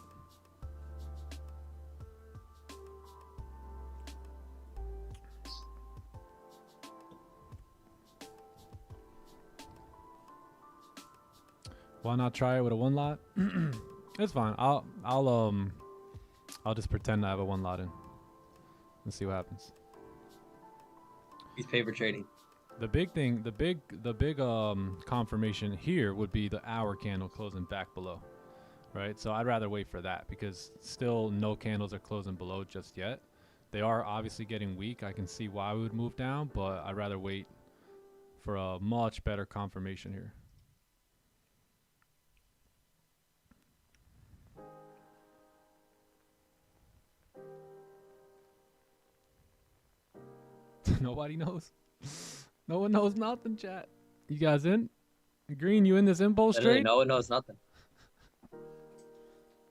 Why not try it with a one lot? It's fine. I'll just pretend I have a one lot in and see what happens. He's paper trading. The big thing, the big confirmation here would be the hour candle closing back below, right? So I'd rather wait for that because still no candles are closing below just yet. They are obviously getting weak. I can see why we would move down, but I'd rather wait for a much better confirmation here. Nobody knows. No one knows nothing, chat. You guys in? Green, you in this impulse Literally, trade? no one knows nothing.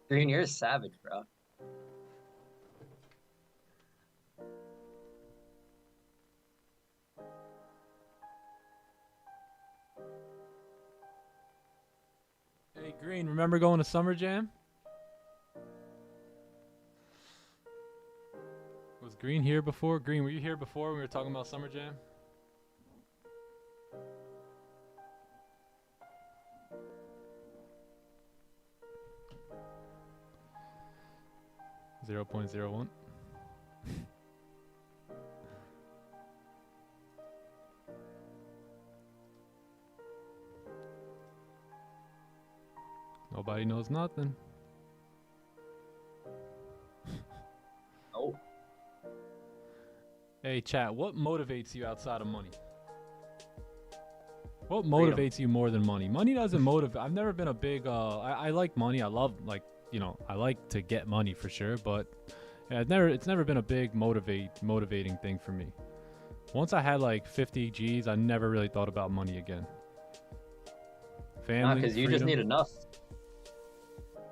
Green, you're a savage, bro. Hey, Green, remember going to Summer Jam? Was Green here before? Green, were you here before when we were talking about Summer Jam? .01. Nobody knows nothing. Nope. Hey, chat, what motivates you outside of money? What motivates you more than money? Money doesn't motivate. I've never been a big, I like money. I love, like, you know, I like to get money for sure, but yeah, it's never been a big motivating thing for me. Once I had like 50 G's, I never really thought about money again. Family, because you just need enough.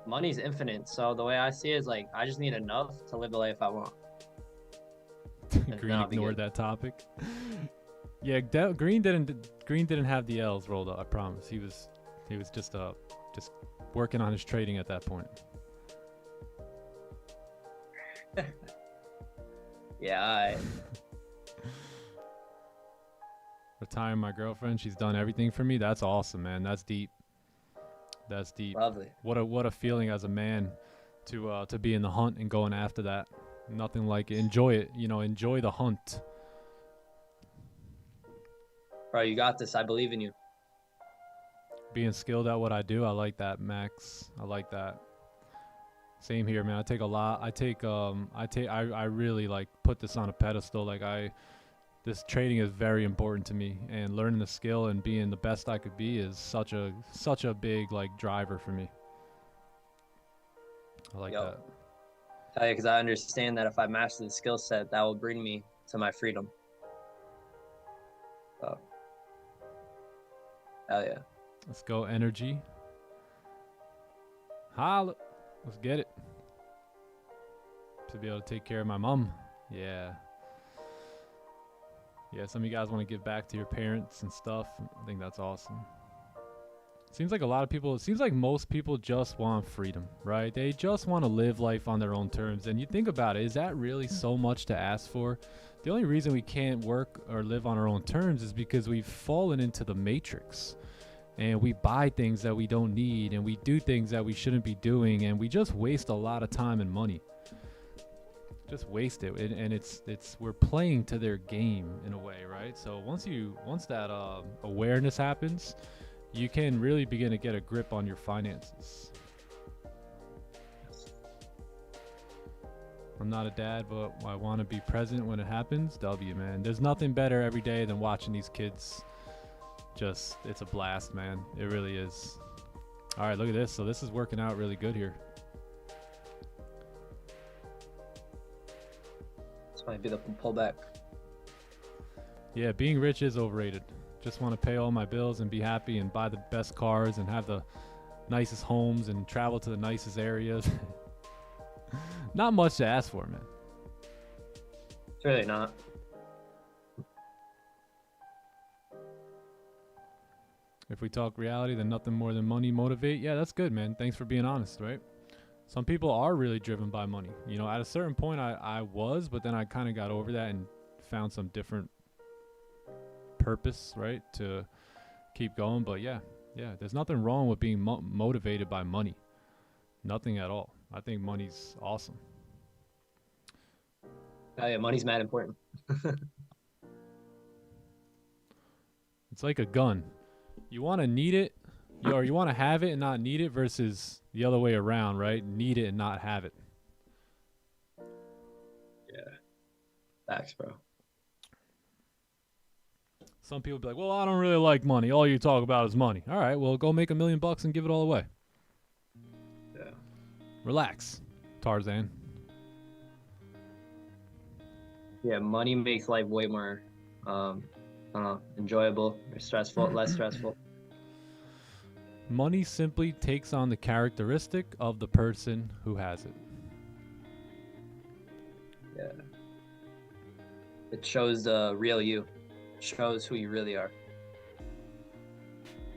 Money's infinite, so the way I see it is like I just need enough to live the life I want. Green ignored that topic. Yeah, Green didn't have the L's rolled up. I promise. He was just working on his trading at that point. Yeah. Retiring my girlfriend. She's done everything for me. That's awesome, man. That's deep. That's deep. Lovely. What a feeling as a man to be in the hunt and going after that. Nothing like it. Enjoy it. You know, enjoy the hunt. Bro, you got this. I believe in you. Being skilled at what I do, I like that, Max. I like that. Same here, man. I take a lot. I really like put this on a pedestal. Like this trading is very important to me, and learning the skill and being the best I could be is such a big like driver for me. I like that. Hell yeah, because I understand that if I master the skill set, that will bring me to my freedom. So, hell yeah. Let's go, energy. Holla. Let's get it. To be able to take care of my mom. Yeah. Yeah, some of you guys want to give back to your parents and stuff. I think that's awesome. Seems like most people just want freedom, right? They just want to live life on their own terms. And you think about it, is that really so much to ask for? The only reason we can't work or live on our own terms is because we've fallen into the matrix. And we buy things that we don't need, and we do things that we shouldn't be doing, and we just waste a lot of time and money. Just waste it, and we're playing to their game in a way, right? So once that awareness happens, you can really begin to get a grip on your finances. I'm not a dad, but I want to be present when it happens. W, man. There's nothing better every day than watching these kids. It's a blast, man. It really is. All right, look at this. So this is working out really good here. This might be the pullback. Yeah, being rich is overrated. Just want to pay all my bills and be happy and buy the best cars and have the nicest homes and travel to the nicest areas. Not much to ask for, man. It's really not. If we talk reality, then nothing more than money motivate. Yeah, that's good, man. Thanks for being honest, right? Some people are really driven by money. You know, at a certain point I was, but then I kind of got over that and found some different purpose, right, to keep going. But yeah, there's nothing wrong with being motivated by money. Nothing at all. I think money's awesome. Oh yeah, money's mad important. It's like a gun. You want to need it, or you want to have it and not need it, versus the other way around, right? Need it and not have it. Yeah. Facts, bro. Some people be like, well, I don't really like money. All you talk about is money. All right, well, go make $1 million and give it all away. Yeah. Relax, Tarzan. Yeah, money makes life way more, enjoyable or stressful, less stressful. Money simply takes on the characteristic of the person who has it. Yeah. It shows the real you. It shows who you really are.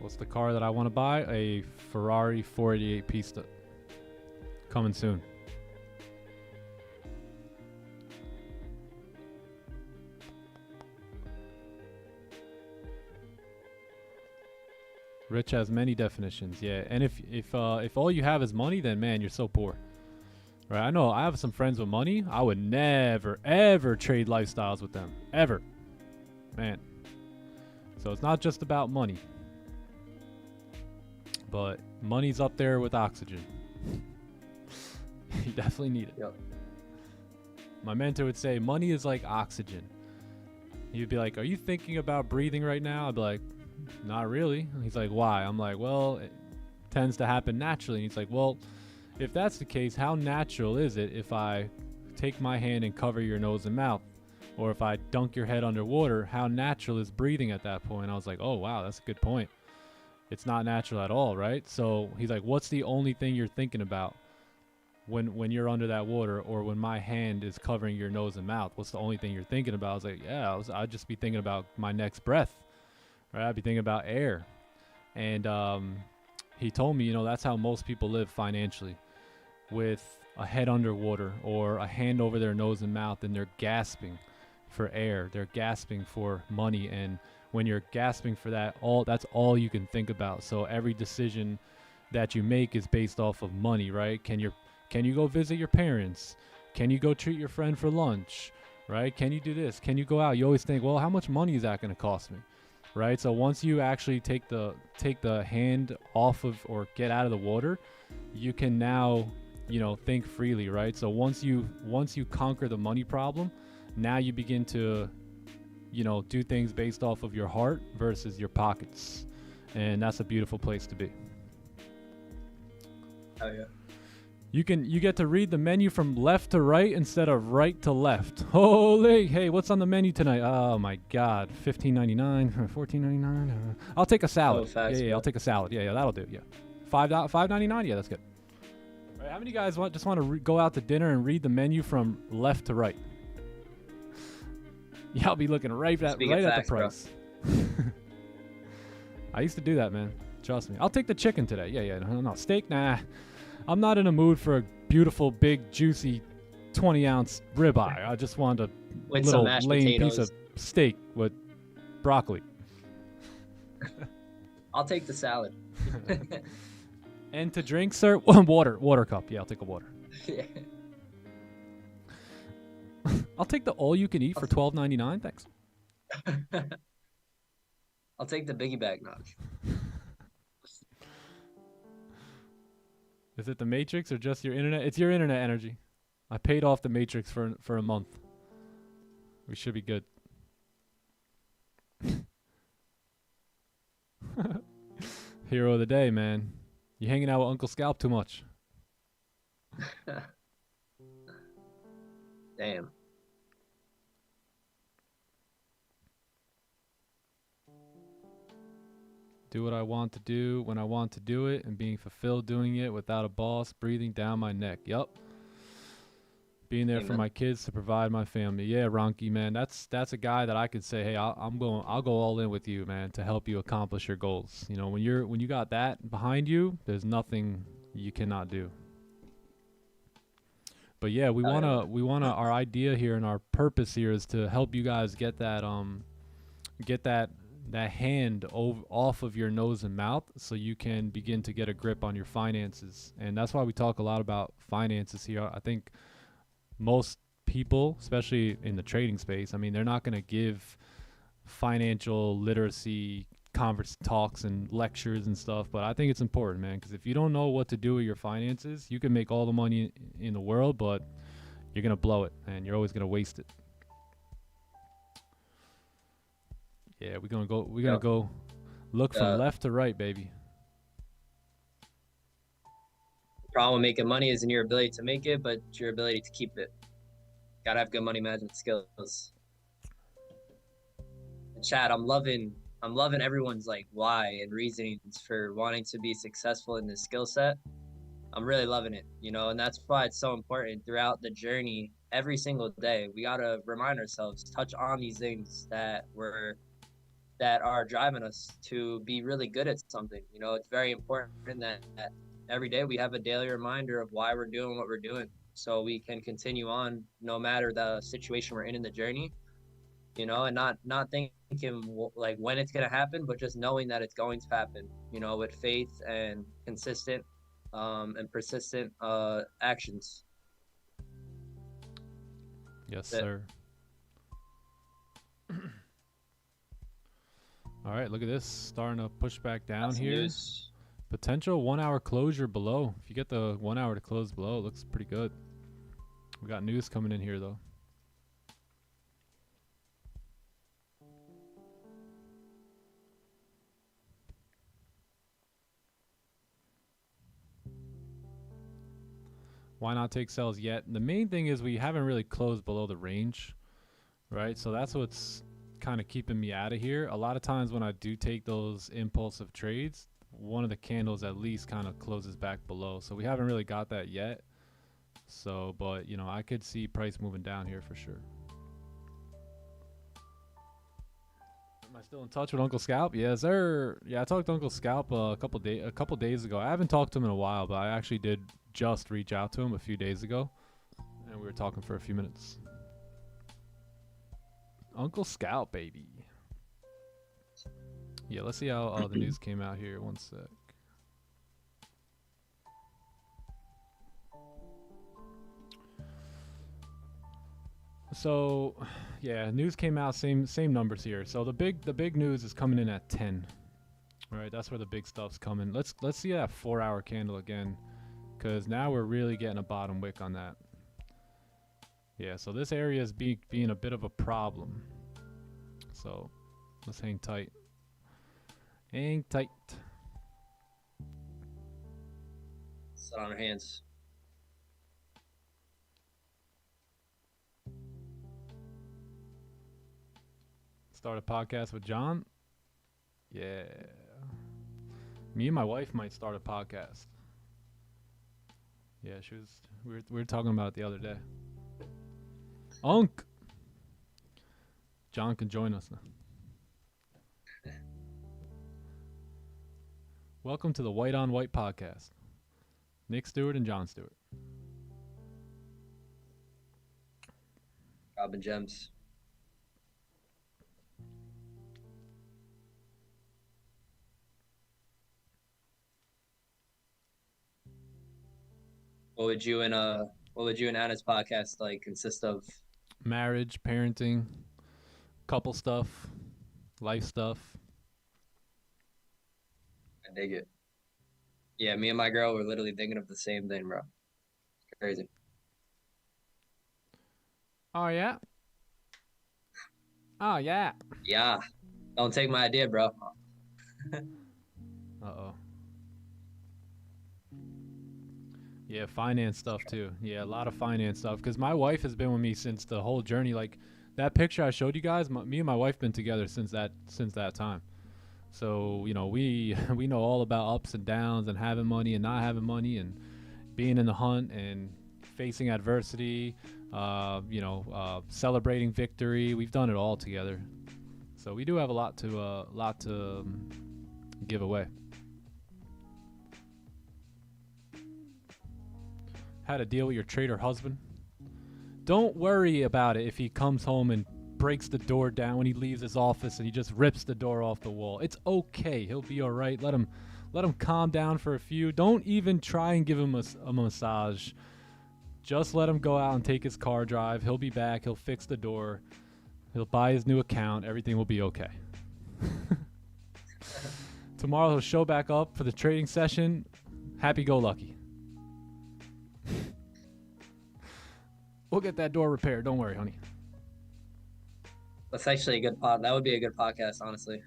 What's the car that I want to buy? A Ferrari 488 Pista. Coming soon. Rich has many definitions, yeah. And if all you have is money, then man, you're so poor. Right? I know I have some friends with money. I would never, ever trade lifestyles with them. Ever. Man. So it's not just about money. But money's up there with oxygen. You definitely need it. Yep. My mentor would say, money is like oxygen. He'd be like, are you thinking about breathing right now? I'd be like, not really. He's like, why? I'm like, well, it tends to happen naturally. And he's like, well, if that's the case, how natural is it if I take my hand and cover your nose and mouth? Or if I dunk your head underwater, how natural is breathing at that point? I was like, oh, wow, that's a good point. It's not natural at all, right? So he's like, what's the only thing you're thinking about when you're under that water, or when my hand is covering your nose and mouth? What's the only thing you're thinking about? I was like, yeah, I'd just be thinking about my next breath. Right? I'd be thinking about air. And he told me, you know, that's how most people live financially, with a head underwater or a hand over their nose and mouth, and they're gasping for air. They're gasping for money. And when you're gasping for that, that's all you can think about. So every decision that you make is based off of money, right? Can you go visit your parents? Can you go treat your friend for lunch? Right? Can you do this? Can you go out? You always think, well, how much money is that going to cost me? Right? So once you actually take the hand off of, or get out of the water, you can now, you know, think freely, right? So once you conquer the money problem, now you begin to, you know, do things based off of your heart versus your pockets. And that's a beautiful place to be. Oh yeah. You get to read the menu from left to right instead of right to left. Holy, hey, what's on the menu tonight? Oh my God, $15.99, $14.99. I'll take a salad. Yeah, I'll take a salad. Yeah, that'll do. Yeah, $5.99. Yeah, that's good. All right, how many guys want to go out to dinner and read the menu from left to right? Yeah, I'll be looking right at the price. I used to do that, man. Trust me. I'll take the chicken today. Yeah. No, steak, nah. I'm not in a mood for a beautiful, big, juicy 20-ounce ribeye. I just want a little lame piece of steak with broccoli. I'll take the salad. And to drink, sir? Water cup. Yeah, I'll take a water. Yeah. I'll take the all-you-can-eat for $12.99. Thanks. I'll take the biggie bag now. Is it the Matrix or just your internet? It's your internet energy. I paid off the Matrix for a month. We should be good. Hero of the day, man. You hanging out with Uncle Scalp too much. Damn. Do what I want to do when I want to do it, and being fulfilled doing it without a boss breathing down my neck. Yup. Being there for Amen. my kids, to provide my family. Yeah, Ronky, man, that's a guy that I could say, hey, I'll go all in with you, man, to help you accomplish your goals. You know, when you got that behind you, there's nothing you cannot do. But yeah, we wanna our idea here and our purpose here is to help you guys get that hand off of your nose and mouth, so you can begin to get a grip on your finances. And that's why we talk a lot about finances here. I think most people, especially in the trading space, I mean, they're not going to give financial literacy talks and lectures and stuff, but I think it's important, man, because if you don't know what to do with your finances, you can make all the money in the world, but you're going to blow it and you're always going to waste it. Yeah, we're going to go look from left to right, baby. The problem with making money isn't your ability to make it, but your ability to keep it. Gotta have good money management skills. Chad, I'm loving everyone's like why and reasonings for wanting to be successful in this skill set. I'm really loving it, you know, and that's why it's so important throughout the journey. Every single day, we gotta remind ourselves, touch on these things that are driving us to be really good at something. You know, it's very important that every day we have a daily reminder of why we're doing what we're doing, so we can continue on no matter the situation we're in the journey, you know, and not thinking like when it's going to happen, but just knowing that it's going to happen, you know, with faith and consistent and persistent actions. Yes, sir. All right, look at this, starting to push back down here. News. Potential 1 hour closure below. If you get the 1 hour to close below, it looks pretty good. We got news coming in here though. Why not take sells yet? The main thing is we haven't really closed below the range, right? So that's what's kind of keeping me out of here. A lot of times when I do take those impulsive trades, one of the candles at least kind of closes back below. So we haven't really got that yet. So, but you know, I could see price moving down here for sure. Am I still in touch with Uncle Scalp? Yes, sir. Yeah, I talked to Uncle Scalp a couple days ago. I haven't talked to him in a while, but I actually did just reach out to him a few days ago, and we were talking for a few minutes. Uncle Scalp, baby. Yeah, let's see how the news came out here. One sec. So, yeah, news came out, same numbers here. So the big news is coming in at 10. All right, that's where the big stuff's coming. Let's see that 4 hour candle again, because now we're really getting a bottom wick on that. Yeah, so this area is being a bit of a problem. So let's hang tight. Hang tight. Sit on our hands. Start a podcast with John. Yeah. Me and my wife might start a podcast. Yeah, we were talking about it the other day. Unc. John can join us now. Welcome to the White on White podcast. Nick Stewart and John Stewart. Robin Gems. What would you and Anna's podcast like consist of? Marriage, parenting, couple stuff, life stuff. I dig it. Yeah, me and my girl were literally thinking of the same thing, bro. It's crazy. Oh yeah. Oh yeah. Yeah. Don't take my idea, bro. Uh-oh. Yeah, finance stuff too. Yeah, a lot of finance stuff. Because my wife has been with me since the whole journey. Like that picture I showed you guys, me and my wife been together since that time. So, you know, we know all about ups and downs and having money and not having money and being in the hunt and facing adversity, celebrating victory. We've done it all together. So we do have a lot to give away. How to deal with your trader husband? Don't worry about it if he comes home and breaks the door down when he leaves his office and he just rips the door off the wall. It's okay. He'll be all right. Let him calm down for a few. Don't even try and give him a massage. Just let him go out and take his car drive. He'll be back. He'll fix the door. He'll buy his new account. Everything will be okay. Tomorrow he'll show back up for the trading session. Happy-go-lucky. We'll get that door repaired. Don't worry, honey. That's actually a good that would be a good podcast, honestly.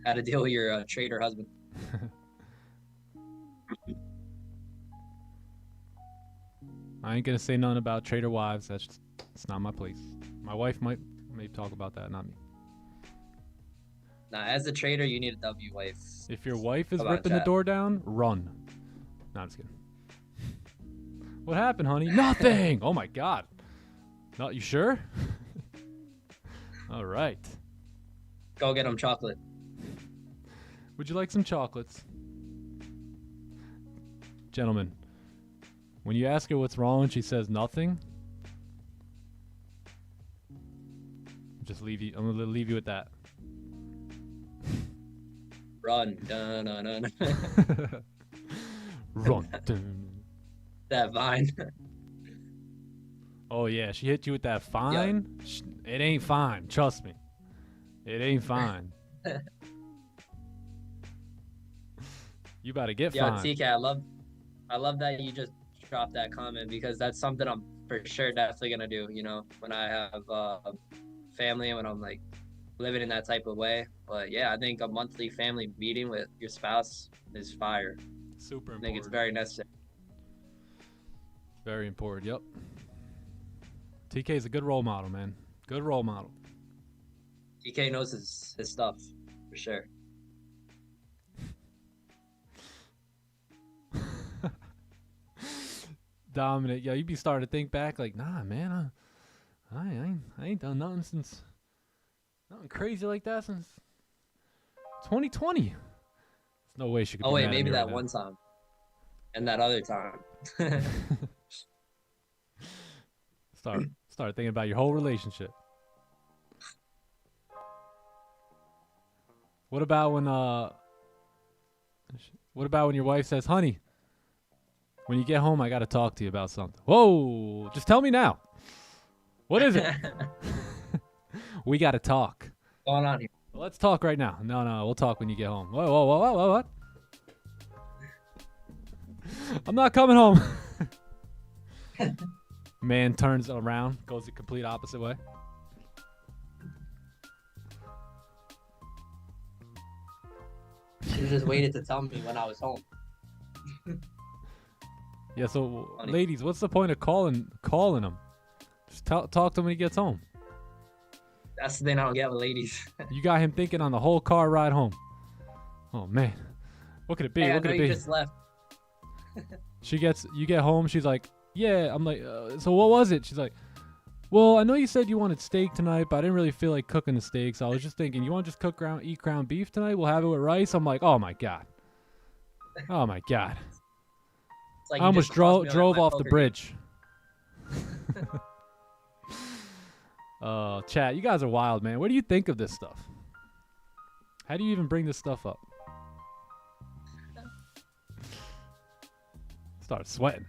How to deal with your trader husband. I ain't gonna say nothing about trader wives. It's not my place. My wife might talk about that, not me. Nah, as a trader, you need a W wife. If your wife is ripping the door down, run. No, I'm just kidding. What happened, honey? Nothing. Oh my God. No, you sure? All right. Go get him chocolate. Would you like some chocolates? Gentlemen, when you ask her what's wrong and she says nothing, I'm gonna leave you with that. Run. Dun, dun, dun. Run. That vine. Oh yeah, she hit you with that fine? Yep. It ain't fine, trust me. It ain't fine. You about to get fine. TK, I love that you just dropped that comment, because that's something I'm for sure definitely gonna do, you know, when I have family, when I'm like living in that type of way. But yeah, I think a monthly family meeting with your spouse is fire. Super important. I think it's very necessary. Very important, yep. TK is a good role model, man. Good role model. TK knows his stuff, for sure. Dominic, yo, you be starting to think back like, nah, man, I ain't done nothing crazy like that since 2020. There's no way she could. Oh be wait, mad maybe at me that right one now. time, and that other time. Start thinking about your whole relationship. What about when your wife says, "Honey, when you get home, I got to talk to you about something." Whoa, just tell me now. What is it? We got to talk. What's going on here? Let's talk right now. No, we'll talk when you get home. Whoa, what? I'm not coming home. Man turns around, goes the complete opposite way. She just waited to tell me when I was home. Yeah, so Funny. Ladies, what's the point of calling him? Just talk to him when he gets home. That's the thing I don't get with ladies. You got him thinking on the whole car ride home. Oh man, what could it be? Hey, what could I it know be? you just left. You get home, she's like, yeah. I'm like, so what was it? She's like, well, I know you said you wanted steak tonight, but I didn't really feel like cooking the steak, so I was just thinking, you want to just eat ground beef tonight? We'll have it with rice. I'm like, oh my God. Oh my God. It's like I almost drove off the bridge. Chat, you guys are wild, man. What do you think of this stuff? How do you even bring this stuff up? Start sweating.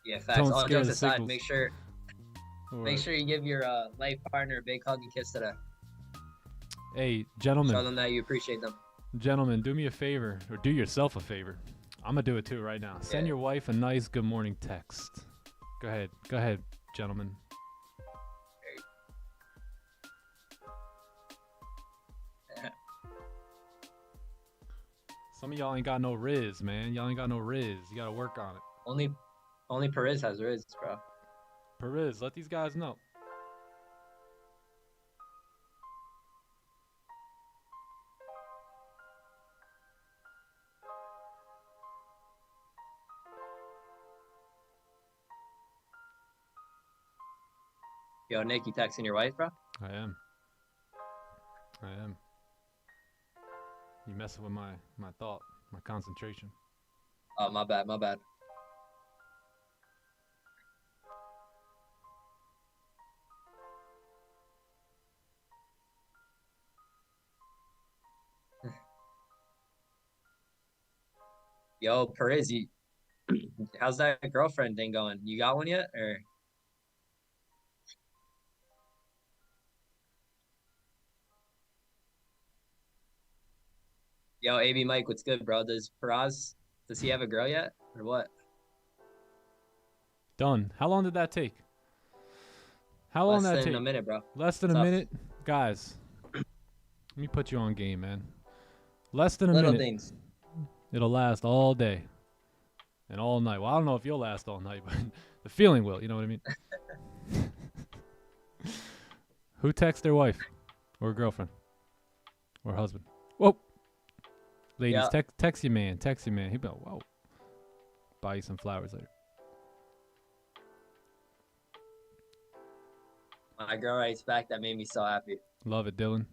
Yeah, facts. Don't All scare jokes the aside, signals. make sure you give your life partner a big hug and kiss today. Hey, Show gentlemen. them that you appreciate them. Gentlemen, do me a favor, or do yourself a favor. I'm gonna do it too right now. Send Yeah. your wife a nice good morning text. Go ahead, gentlemen. Some of y'all ain't got no riz, man. Y'all ain't got no riz. You gotta work on it. Only Perez has Riz, bro. Perez, let these guys know. Yo, Nick, you texting your wife, bro? I am. You messing with my thought, my concentration. Oh, my bad, my bad. Yo, Perez, how's that girlfriend thing going? You got one yet, or? Yo, AB Mike, what's good, bro? Does he have a girl yet, or what? Done. How long did that take? How long Less did that than take? a minute, bro. Less than a Tough. minute? Guys, let me put you on game, man. Less than a Little minute. things. It'll last all day and all night. Well, I don't know if you'll last all night, but the feeling will. You know what I mean? Who texts their wife or girlfriend or husband? Whoa. Ladies, Yeah. text your man. Text your man. He'll be like, whoa. Buy you some flowers later. My girl writes back. That made me so happy. Love it, Dylan.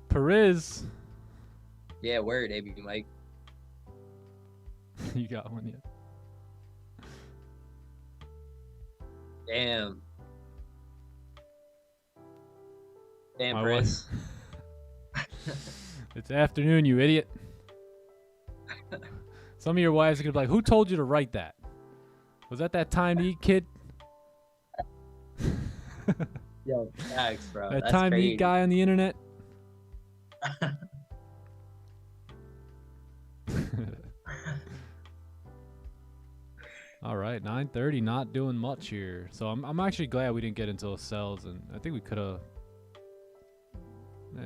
Perez. Yeah, word, AB Mike. You got one yet? Damn. Damn, My Perez. It's afternoon, you idiot. Some of your wives are going to be like, who told you to write that? Was that time to eat, kid? Yo, thanks, bro. That That's time crazy. to eat guy on the internet? All right, 9:30, not doing much here. So I'm actually glad we didn't get into those sells, and I think we could have.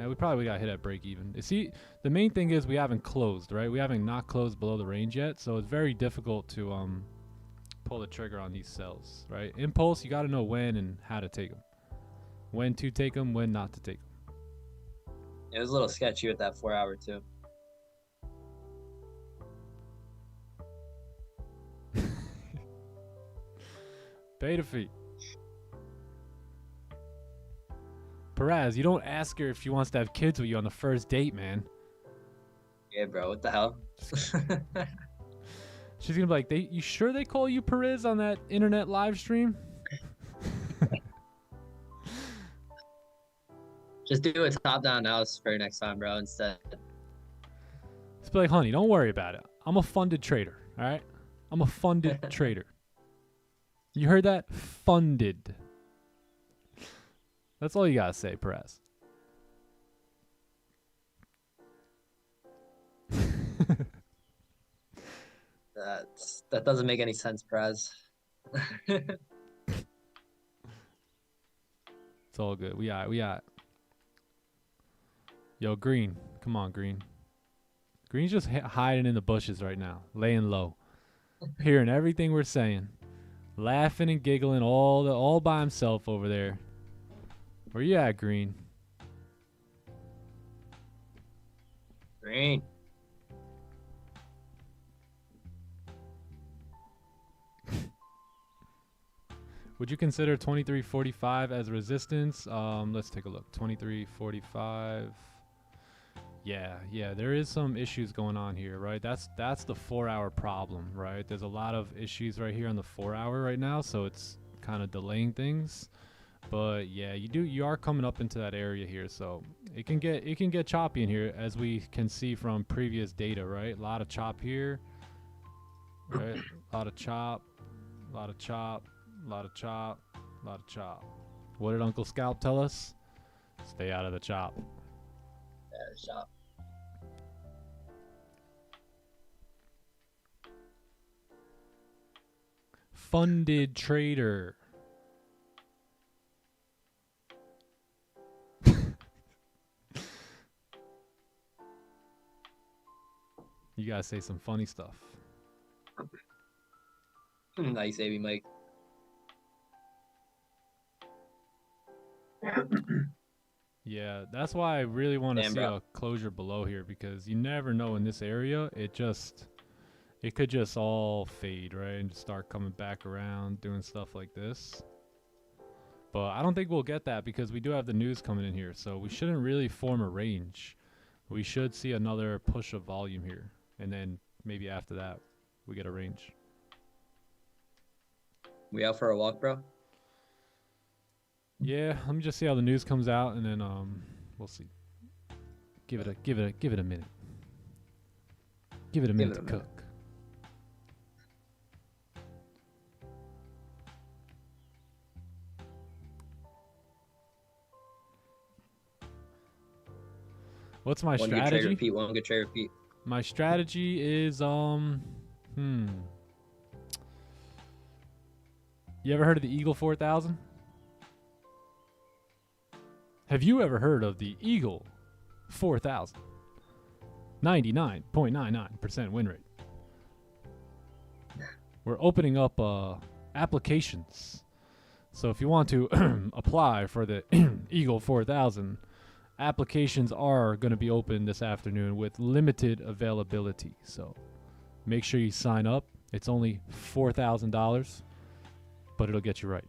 We probably got hit at break even. You see, the main thing is we haven't closed, right? We haven't not closed below the range yet, so it's very difficult to pull the trigger on these sells, right? Impulse, you got to know when and how to take them. When to take them, when not to take them. It was a little sketchy with that 4 hour too. Beta fee. Perez, you don't ask her if she wants to have kids with you on the first date, man. Yeah, bro. What the hell? She's gonna be like, you sure they call you Perez on that internet live stream? Just do a top-down house for next time, bro, instead. Just be like, honey, don't worry about it. I'm a funded trader, all right? I'm a funded trader. You heard that? Funded. That's all you gotta say, Perez. That doesn't make any sense, Perez. It's all good. We got. Yo, Green. Come on, Green. Green's just hiding in the bushes right now, laying low, hearing everything we're saying, laughing and giggling all by himself over there. Where you at, Green? Green. Would you consider 2345 as resistance? Let's take a look. 2345. Yeah, there is some issues going on here, right? That's the 4 hour problem, right? There's a lot of issues right here on the 4 hour right now, so it's kind of delaying things. But yeah, you are coming up into that area here, so it can get choppy in here, as we can see from previous data, right? A lot of chop here, right? A lot of chop, a lot of chop, a lot of chop, a lot of chop. What did Uncle Scalp tell us? Stay out of the chop. Yeah, shop. Funded trader. You gotta say some funny stuff. Nice, AB Mike. Yeah, that's why I really want to Damn, see bro. a closure below here, because you never know in this area. It it could just all fade, right, and just start coming back around, doing stuff like this. But I don't think we'll get that because we do have the news coming in here, so we shouldn't really form a range. We should see another push of volume here, and then maybe after that, we get a range. We out for a walk, bro? Yeah, let me just see how the news comes out, and then we'll see. Give it a minute. Give it a minute to cook. What's my strategy? One good trade repeat. One good trade repeat. My strategy is You ever heard of the Eagle 4000? Have you ever heard of the Eagle 4000? 99.99% win rate. We're opening up applications. So if you want to apply for the Eagle 4000, applications are going to be open this afternoon with limited availability. So make sure you sign up. It's only $4,000, but it'll get you right.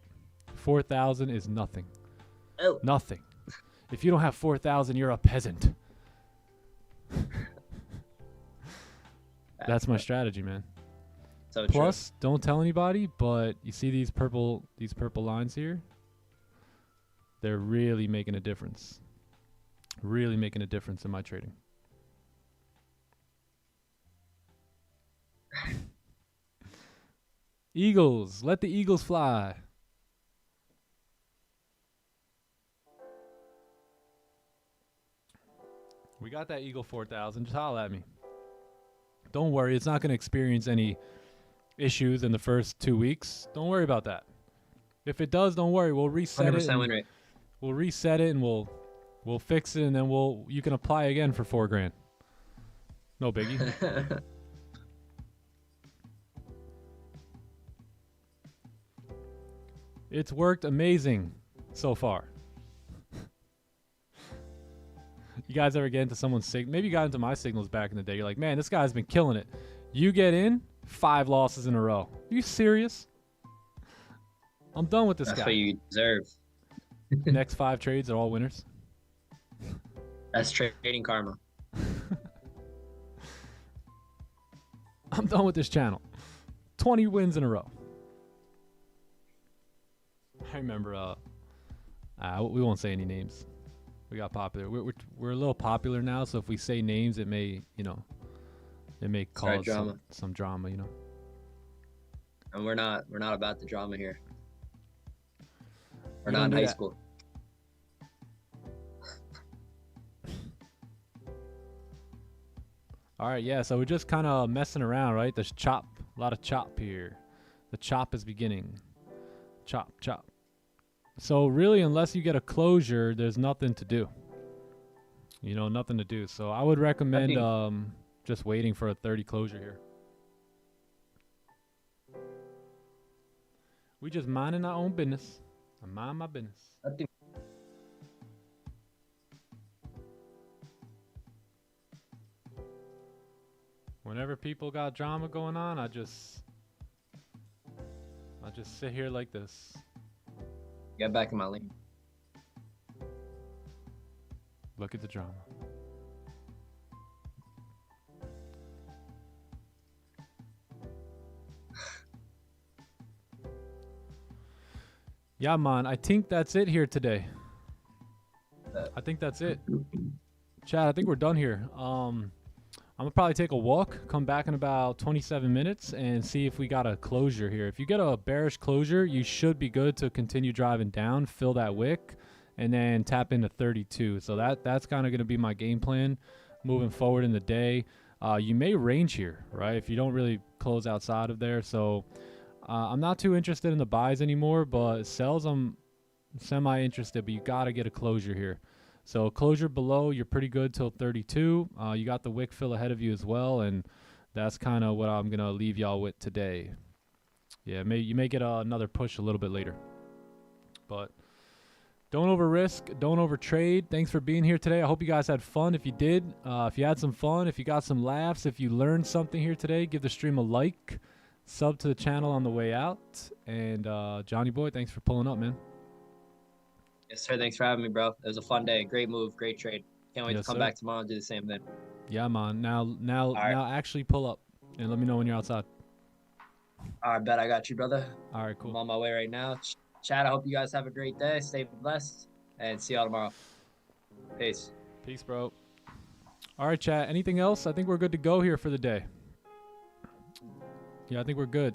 4,000 is nothing. Oh. Nothing. If you don't have 4,000, you're a peasant. That's my strategy, man. So Plus, don't tell anybody, but you see these purple lines here? They're really making a difference. Really making a difference in my trading. Eagles. Let the Eagles fly. We got that Eagle 4000. Just holler at me. Don't worry. It's not going to experience any issues in the first 2 weeks. Don't worry about that. If it does, don't worry. We'll reset 100% win rate. We'll reset it and we'll fix it, and then you can apply again for $4,000. No biggie. It's worked amazing so far. You guys ever get into someone's signal? Maybe you got into my signals back in the day. You're like, man, this guy's been killing it. You get in, 5 losses in a row. Are you serious? I'm done with this guy. That's what you deserve. Next 5 trades are all winners. That's trading karma. I'm done with this channel. 20 wins in a row. I remember, we won't say any names. We got popular. We're a little popular now, so if we say names, it may, it may cause some drama, And we're not about the drama here. We're not in high school. All right, yeah, so we're just kind of messing around, right? There's chop, a lot of chop here. The chop is beginning. Chop, chop. So really, unless you get a closure, there's nothing to do. Nothing to do. So I would recommend just waiting for a 30 closure here. We just minding our own business. I mind my business. Whenever people got drama going on, I just sit here like this. Get back in my lane. Look at the drama. Yeah, man, I think that's it here today. I think that's it. Chad, I think we're done here. I'm gonna probably take a walk, come back in about 27 minutes and see if we got a closure here. If you get a bearish closure, you should be good to continue driving down, fill that wick, and then tap into 32. So that's kind of gonna be my game plan moving forward in the day. You may range here, right? If you don't really close outside of there. So I'm not too interested in the buys anymore, but sells I'm semi-interested, but you gotta get a closure here. So closure below, you're pretty good till 32. You got the wick fill ahead of you as well, and that's kind of what I'm going to leave y'all with today. Yeah, you may get another push a little bit later. But Don't over risk, don't over trade. Thanks for being here today. I hope you guys had fun. If you did, if you had some fun, if you got some laughs, if you learned something here today, give the stream a like, sub to the channel on the way out. And Johnny boy, thanks for pulling up, man. Yes, sir. Thanks for having me, bro. It was a fun day. Great move. Great trade. Can't wait Yes, to come sir. back tomorrow and do the same thing. Yeah, man. Now actually pull up and let me know when you're outside. All right, bet. I got you, brother. All right, I'm cool. on my way right now. Chad, I hope you guys have a great day. Stay blessed. And see y'all tomorrow. Peace. Peace, bro. All right, chat. Anything else? I think we're good to go here for the day. Yeah, I think we're good.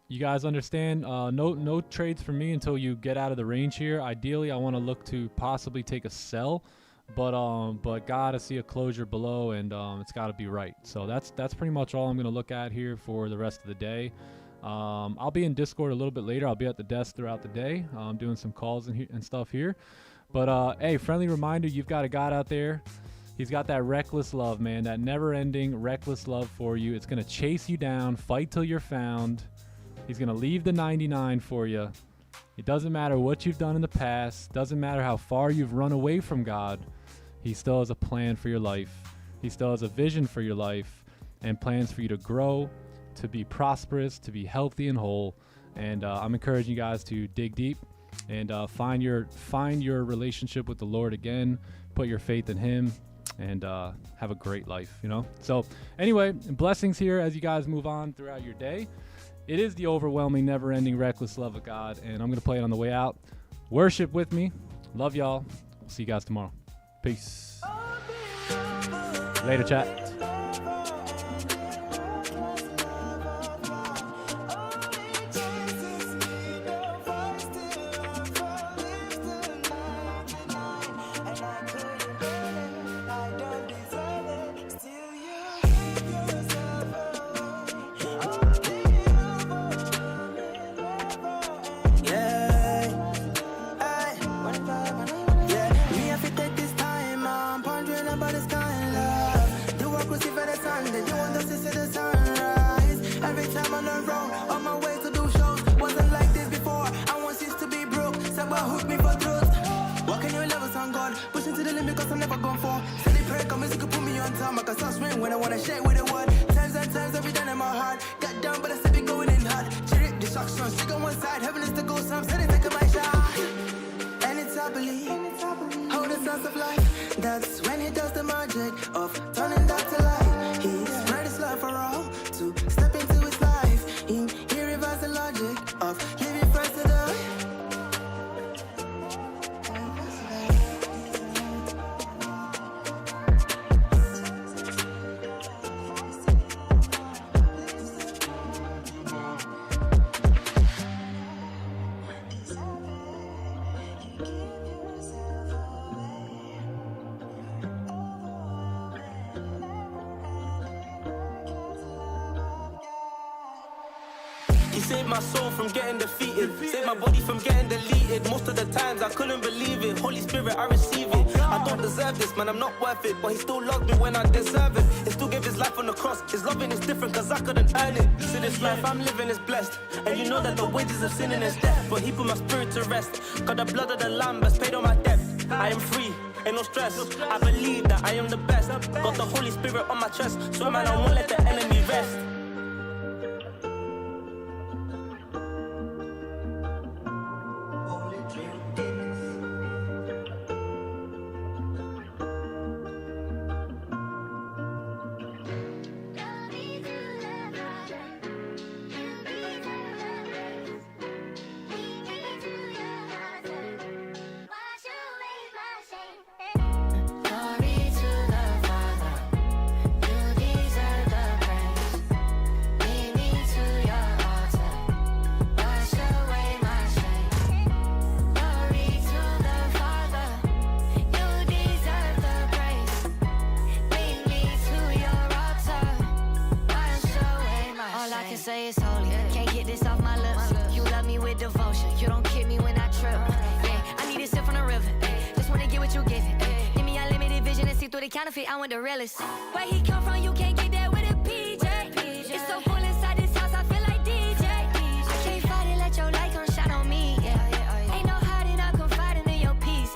You guys understand? No trades for me until you get out of the range here. Ideally, I want to look to possibly take a sell, but gotta see a closure below, and it's got to be right. So that's pretty much all I'm gonna look at here for the rest of the day. I'll be in Discord a little bit later. I'll be at the desk throughout the day, doing some calls and stuff here. But hey, friendly reminder: you've got a God out there. He's got that reckless love, man. That never-ending reckless love for you. It's gonna chase you down, fight till you're found. He's going to leave the 99 for you. It doesn't matter what you've done in the past. Doesn't matter how far you've run away from God. He still has a plan for your life. He still has a vision for your life and plans for you to grow, to be prosperous, to be healthy and whole. And I'm encouraging you guys to dig deep and find your relationship with the Lord again. Put your faith in Him and have a great life, you know? So anyway, blessings here as you guys move on throughout your day. It is the overwhelming, never-ending, reckless love of God, and I'm going to play it on the way out. Worship with me. Love y'all. We'll see you guys tomorrow. Peace. Later, chat. That's when he does the magic of turning dark to light. He spread his love for all to step into his life. He reversed the logic of living first to die. Saved my soul from getting defeated, saved my body from getting deleted. Most of the times I couldn't believe it. Holy Spirit, I receive it. I don't deserve this, man, I'm not worth it, but He still loves me when I deserve it. He still gave His life on the cross. His loving is different cause I couldn't earn it. See, this life I'm living is blessed, and you know that the wages of sinning is death, but He put my spirit to rest. Got the blood of the Lamb has paid all my debt. I am free, ain't no stress. I believe that I am the best. Got the Holy Spirit on my chest, so man, I won't let the enemy rest. Counterfeit, I want the realest. Where he come from, you can't get that with a PJ. It's so full inside this house, I feel like DJ. I can't fight it, let your light come shine on me. Ain't no hiding, I'm confiding in your peace.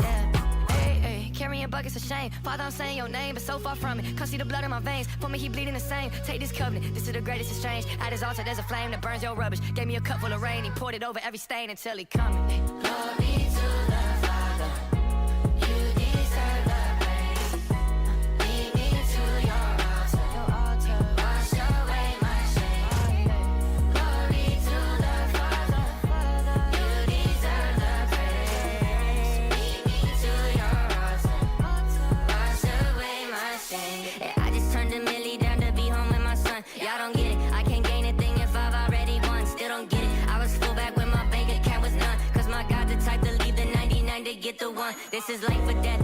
shame. Father, I'm saying your name, but so far from it. Come see the blood in my veins. For me, he bleeding the same. Take this covenant, this is the greatest exchange. At his altar, there's a flame that burns your rubbish. Gave me a cup full of rain, he poured it over every stain until he coming. Glory to the Father, you deserve the praise. Lead me to your altar, wash away my shame. Glory to the Father, you deserve the praise. Lead me to your altar, wash away my shame. Yeah, I just turned a milli down to be home with my son. Y'all don't get it, I can't gain a thing if I've already won. Still don't get it, I was full back when my bank account was none. Cause my God the type to leave the 99 to get the one. This is life or death,